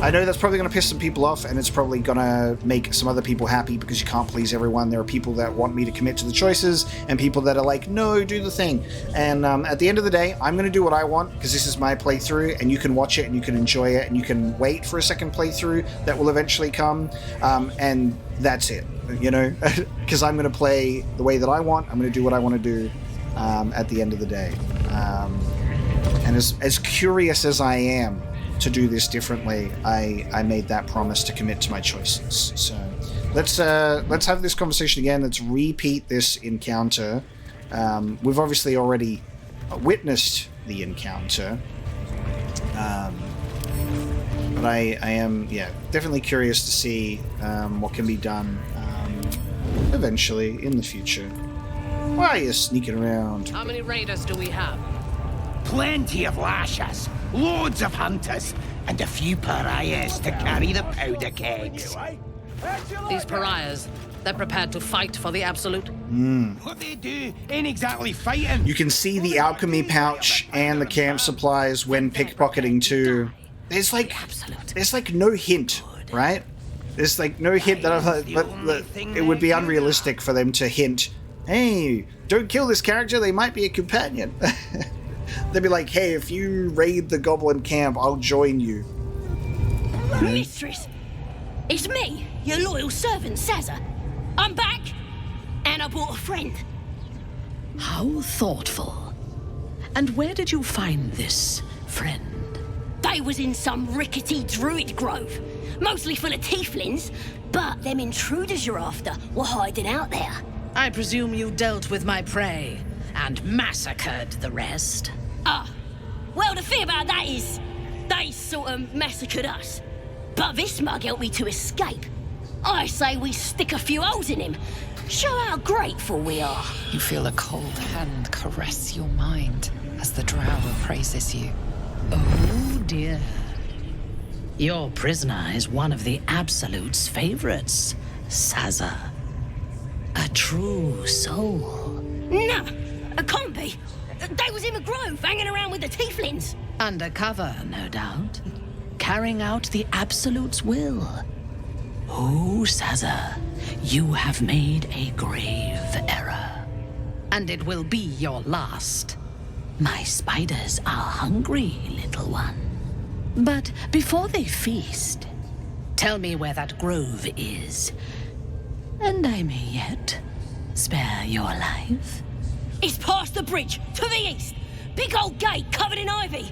I know that's probably going to piss some people off, and it's probably going to make some other people happy, because you can't please everyone. There are people that want me to commit to the choices, and people that are like, no, do the thing. And at the end of the day, I'm going to do what I want, because this is my playthrough, and you can watch it, and you can enjoy it, and you can wait for a second playthrough that will eventually come, and that's it, you know? Because I'm going to play the way that I want. I'm going to do what I want to do at the end of the day. And as curious as I am to do this differently, I made that promise to commit to my choices. So let's have this conversation again. Let's repeat this encounter. We've obviously already witnessed the encounter, but I am definitely curious to see what can be done eventually in the future. Why are you sneaking around? How many raiders do we have? Plenty of lashers, loads of hunters, and a few pariahs to carry the powder kegs. These pariahs, they're prepared to fight for the Absolute? What they do ain't exactly fighting. You can see the alchemy pouch and the camp supplies when pickpocketing too. There's like no hint, right? There's like no hint that it would be unrealistic for them to hint, hey, don't kill this character, they might be a companion. They'd be like, hey, if you raid the Goblin camp, I'll join you. Mistress, it's me, your loyal servant, Sazza. I'm back, and I brought a friend. How thoughtful. And where did you find this friend? They was in some rickety druid grove, mostly full of tieflings, but them intruders you're after were hiding out there. I presume you dealt with my prey and massacred the rest. Well, the thing about that is, they sort of massacred us. But this mug helped me to escape. I say we stick a few holes in him. Show how grateful we are. You feel a cold hand caress your mind as the drow praises you. Oh dear. Your prisoner is one of the Absolute's favorites, Saza. A true soul. Nah, it can't be. They was in the grove, hanging around with the tieflings. Undercover, no doubt. Carrying out the Absolute's will. Oh, Saza, you have made a grave error. And it will be your last. My spiders are hungry, little one. But before they feast, tell me where that grove is. And I may yet spare your life. It's past the bridge, to the east. Big old gate covered in ivy.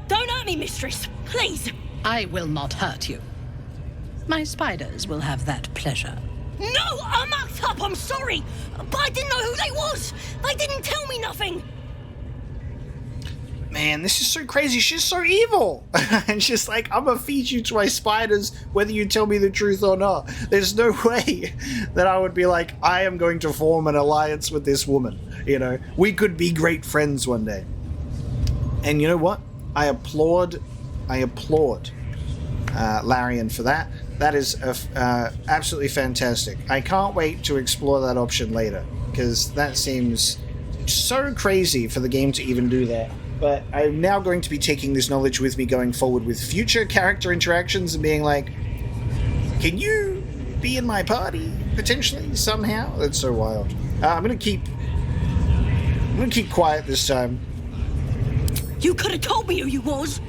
Don't hurt me, mistress, please. I will not hurt you. My spiders will have that pleasure. No, I mucked up, I'm sorry. But I didn't know who they was. They didn't tell me nothing. Man, this is so crazy. She's so evil. And she's like, I'm gonna feed you to my spiders whether you tell me the truth or not. There's no way that I would be like, I am going to form an alliance with this woman. You know, we could be great friends one day. And you know what? I applaud Larian for that. That is absolutely fantastic. I can't wait to explore that option later, because that seems so crazy for the game to even do that. But I'm now going to be taking this knowledge with me going forward with future character interactions and being like, can you be in my party potentially somehow? That's so wild. I'm gonna keep quiet this time. You could have told me who you was.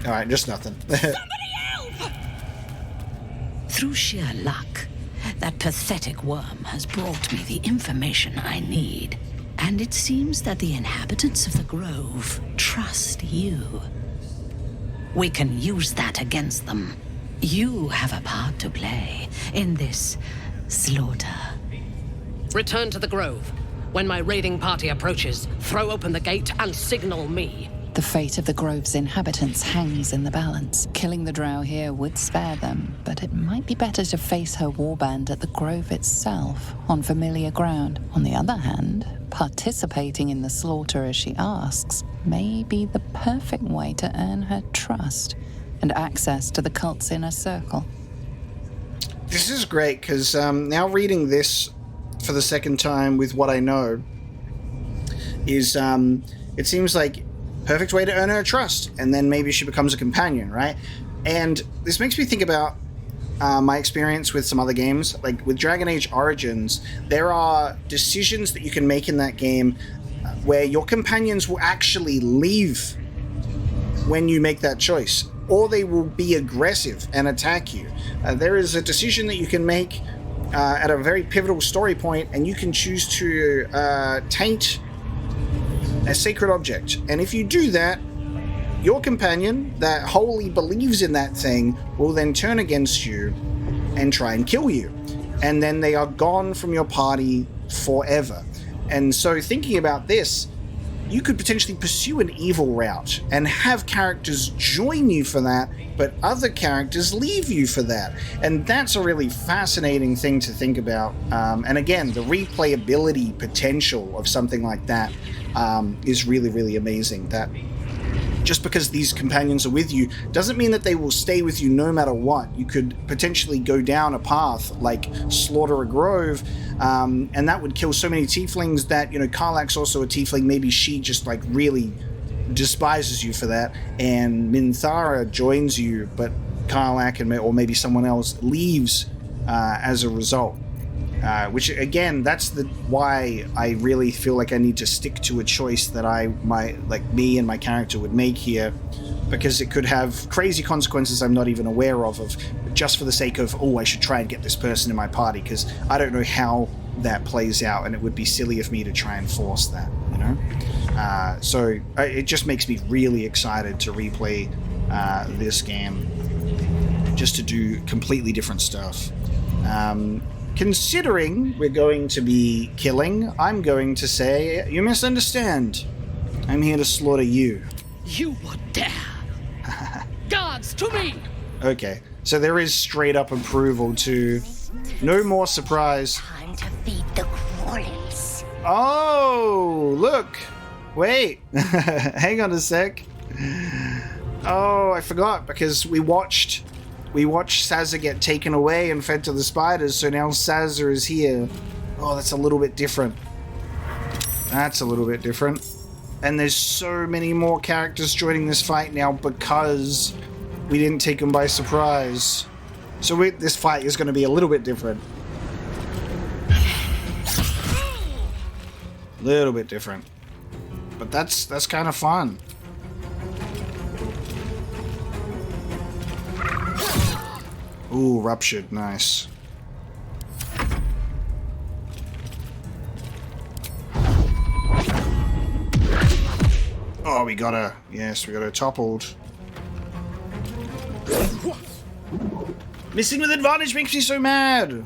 All right, just nothing. Somebody help! Through sheer luck, that pathetic worm has brought me the information I need. And it seems that the inhabitants of the Grove trust you. We can use that against them. You have a part to play in this slaughter. Return to the Grove. When my raiding party approaches, throw open the gate and signal me. The fate of the Grove's inhabitants hangs in the balance. Killing the drow here would spare them, but it might be better to face her warband at the Grove itself, on familiar ground. On the other hand, participating in the slaughter as she asks may be the perfect way to earn her trust and access to the cult's inner circle. This is great, because now reading this for the second time with what I know is it seems like perfect way to earn her trust, and then maybe she becomes a companion, right? And this makes me think about my experience with some other games. Like with Dragon Age Origins, there are decisions that you can make in that game where your companions will actually leave when you make that choice, or they will be aggressive and attack you. There is a decision that you can make at a very pivotal story point, and you can choose to taint a sacred object. And if you do that, your companion that wholly believes in that thing will then turn against you and try and kill you. And then they are gone from your party forever. And so thinking about this, you could potentially pursue an evil route and have characters join you for that, but other characters leave you for that. And that's a really fascinating thing to think about. And again, the replayability potential of something like that is really, really amazing. That just because these companions are with you doesn't mean that they will stay with you no matter what. You could potentially go down a path like slaughter a grove, and that would kill so many tieflings that, you know, Karlach's also a tiefling. Maybe she just like really despises you for that, and Minthara joins you, but Karlach or maybe someone else leaves as a result. Which again, that's why I really feel like I need to stick to a choice that me and my character would make here, because it could have crazy consequences I'm not even aware of just for the sake of, I should try and get this person in my party, because I don't know how that plays out, and it would be silly of me to try and force that, you know? So it just makes me really excited to replay this game, just to do completely different stuff. Considering we're going to be killing, I'm going to say, you misunderstand. I'm here to slaughter you. You would dare! Guards, to me! Okay, so there is straight up approval to no more surprise. Time to feed the crawlies. Oh, look. Wait. Hang on a sec. Oh, I forgot, because we watched Sazza get taken away and fed to the spiders, so now Sazza is here. Oh, that's a little bit different. That's a little bit different. And there's so many more characters joining this fight now because we didn't take them by surprise. So this fight is going to be a little bit different. Little bit different. But that's kind of fun. Ooh, ruptured. Nice. Oh, we got her. Yes, we got her toppled. Missing with advantage makes me so mad.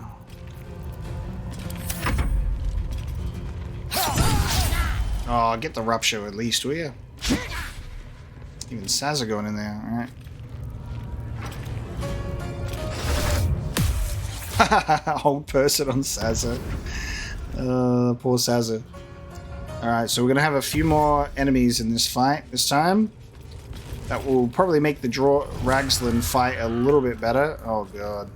Oh, get the rupture at least, will you? Even Sazza going in there. Alright. Old person on Sazza. Poor Sazza. Alright, so we're going to have a few more enemies in this fight this time. That will probably make the Ragsland fight a little bit better. Oh god.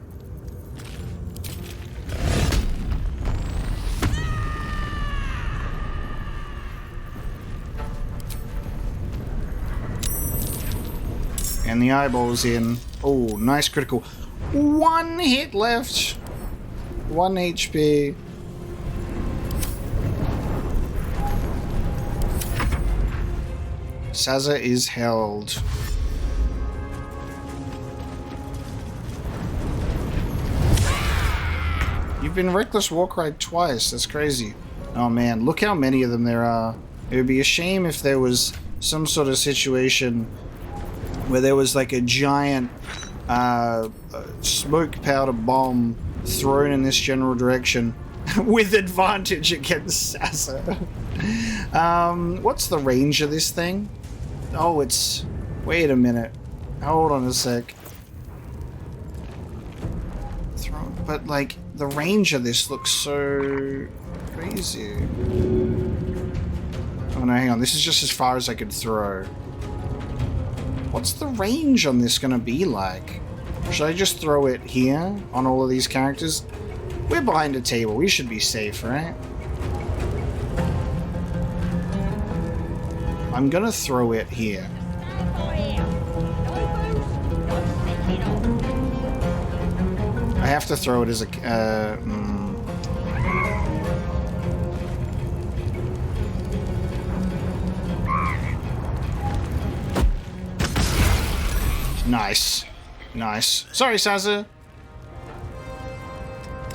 And the eyeball's in. Oh, nice critical. 1 hit left. 1 HP. Sazza is held. You've been Reckless Warcry twice. That's crazy. Oh man, look how many of them there are. It would be a shame if there was some sort of situation where there was like a giant smoke powder bomb thrown in this general direction with advantage against Sazza. What's the range of this thing? Oh, it's... Wait a minute. Hold on a sec. But, like, the range of this looks so crazy. Oh, no, hang on. This is just as far as I could throw. What's the range on this gonna be like? Should I just throw it here on all of these characters? We're behind a table. We should be safe, right? I'm gonna throw it here. I have to throw it as a... Nice. Nice. Sorry, Sazza.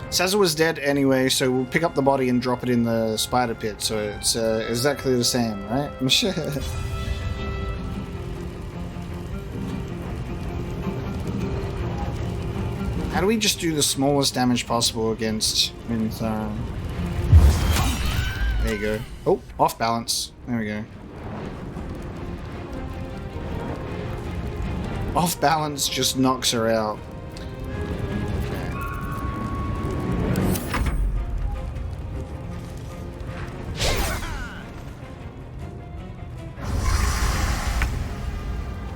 Sazza was dead anyway, so we'll pick up the body and drop it in the spider pit, so it's exactly the same, right? I'm sure. How do we just do the smallest damage possible against Minthara? There you go. Oh, off balance. There we go. Off balance just knocks her out.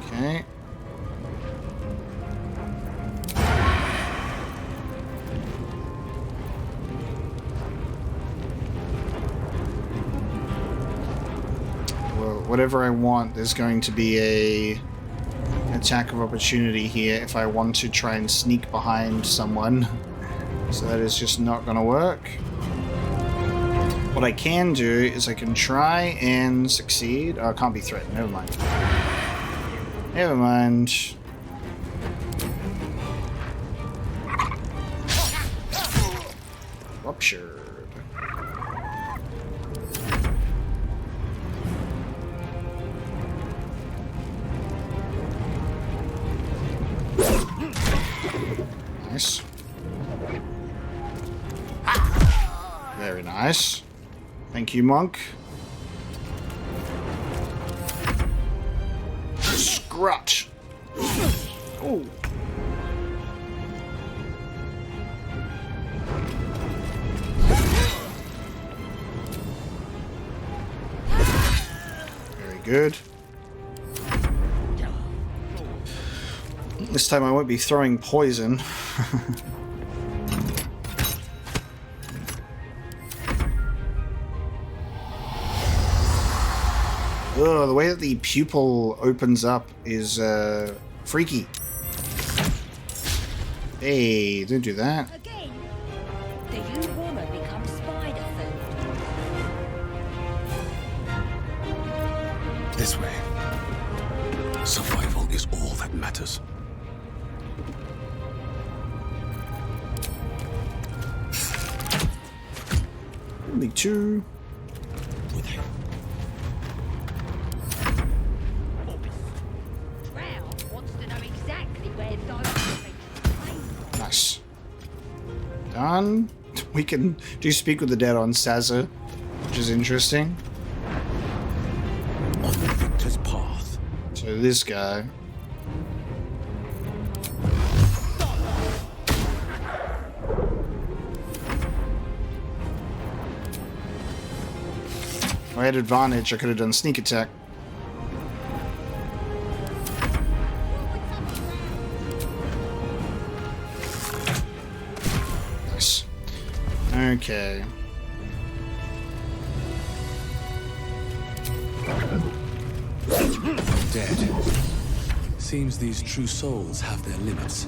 Okay. Well, whatever I want, there's going to be a attack of opportunity here if I want to try and sneak behind someone. So that is just not going to work. What I can do is I can try and succeed. Oh, I can't be threatened. Never mind. Never mind. Ruptured. Nice. Very nice. Thank you, monk. Scrutch. Ooh. Very good. This time I won't be throwing poison. Oh, the way that the pupil opens up is freaky. Hey, don't do that. Again, do you want to become spider food? This way. Survival is all that matters. Only two. Nice. Done. We can do Speak with the Dead on Sazza, which is interesting. On the victor's path. So this guy. If I had advantage, I could have done sneak attack. Nice. Okay. Dead. Seems these true souls have their limits.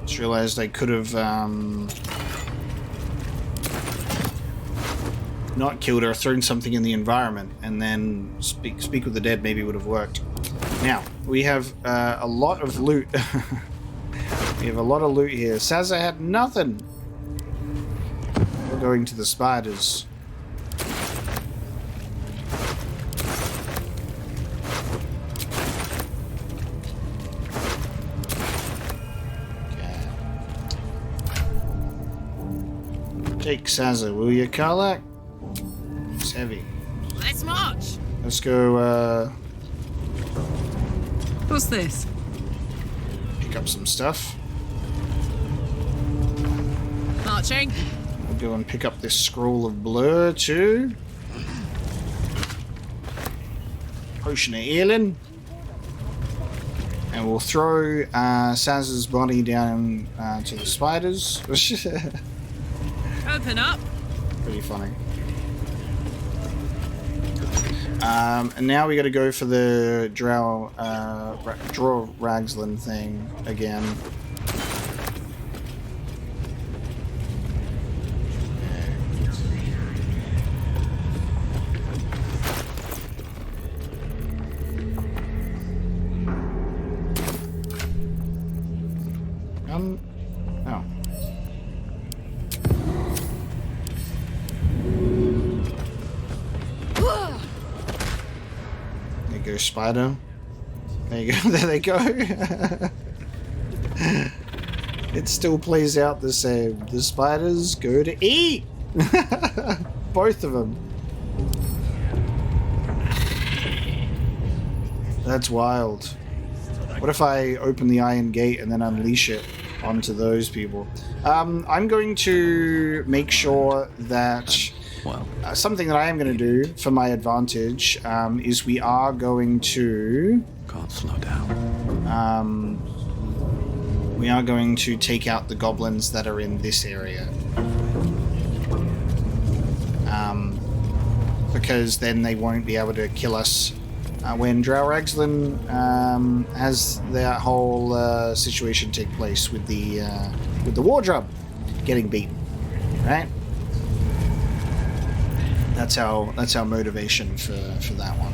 Just realized I could have not killed her, thrown something in the environment, and then speak with the dead maybe would have worked. Now, we have a lot of loot. We have a lot of loot here. Sazza had nothing. We're going to the spiders. Take Sazza, will you, Karlak? It's heavy. Let's march. Let's go, What's this? pick up some stuff. Marching. We'll go and pick up this scroll of blur, too. Potion of healing. And we'll throw Sazza's body down to the spiders. Open up. Pretty funny. And now we got to go for the draw Ragsland thing again. Oh. There you go, spider. There you go. There they go. It still plays out the same. The spiders go to eat. Both of them. That's wild. What if I open the iron gate and then unleash it onto those people? I'm going to make sure that something that I am going to do for my advantage is we are going to... Can't slow down. We are going to take out the goblins that are in this area. Because then they won't be able to kill us when Drow Ragsland has that whole situation take place with the wardrobe getting beaten, right? That's our motivation for that one.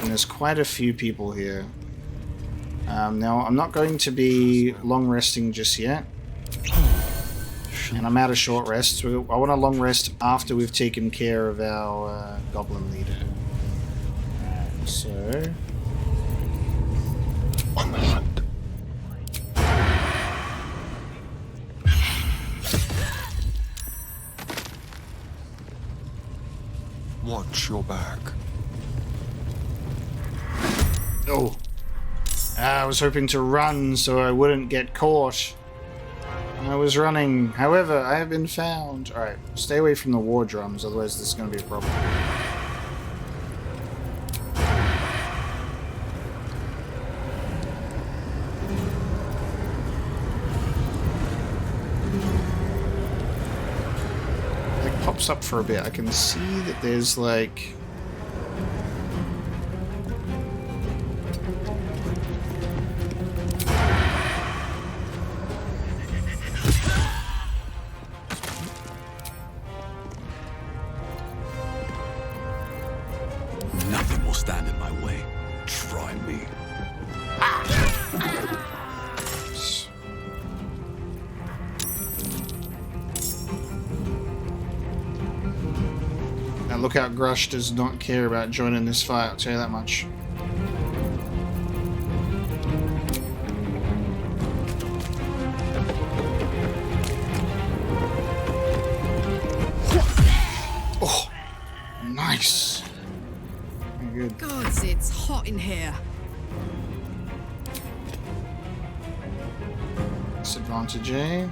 And there's quite a few people here. Now I'm not going to be long resting just yet. And I'm out of short rest, so I want a long rest after we've taken care of our goblin leader. So... On the hunt. Watch your back. Oh. I was hoping to run so I wouldn't get caught. I was running. However, I have been found. Alright, stay away from the war drums, otherwise this is going to be a problem. It pops up for a bit. I can see that there's like... Nothing will stand in my way. Try me. Now Lookout Grush does not care about joining this fight, I'll tell you that much. Oh, nice. Very good. Gods, it's hot in here. Disadvantage, eh?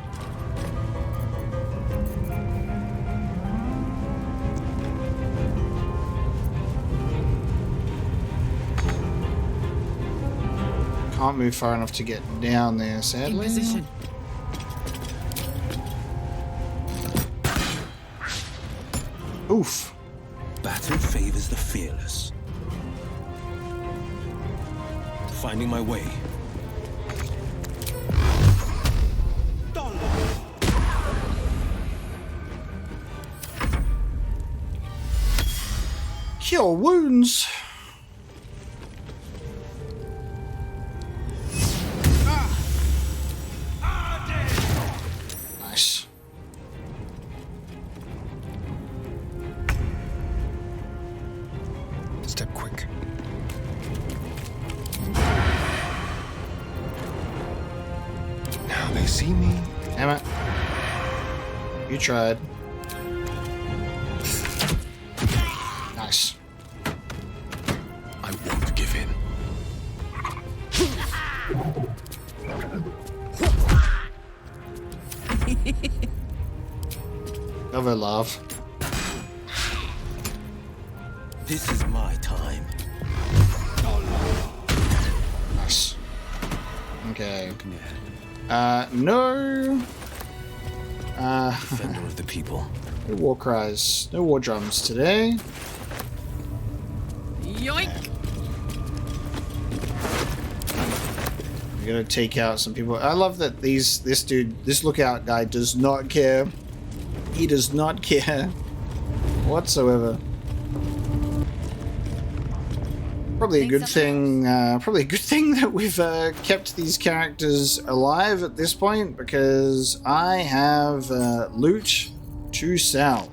Can't move far enough to get down there, sadly. In position. Oof. Battle favors the fearless. Finding my way. Cure wounds. Nice. Step quick. Now they see me. Damn it. You tried. Nice. I won't give in. Cover love. This is my time. Nice. Okay. No. Defender of the people. No war cries. No war drums today. Yoink! We're gonna take out some people. I love that this lookout guy does not care. He does not care whatsoever. Probably a good thing. Probably a good thing that we've kept these characters alive at this point, because I have loot to sell.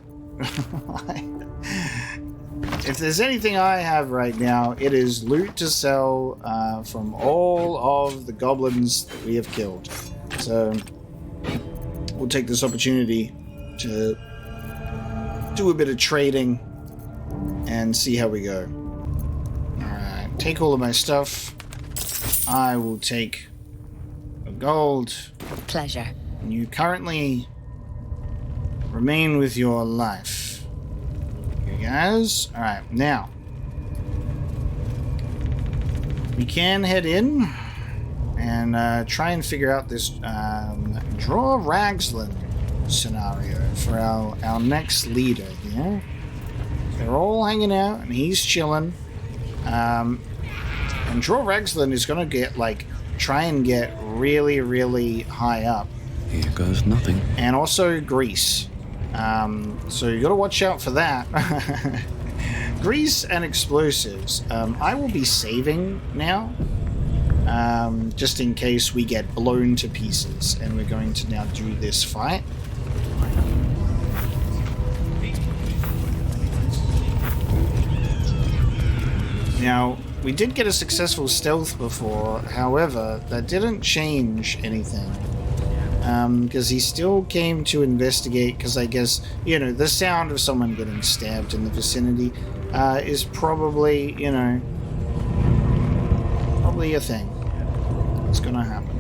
If there's anything I have right now, it is loot to sell from all of the goblins that we have killed. So we'll take this opportunity to do a bit of trading and see how we go. Alright, take all of my stuff. I will take a gold. Pleasure. And you currently remain with your life. You guys. Alright, now we can head in and try and figure out this Draw Ragsland scenario for our next leader here. They're all hanging out and he's chilling. And Draw Ragsland is gonna get try and get really, really high up. Here goes nothing. And also Grease. So you gotta watch out for that. Grease and explosives. I will be saving now. Just in case we get blown to pieces, and we're going to now do this fight. Now, we did get a successful stealth before, however, that didn't change anything. Because he still came to investigate, because I guess, the sound of someone getting stabbed in the vicinity is probably, probably a thing. It's gonna happen.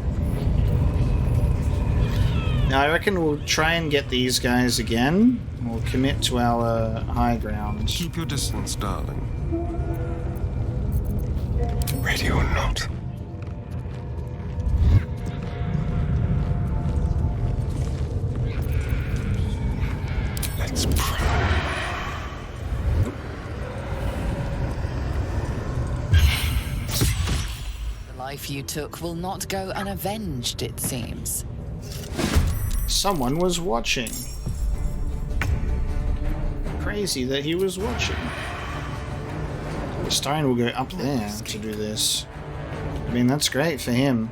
Now I reckon we'll try and get these guys again. We'll commit to our high ground. Keep your distance, darling. Ready or not. Let's pray. The life you took will not go unavenged, it seems. Someone was watching. Crazy that he was watching. Stein will go up there to do this. I mean, that's great for him.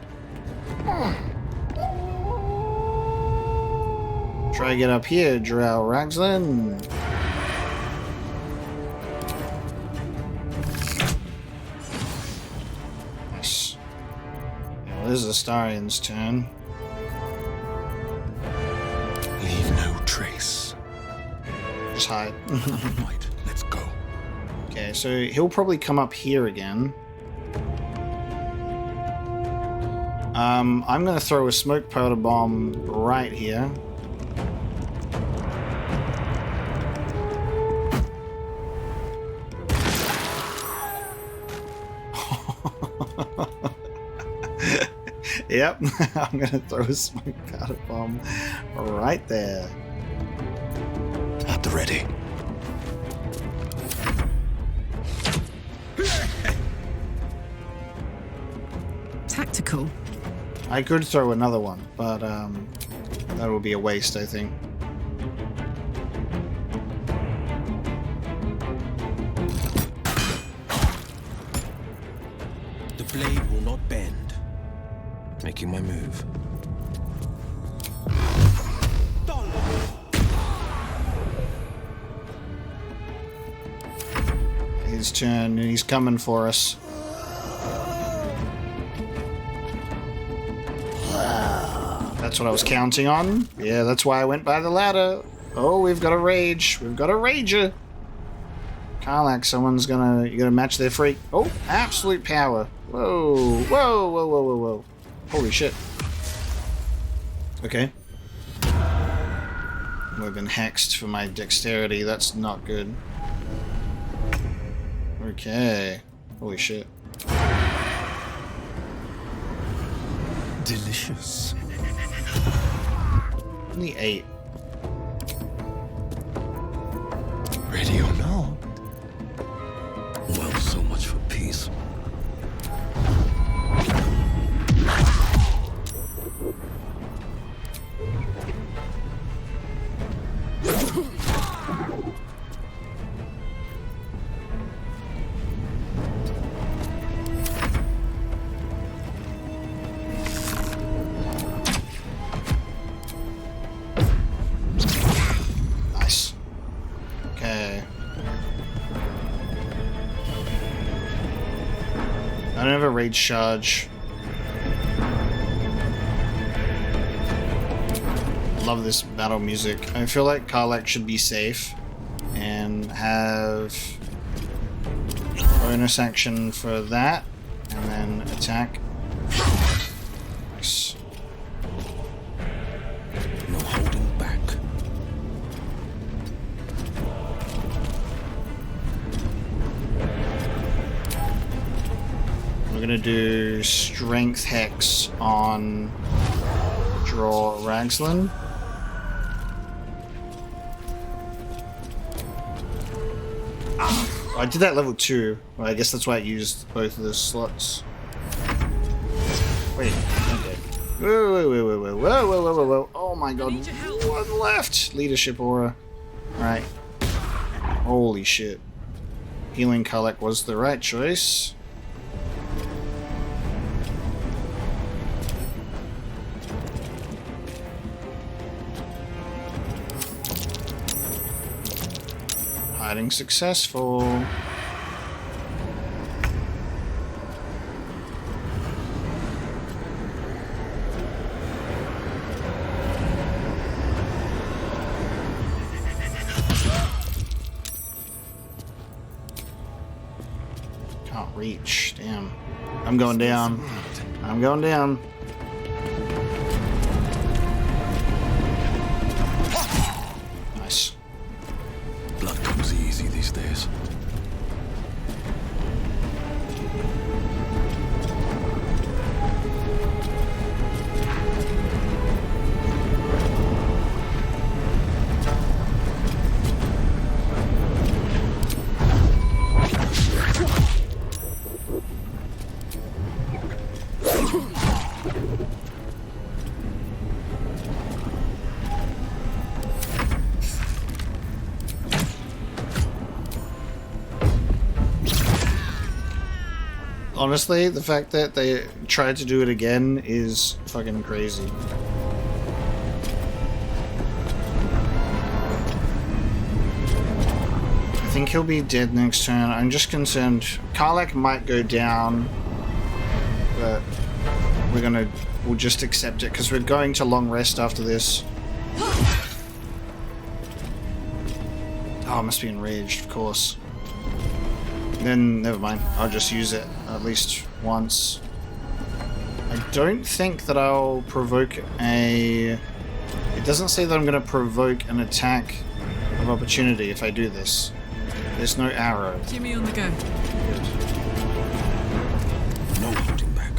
Try to get up here, Drow Ragzlin. Nice. Well, this is Astarion's turn. Leave no trace. Just hide. Right, let's go. Okay, so he'll probably come up here again. I'm gonna throw a smoke powder bomb right here. Yep, I'm gonna throw a smoke powder bomb right there. At the ready. Tactical. I could throw another one, but that would be a waste, I think. The blade will not bend. Making my move. His turn, and he's coming for us. That's what I was counting on. Yeah, that's why I went by the ladder. Oh, we've got a rage. We've got a rager. Karlach, someone's gonna... You gotta match their freak. Oh, absolute power. Whoa, whoa, whoa, whoa, whoa, whoa. Holy shit. Okay. We've been hexed for my dexterity. That's not good. Okay. Holy shit. Delicious. Only 8. Ready or not? Well, so much for peace. Nice. Okay. I don't have a rage charge. Love this battle music. I feel like Karlach should be safe and have bonus action for that, and then attack. Nice. No holding back. We're gonna do Strength Hex on Draw Ragzlin. I did that level 2. Well, I guess that's why I used both of those slots. Wait, okay. Whoa, whoa, whoa, whoa, whoa, whoa, whoa, whoa, whoa, whoa. Oh my god, one left! Leadership aura. Alright. Holy shit. Healing Karlach was the right choice. Hiding successful. Can't reach. Damn. I'm going down. I'm going down. Nice. Blood comes easy these days. Honestly, the fact that they tried to do it again is fucking crazy. I think he'll be dead next turn. I'm just concerned. Karlach might go down, but we'll just accept it because we're going to long rest after this. Oh, I must be enraged, of course. Then, never mind. I'll just use it at least once. I don't think that I'll provoke a... It doesn't say that I'm going to provoke an attack of opportunity if I do this. There's no arrow. Jimmy on the go. No holding back.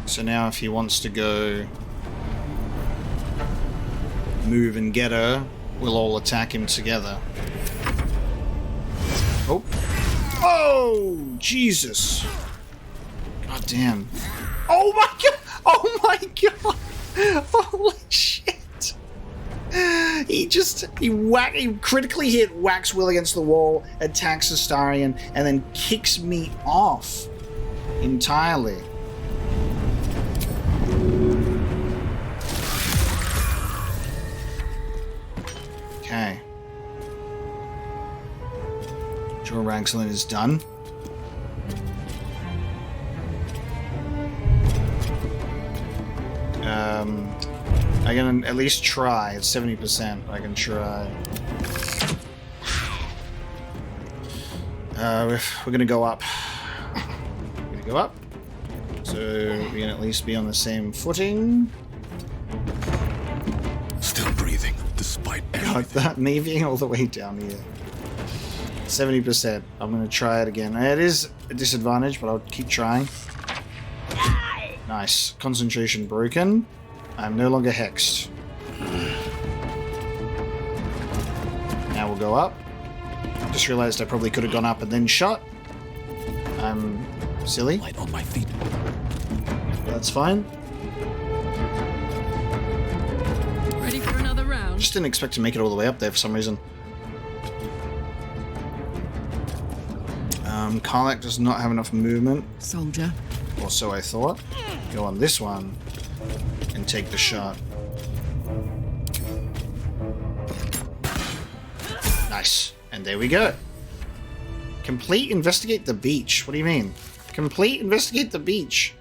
So now if he wants to go... move and get her, we'll all attack him together. Oh. Oh, Jesus. God damn. Oh my god. Oh my god. Holy shit. He critically hit Wax Will against the wall, attacks Astarion, and then kicks me off entirely. Okay. Joe Ragslin is done. I can at least try. It's 70%. I can try. We're gonna go up. We're gonna go up. So we can at least be on the same footing. Still breathing, despite everything. God, that me being all the way down here. 70%. I'm gonna try it again. It is a disadvantage, but I'll keep trying. Nice. Concentration broken. I'm no longer hexed. Now we'll go up. Just realized I probably could have gone up and then shot. I'm silly. Light on my feet. That's fine. Ready for another round? Just didn't expect to make it all the way up there for some reason. Karlach does not have enough movement. Soldier. Or so I thought. Go on this one and take the shot. Nice. And there we go. Complete investigate the beach. What do you mean? Complete investigate the beach.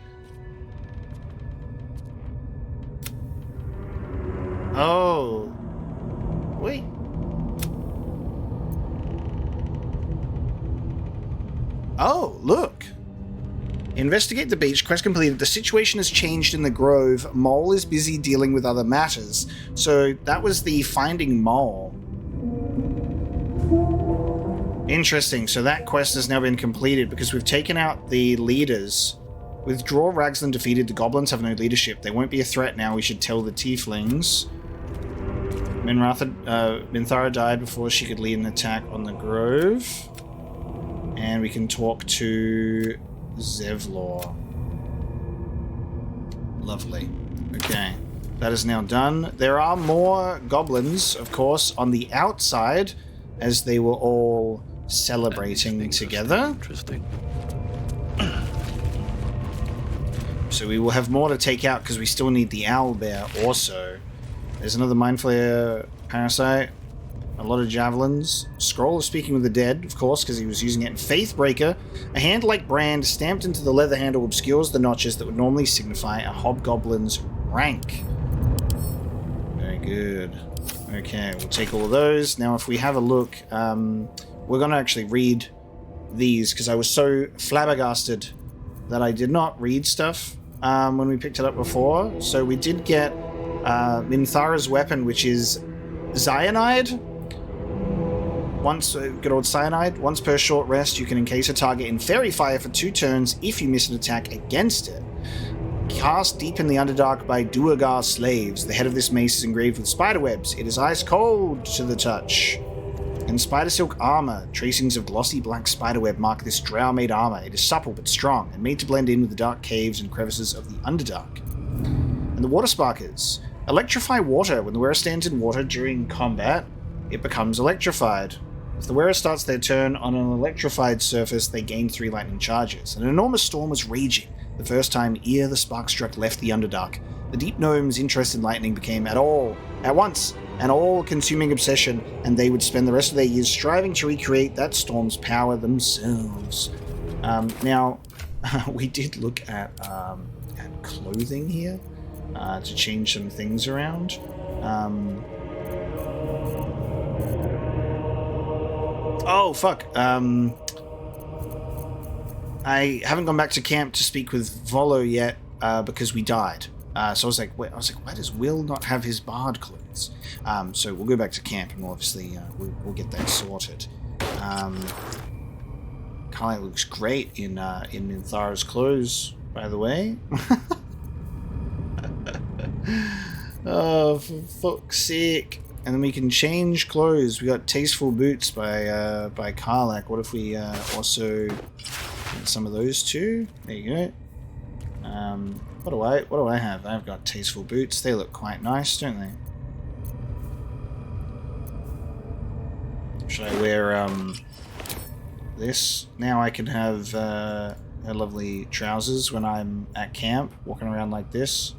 Oh. Wait. Oh, look. Investigate the beach. Quest completed. The situation has changed in the grove. Mole is busy dealing with other matters. So that was the finding Mole. Interesting. So that quest has now been completed because we've taken out the leaders. Withdraw Ragslin defeated. The goblins have no leadership. They won't be a threat now. We should tell the tieflings. Minthara died before she could lead an attack on the grove. And we can talk to Zevlor. Lovely. Okay. That is now done. There are more goblins, of course, on the outside, as they were all celebrating together. Interesting. So we will have more to take out because we still need the owlbear also. There's another Mind Flayer parasite. A lot of javelins. Scroll of Speaking with the Dead, of course, because he was using it. And Faithbreaker, a hand-like brand stamped into the leather handle obscures the notches that would normally signify a hobgoblin's rank. Very good. Okay, we'll take all of those. Now, if we have a look, we're going to actually read these, because I was so flabbergasted that I did not read stuff when we picked it up before. So we did get Minthara's weapon, which is cyanide. Good old cyanide. Once per short rest, you can encase a target in fairy fire for 2 turns if you miss an attack against it. Cast deep in the Underdark by Duergar slaves. The head of this mace is engraved with spiderwebs. It is ice cold to the touch. In spider silk armor, tracings of glossy black spiderweb mark this drow-made armor. It is supple but strong, and made to blend in with the dark caves and crevices of the Underdark. And the water sparkers. Electrify water. When the wearer stands in water during combat, it becomes electrified. If the wearer starts their turn on an electrified surface, they gain 3 lightning charges. An enormous storm was raging the first time ere the Sparkstruck left the Underdark. The Deep Gnome's interest in lightning became at once, an all-consuming obsession, and they would spend the rest of their years striving to recreate that storm's power themselves. Now, we did look at clothing here to change some things around. Oh, fuck. I haven't gone back to camp to speak with Volo yet because we died. So I was like, why does Will not have his bard clothes? So we'll go back to camp and obviously we'll get that sorted. Kyle looks great in Minthara's clothes, by the way. Oh, for fuck's sake. And then we can change clothes. We got Tasteful Boots by Karlak. What if we also get some of those too? There you go. What do I have? I've got Tasteful Boots. They look quite nice, don't they? Should I wear this? Now I can have lovely trousers when I'm at camp, walking around like this.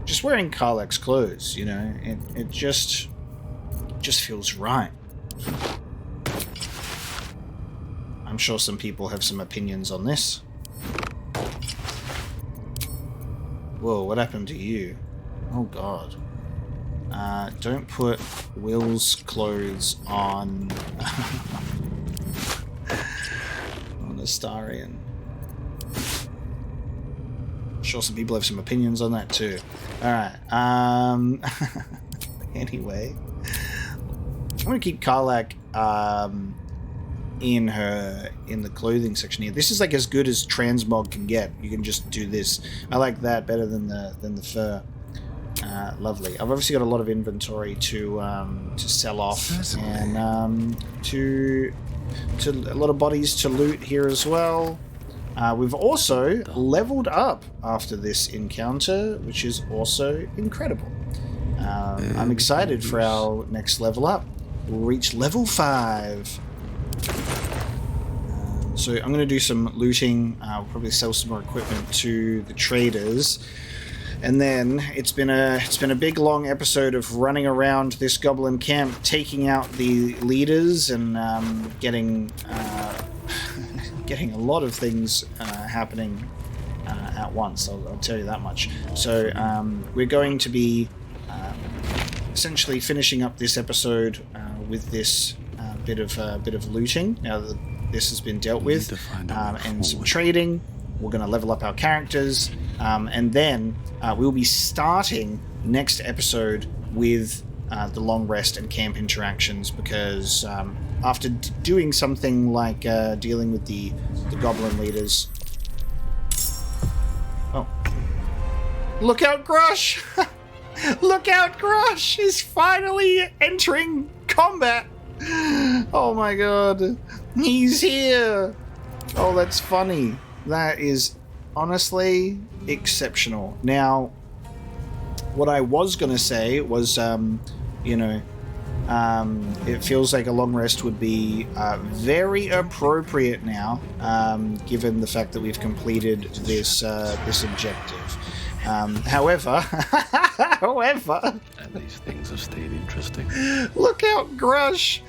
Just wearing Karlak's clothes, you know, it just feels right. I'm sure some people have some opinions on this. Whoa, what happened to you? Oh god. Don't put Will's clothes on on Astarion. I'm sure some people have some opinions on that too. Alright, anyway. I'm gonna keep Karlak in the clothing section here. This is like as good as transmog can get. You can just do this. I like that better than the fur. Lovely. I've obviously got a lot of inventory to sell off and to a lot of bodies to loot here as well. We've also leveled up after this encounter, which is also incredible. I'm excited for our next level up. We'll reach level 5. So I'm going to do some looting. We'll probably sell some more equipment to the traders. And then it's been a big long episode of running around this goblin camp, taking out the leaders and getting a lot of things happening at once. I'll tell you that much. So we're going to be essentially finishing up this episode with this bit of looting. Now that this has been dealt with, and some trading. We're going to level up our characters, and then we'll be starting next episode with the long rest and camp interactions, because after doing something like dealing with the goblin leaders... Oh. Look out, Grush! Look out, Grush is finally entering combat! Oh my god. He's here! Oh, that's funny. That is honestly exceptional. Now, what I was going to say was, it feels like a long rest would be very appropriate now, given the fact that we've completed this objective. However, and these things have stayed interesting. Look out, Grush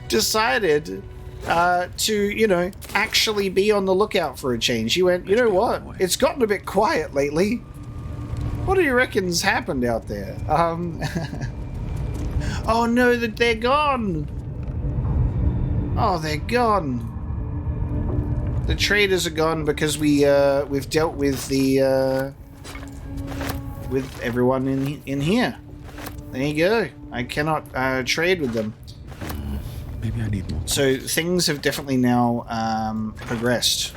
decided to, actually be on the lookout for a change. He went, you know what? It's gotten a bit quiet lately. What do you reckon's happened out there? Oh no, they're gone. Oh, they're gone. The traders are gone because we've dealt with the with everyone in here. There you go. I cannot trade with them. Maybe I need more. So things have definitely now progressed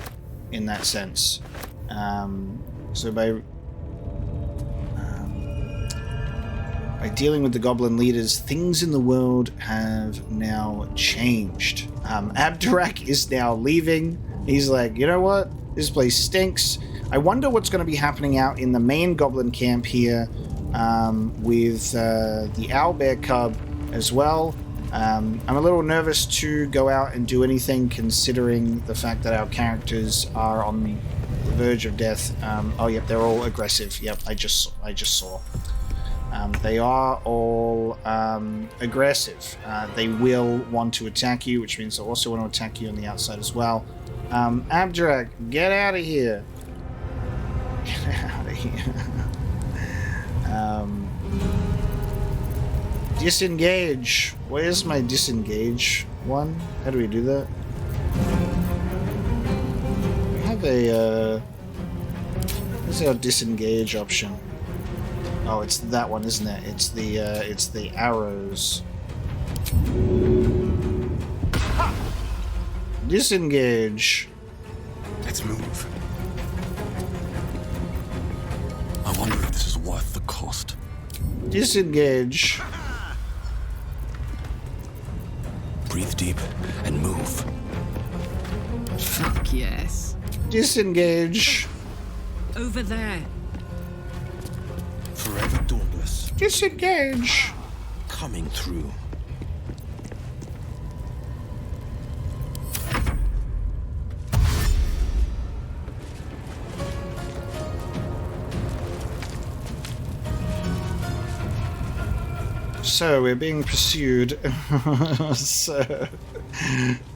in that sense. So by dealing with the goblin leaders, things in the world have now changed. Abdurak is now leaving. He's like, you know what? This place stinks. I wonder what's going to be happening out in the main goblin camp here with the owlbear cub as well. I'm a little nervous to go out and do anything considering the fact that our characters are on the verge of death. Oh, yep, they're all aggressive. Yep, I just saw. They are all aggressive. They will want to attack you, which means they'll also want to attack you on the outside as well. Abdurak, get out of here. Get out of here. Disengage. Where's my disengage one? How do we do that? We have a... where's our disengage option? Oh, it's that one, isn't it? It's the arrows. Disengage. Let's move. I wonder if this is worth the cost. Disengage. Breathe deep and move. Fuck yes. Disengage. Over there. Forever dauntless. Disengage. Coming through. So we're being pursued.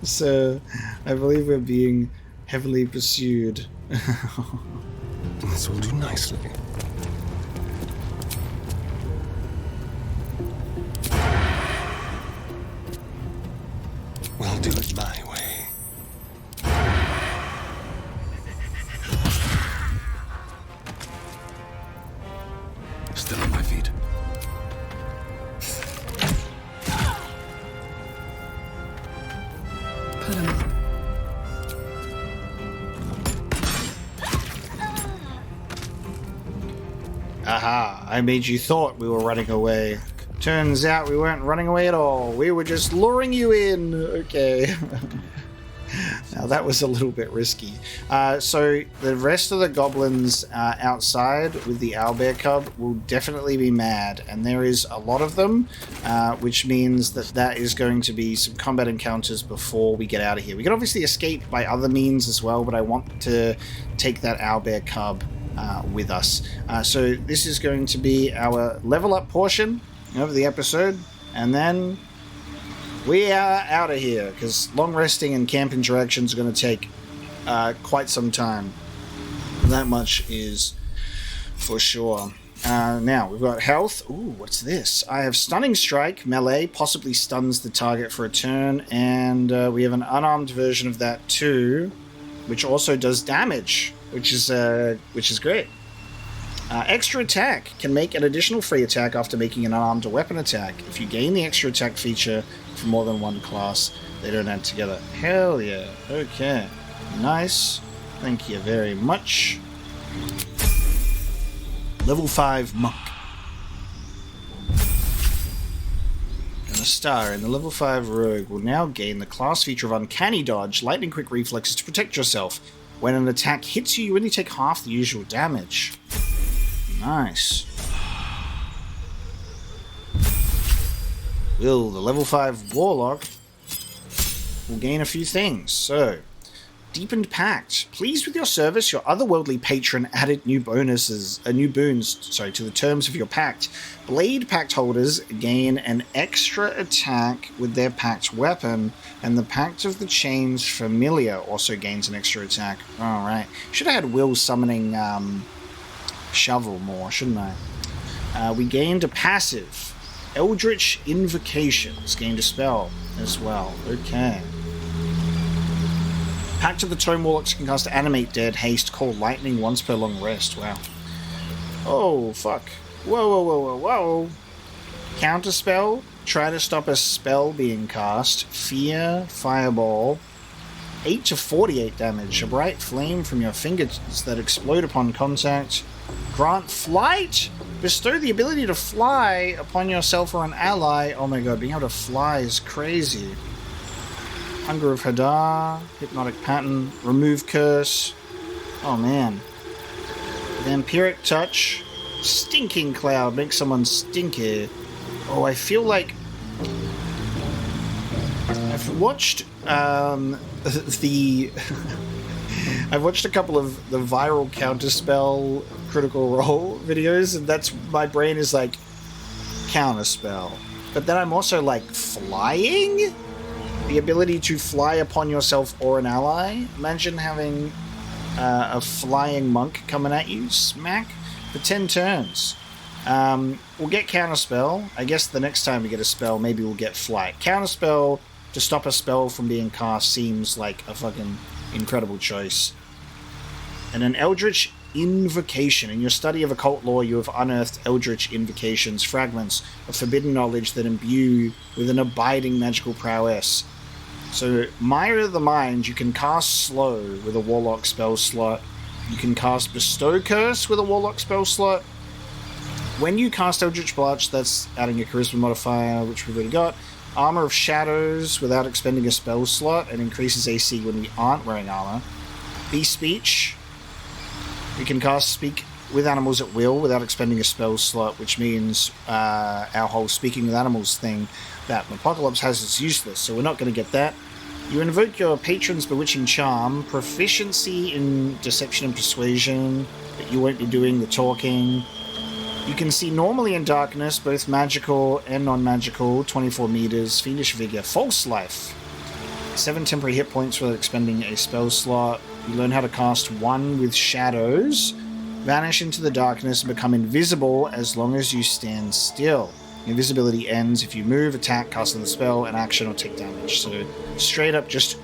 so I believe we're being heavily pursued. This will do nicely. We'll do it my way. Still on my feet. Put him up. Aha, I made you thought we were running away. Turns out we weren't running away at all. We were just luring you in. Okay. Now that was a little bit risky. So the rest of the goblins outside with the owlbear cub will definitely be mad, and there is a lot of them, which means that is going to be some combat encounters before we get out of here. We can obviously escape by other means as well, but I want to take that owlbear cub with us. So this is going to be our level up portion of the episode, and then we are out of here, because long resting and camp interactions are going to take quite some time. That much is for sure. Now, we've got health. Ooh, what's this? I have Stunning Strike, melee, possibly stuns the target for a turn, and we have an unarmed version of that too, which also does damage, which is great. Extra attack can make an additional free attack after making an unarmed weapon attack. If you gain the extra attack feature for more than one class, they don't add together. Hell yeah. Okay. Nice. Thank you very much. Level 5 monk. And a star in the level 5 rogue will now gain the class feature of Uncanny Dodge, lightning quick reflexes to protect yourself. When an attack hits you, you only take half the usual damage. Nice. Will the level 5 Warlock will gain a few things. So, Deepened Pact. Pleased with your service, your otherworldly patron added new boons to the terms of your pact. Blade Pact holders gain an extra attack with their pact weapon, and the Pact of the Chains Familiar also gains an extra attack. Alright. Should have had Will summoning Shovel more, shouldn't I? We gained a passive. Eldritch Invocations gained a spell as well. Okay. Pact of the Tome Warlocks can cast Animate Dead, Haste, Call Lightning once per long rest. Wow. Oh, fuck. Whoa, whoa, whoa, whoa, whoa. Counterspell. Try to stop a spell being cast. Fear, Fireball. 8 to 48 damage. A bright flame from your fingers that explode upon contact. Grant Flight. Bestow the ability to fly upon yourself or an ally. Oh my god, being able to fly is crazy. Hunger of Hadar. Hypnotic Pattern. Remove Curse. Oh man. Vampiric Touch. Stinking Cloud. Make someone stinky. Oh, I feel like I've watched I've watched a couple of the viral Counterspell Critical Role videos, and that's my brain is like Counterspell. But then I'm also like flying? The ability to fly upon yourself or an ally? Imagine having a flying monk coming at you, smack, for 10 turns. We'll get Counterspell. I guess the next time we get a spell, maybe we'll get Flight. Counterspell to stop a spell from being cast seems like a fucking incredible choice. And an Eldritch Invocation. In your study of occult lore, you have unearthed Eldritch Invocations, fragments of forbidden knowledge that imbue with an abiding magical prowess. So, Mire of the Mind, you can cast Slow with a Warlock spell slot. You can cast Bestow Curse with a Warlock spell slot. When you cast Eldritch Blast, that's adding a Charisma modifier, which we've already got. Armor of Shadows without expending a spell slot, and increases AC when we aren't wearing armor. Beast Speech. We can cast Speak with Animals at will without expending a spell slot, which means our whole Speaking with Animals thing that Apocalypse has is useless, so we're not going to get that. You invoke your patron's Bewitching Charm, proficiency in Deception and Persuasion, but you won't be doing the talking. You can see normally in darkness, both magical and non-magical, 24 meters, Fiendish Vigor, False Life. 7 temporary hit points without expending a spell slot. You learn how to cast 1 with Shadows, vanish into the darkness, and become invisible as long as you stand still. Invisibility ends if you move, attack, cast another spell, an action, or take damage. So straight up just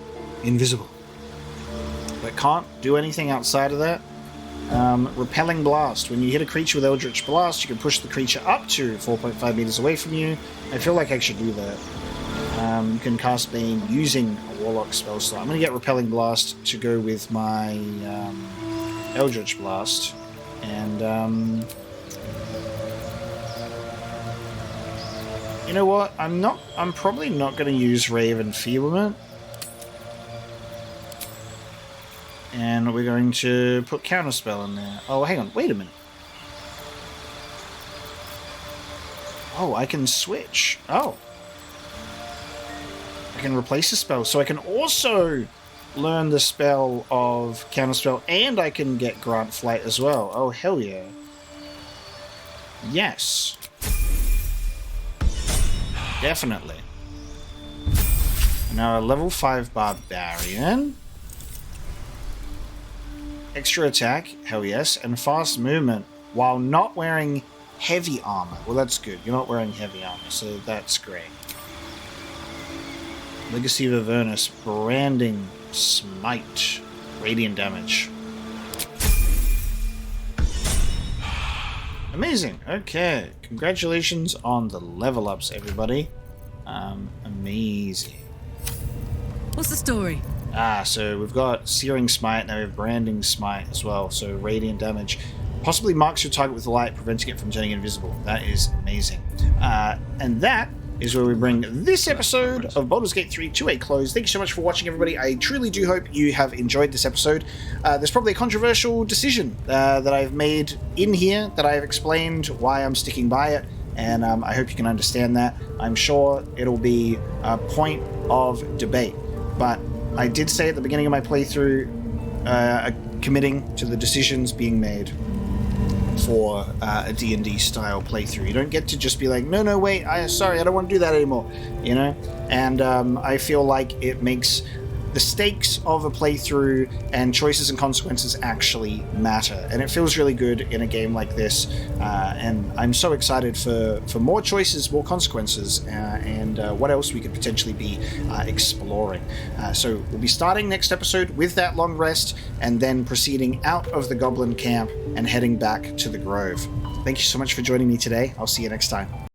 invisible. But can't do anything outside of that. Repelling Blast. When you hit a creature with Eldritch Blast, you can push the creature up to 4.5 meters away from you. I feel like I should do that. You can cast Bane using a Warlock spell slot. I'm going to get Repelling Blast to go with my Eldritch Blast. And, you know what? I'm probably not going to use Rave and Enfeeblement. And we're going to put Counterspell in there. Oh, hang on. Wait a minute. Oh, I can switch. Oh. I can replace a spell. So I can also learn the spell of Counterspell, and I can get Grant Flight as well. Oh, hell yeah. Yes. Definitely. Now a level 5 Barbarian. Extra attack, hell yes, and fast movement while not wearing heavy armor. Well, that's good. You're not wearing heavy armor, so that's great. Legacy of Avernus, Branding Smite, radiant damage. Amazing. Okay, congratulations on the level ups, everybody. Amazing. What's the story? So we've got Searing Smite, now we have Branding Smite as well, so radiant damage. Possibly marks your target with light, preventing it from turning invisible. That is amazing. And that is where we bring this episode of Baldur's Gate 3 to a close. Thank you so much for watching, everybody. I truly do hope you have enjoyed this episode. There's probably a controversial decision that I've made in here, that I've explained why I'm sticking by it, and I hope you can understand that. I'm sure it'll be a point of debate, but I did say at the beginning of my playthrough, committing to the decisions being made for a D&D style playthrough. You don't get to just be like, no, wait, sorry, I don't want to do that anymore, you know? And I feel like it makes the stakes of a playthrough and choices and consequences actually matter, and it feels really good in a game like this, and I'm so excited for more choices, more consequences, and what else we could potentially be exploring. So we'll be starting next episode with that long rest, and then proceeding out of the Goblin camp and heading back to the Grove. Thank you so much for joining me today. I'll see you next time.